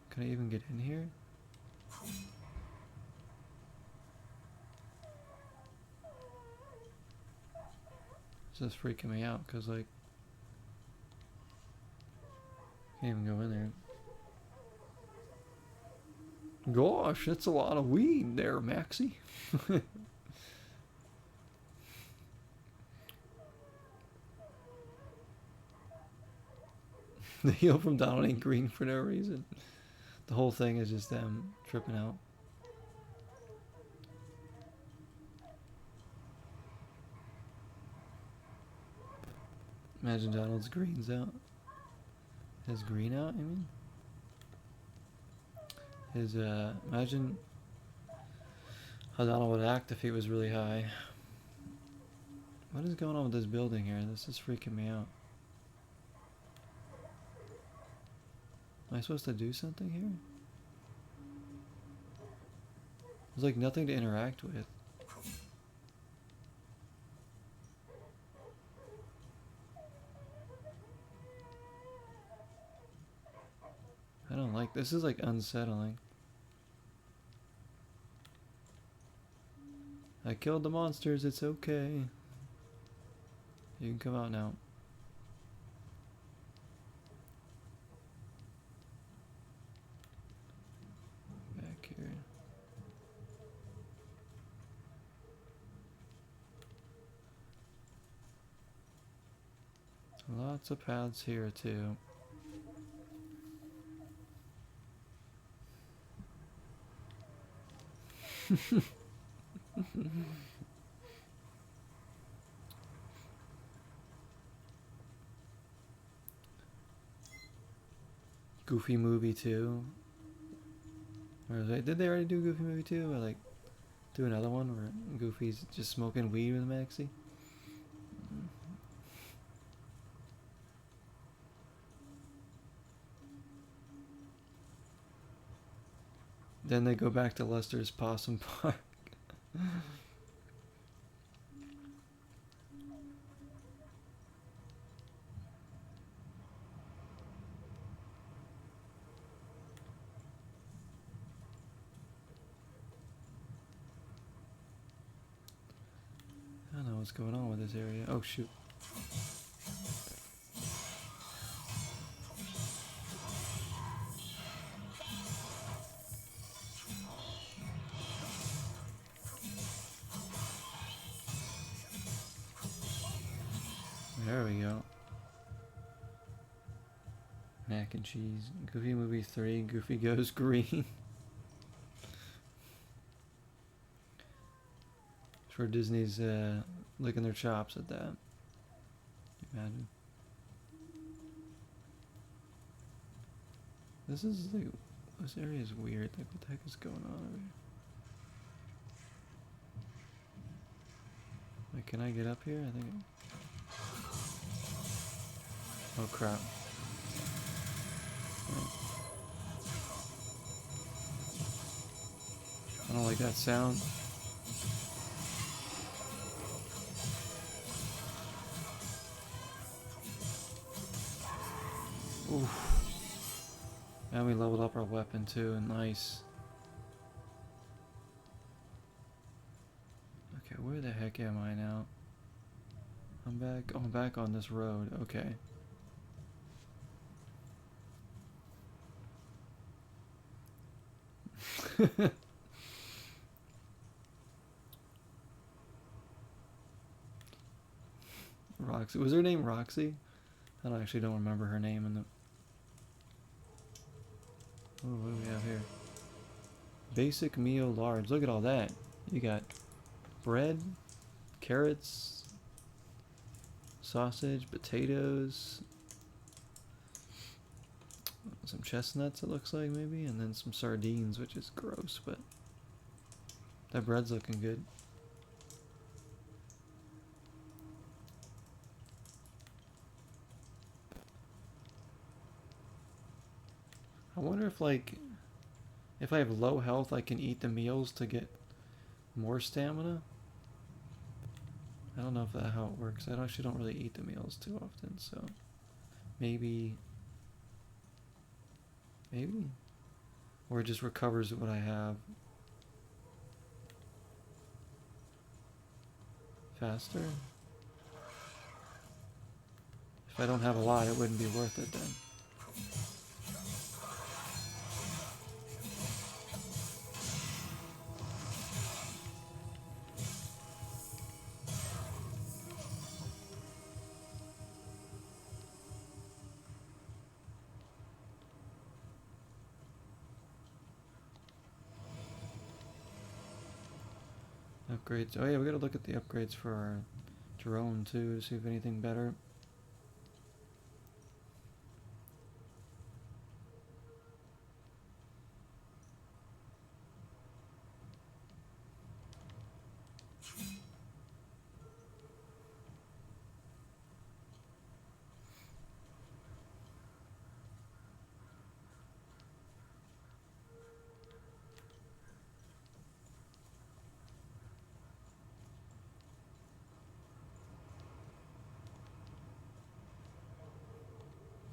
Can I even get in here? This is freaking me out because, like, can't even go in there. Gosh, that's a lot of weed there, Maxie. The heal from Donald ain't green for no reason. The whole thing is just them tripping out. Imagine Donald's green's out. His green out, I mean? His, imagine how Donald would act if he was really high. What is going on with this building here? This is freaking me out. Am I supposed to do something here? There's like nothing to interact with. don't like this. Is like unsettling. I killed the monsters. It's okay. You can come out now. Back here. Lots of paths here too. Goofy movie 2. Or did they already do Goofy movie 2? Or like do another one where Goofy's just smoking weed with Maxie? Then they go back to Lester's Possum Park. I don't know what's going on with this area. Oh shoot. There we go. Mac and cheese. Goofy movie 3. Goofy goes green. Sure Disney's licking their chops at that. Imagine. This is like, this area is weird. Like, what the heck is going on over here? Like, can I get up here? I think. Oh crap. I don't like that sound. Oof. And we leveled up our weapon too, nice. Okay, where the heck am I now? I'm back. Oh, I'm back on this road. Okay. Roxy. Was her name Roxy? I actually don't remember her name in the... Oh, what do we have here? Basic meal large. Look at all that. You got bread, carrots, sausage, potatoes, some chestnuts it looks like maybe, and then some sardines, which is gross, but that bread's looking good. I wonder if, like, if I have low health, I can eat the meals to get more stamina. I don't know if that's how it works. I actually don't really eat the meals too often, so maybe, or it just recovers what I have faster. If I don't have a lot, it wouldn't be worth it then. Upgrades. Oh yeah, we gotta look at the upgrades for our drone too to see if anything better.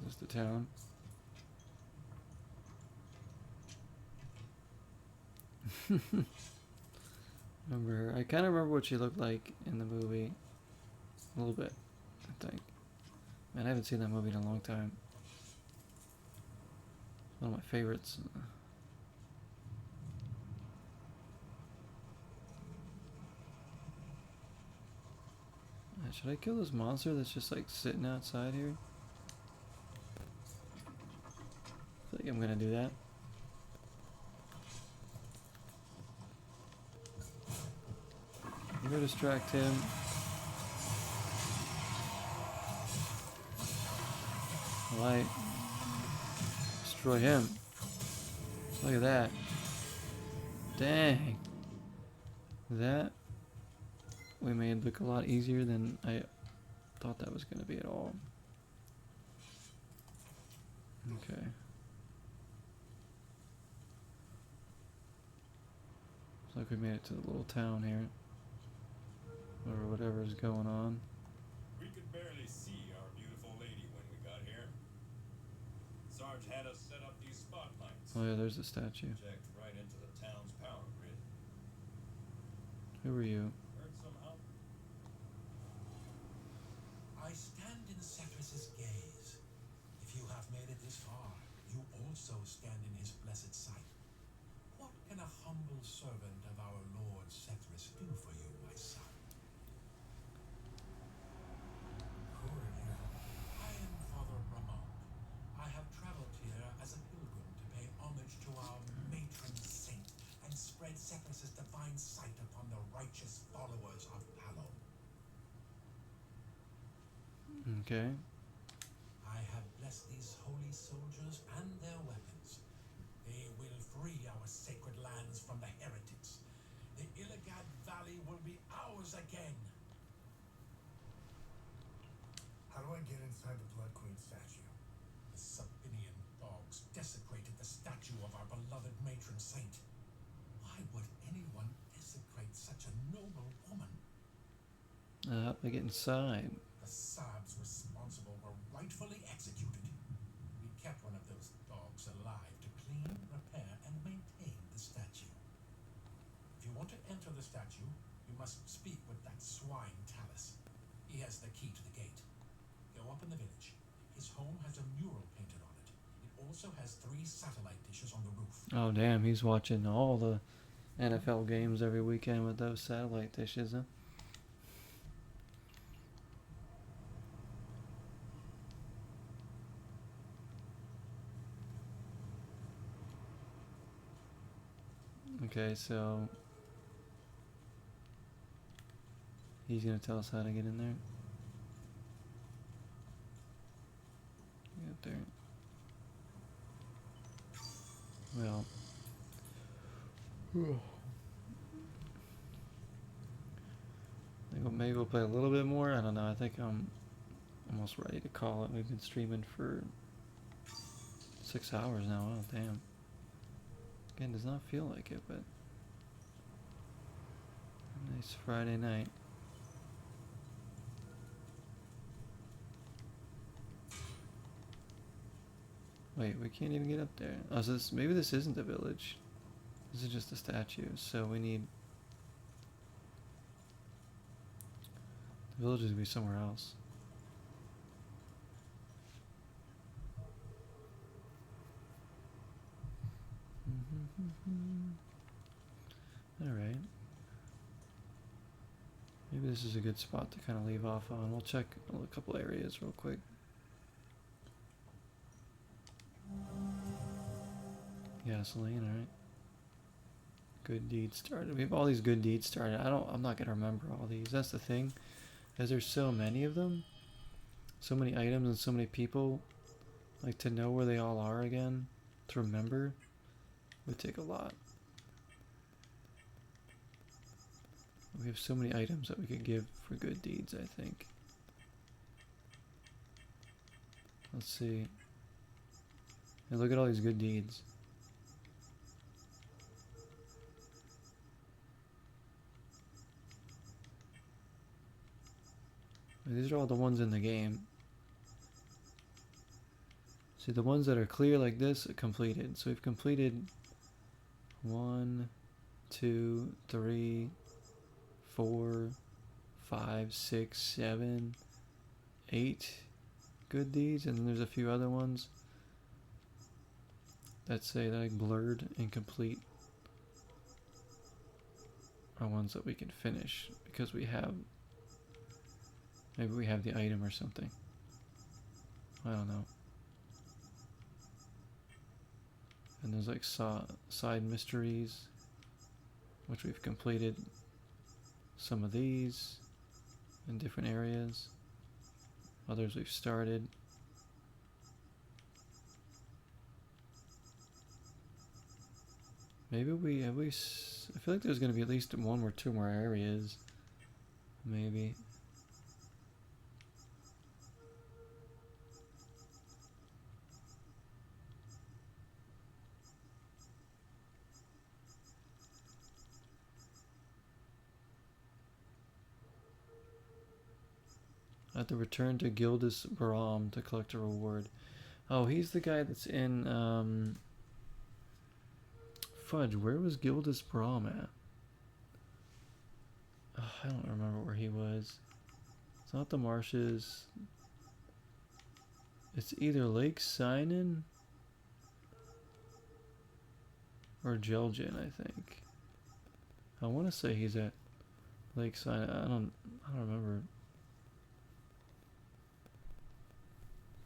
Is this the town? Remember her. I kind of remember what she looked like in the movie. A little bit, I think. Man, I haven't seen that movie in a long time. One of my favorites. Should I kill this monster that's just like sitting outside here? I feel like I'm gonna do that. I'm gonna distract him. Light. Destroy him. Look at that. Dang. That we made look a lot easier than I thought that was going to be at all. Okay. Looks like we made it to the little town here. Or whatever is going on. We could barely see our beautiful lady when we got here. Sarge had us set up these spotlights. Oh yeah, there's the statue. Project right into the town's power grid. Who are you? Heard somehow? I stand in Cephas's gaze. If you have made it this far, you also stand in his blessed sight. What can a humble servant of our Lord Cephas do for you, my son? Who are you? I am Father Ramon. I have traveled here as a pilgrim to pay homage to our matron saint and spread Cephas's divine sight upon the righteous followers of Palo. Okay. I have blessed these holy soldiers and their weapons. They will free our sacred lands from the heretics. The Illigad Valley will be ours again. How do I get inside the Blood Queen statue? The Sabinian dogs desecrated the statue of our beloved matron saint. Why would anyone desecrate such a noble woman? I get inside. The Sabs responsible were rightfully executed. We kept one of those dogs alive to clean, repair, and maintain the statue. If you want to enter the statue, you must speak with that swine Talus. He has the key to the gate. Go up in the village. His home has a mural painted on it. It also has 3 satellite dishes on the roof. Oh damn, he's watching all the NFL games every weekend with those satellite dishes, huh? Okay, so he's gonna tell us how to get in there. Get there. Well, I think maybe we'll play a little bit more. I don't know. I think I'm almost ready to call it. We've been streaming for 6 hours now. Oh damn. Again, does not feel like it, but a nice Friday night. Wait, we can't even get up there. Oh, so this, maybe this isn't the village. This is just a statue, so we need... The village is gonna be somewhere else. Alright. Maybe this is a good spot to kind of leave off on. We'll check a couple areas real quick. Gasoline, alright. Good deeds started. We have all these good deeds started. I'm not gonna remember all these. That's the thing. As there's so many of them, so many items and so many people, like to know where they all are again, to remember, would take a lot. We have so many items that we could give for good deeds, I think. Let's see. And look at all these good deeds. These are all the ones in the game. See, the ones that are clear like this are completed. So we've completed 1, 2, 3, 4, 5, 6, 7, 8 good deeds, and then there's a few other ones that say that like blurred, incomplete, are ones that we can finish because we have, maybe we have the item or something. I don't know. And there's like side mysteries, which we've completed some of these in different areas. Others we've started. Maybe we at least, I feel like there's going to be at least one or two more areas. Maybe. I have to return to Gildas Baram to collect a reward. Oh, he's the guy that's in, fudge, where was Gildas Baram at? Oh, I don't remember where he was. It's not the marshes. It's either Lake Sinan or Jelgin, I think. I want to say he's at Lake Sinan. I don't remember.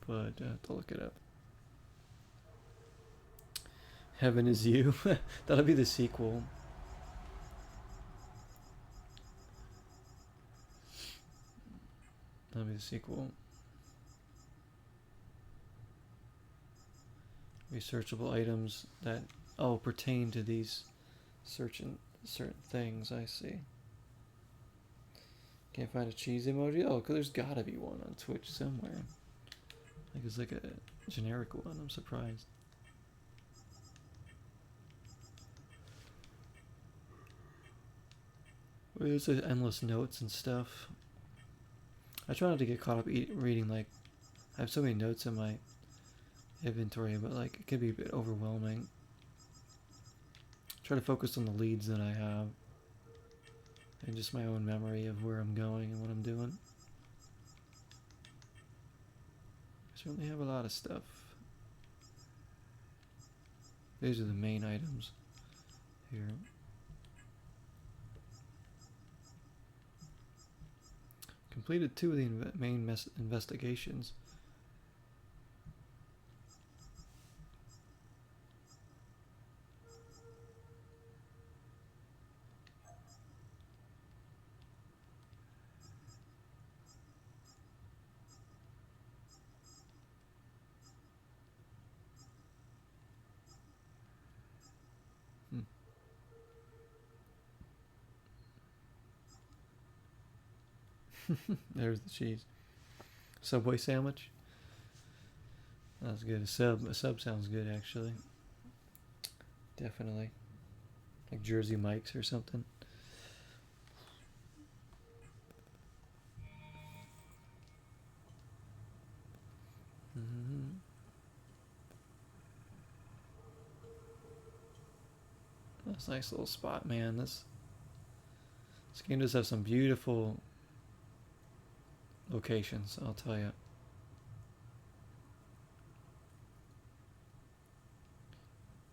But I have to look it up. Heaven is You. That'll be the sequel. That'll be the sequel. Researchable items that pertain to these certain things. I see. Can't find a cheese emoji. Oh, 'cause there's gotta be one on Twitch somewhere. Like it's like a generic one. I'm surprised. There's endless notes and stuff. I try not to get caught up reading, like, I have so many notes in my inventory, but like it could be a bit overwhelming. Try to focus on the leads that I have and just my own memory of where I'm going and what I'm doing. I certainly have a lot of stuff. These are the main items here. Completed 2 of the main investigations. There's the cheese. Subway sandwich. That's good. A sub sounds good, actually. Definitely. Like Jersey Mike's or something. That's a nice little spot, man. This game does have some beautiful locations, I'll tell you.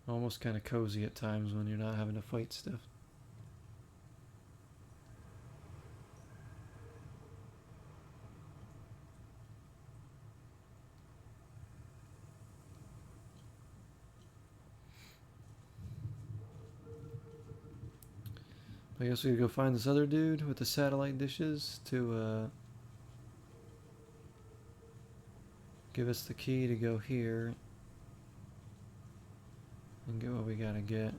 Almost kind of cozy at times when you're not having to fight stuff. I guess we could go find this other dude with the satellite dishes to give us the key to go here and get what we gotta get.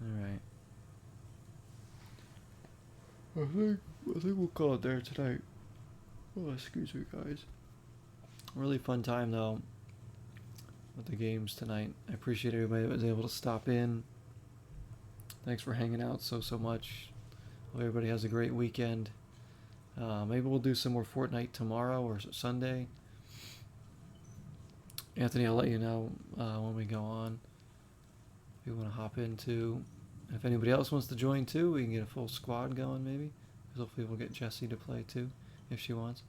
Alright. I think we'll call it there tonight. Oh, excuse me, guys. Really fun time though with the games tonight. I appreciate everybody that was able to stop in. Thanks for hanging out so much. Hope everybody has a great weekend. Maybe we'll do some more Fortnite tomorrow or Sunday. Anthony, I'll let you know when we go on. we want to hop into. If anybody else wants to join too, we can get a full squad going maybe. Hopefully we'll get Jessie to play too, if she wants.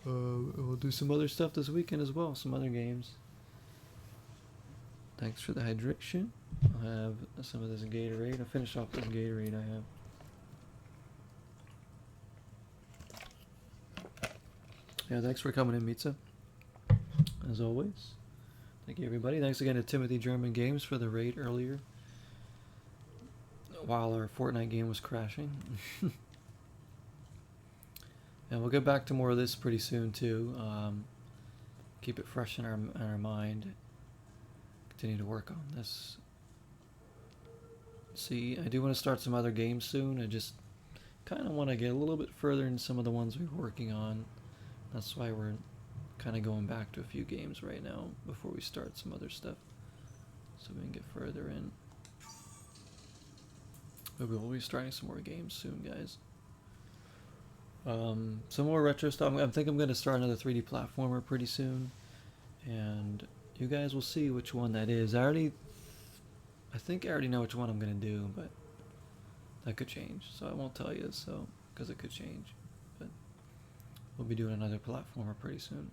We'll do some other stuff this weekend as well, some other games. Thanks for the hydration. I'll have some of this Gatorade. I'll finish off this Gatorade I have. Yeah, thanks for coming in, Mitza. As always. Thank you, everybody. Thanks again to Timothy German Games for the raid earlier, while our Fortnite game was crashing. And we'll get back to more of this pretty soon, too. Keep it fresh in our mind. Continue to work on this. See, I do want to start some other games soon. I just kind of want to get a little bit further in some of the ones we're working on. That's why we're kind of going back to a few games right now before we start some other stuff, so we can get further in. But we will be starting some more games soon, guys. Some more retro stuff. I think I'm going to start another 3D platformer pretty soon, and you guys will see which one that is. I think I already know which one I'm going to do, but that could change, so I won't tell you, so because it could change. But we'll be doing another platformer pretty soon.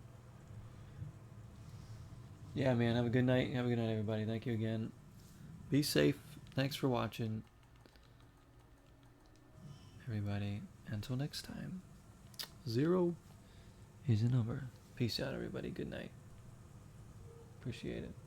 Yeah, man, have a good night. Have a good night, everybody. Thank you again. Be safe. Thanks for watching, everybody. Until next time, 0 is a number. Peace out, everybody. Good night. Appreciate it.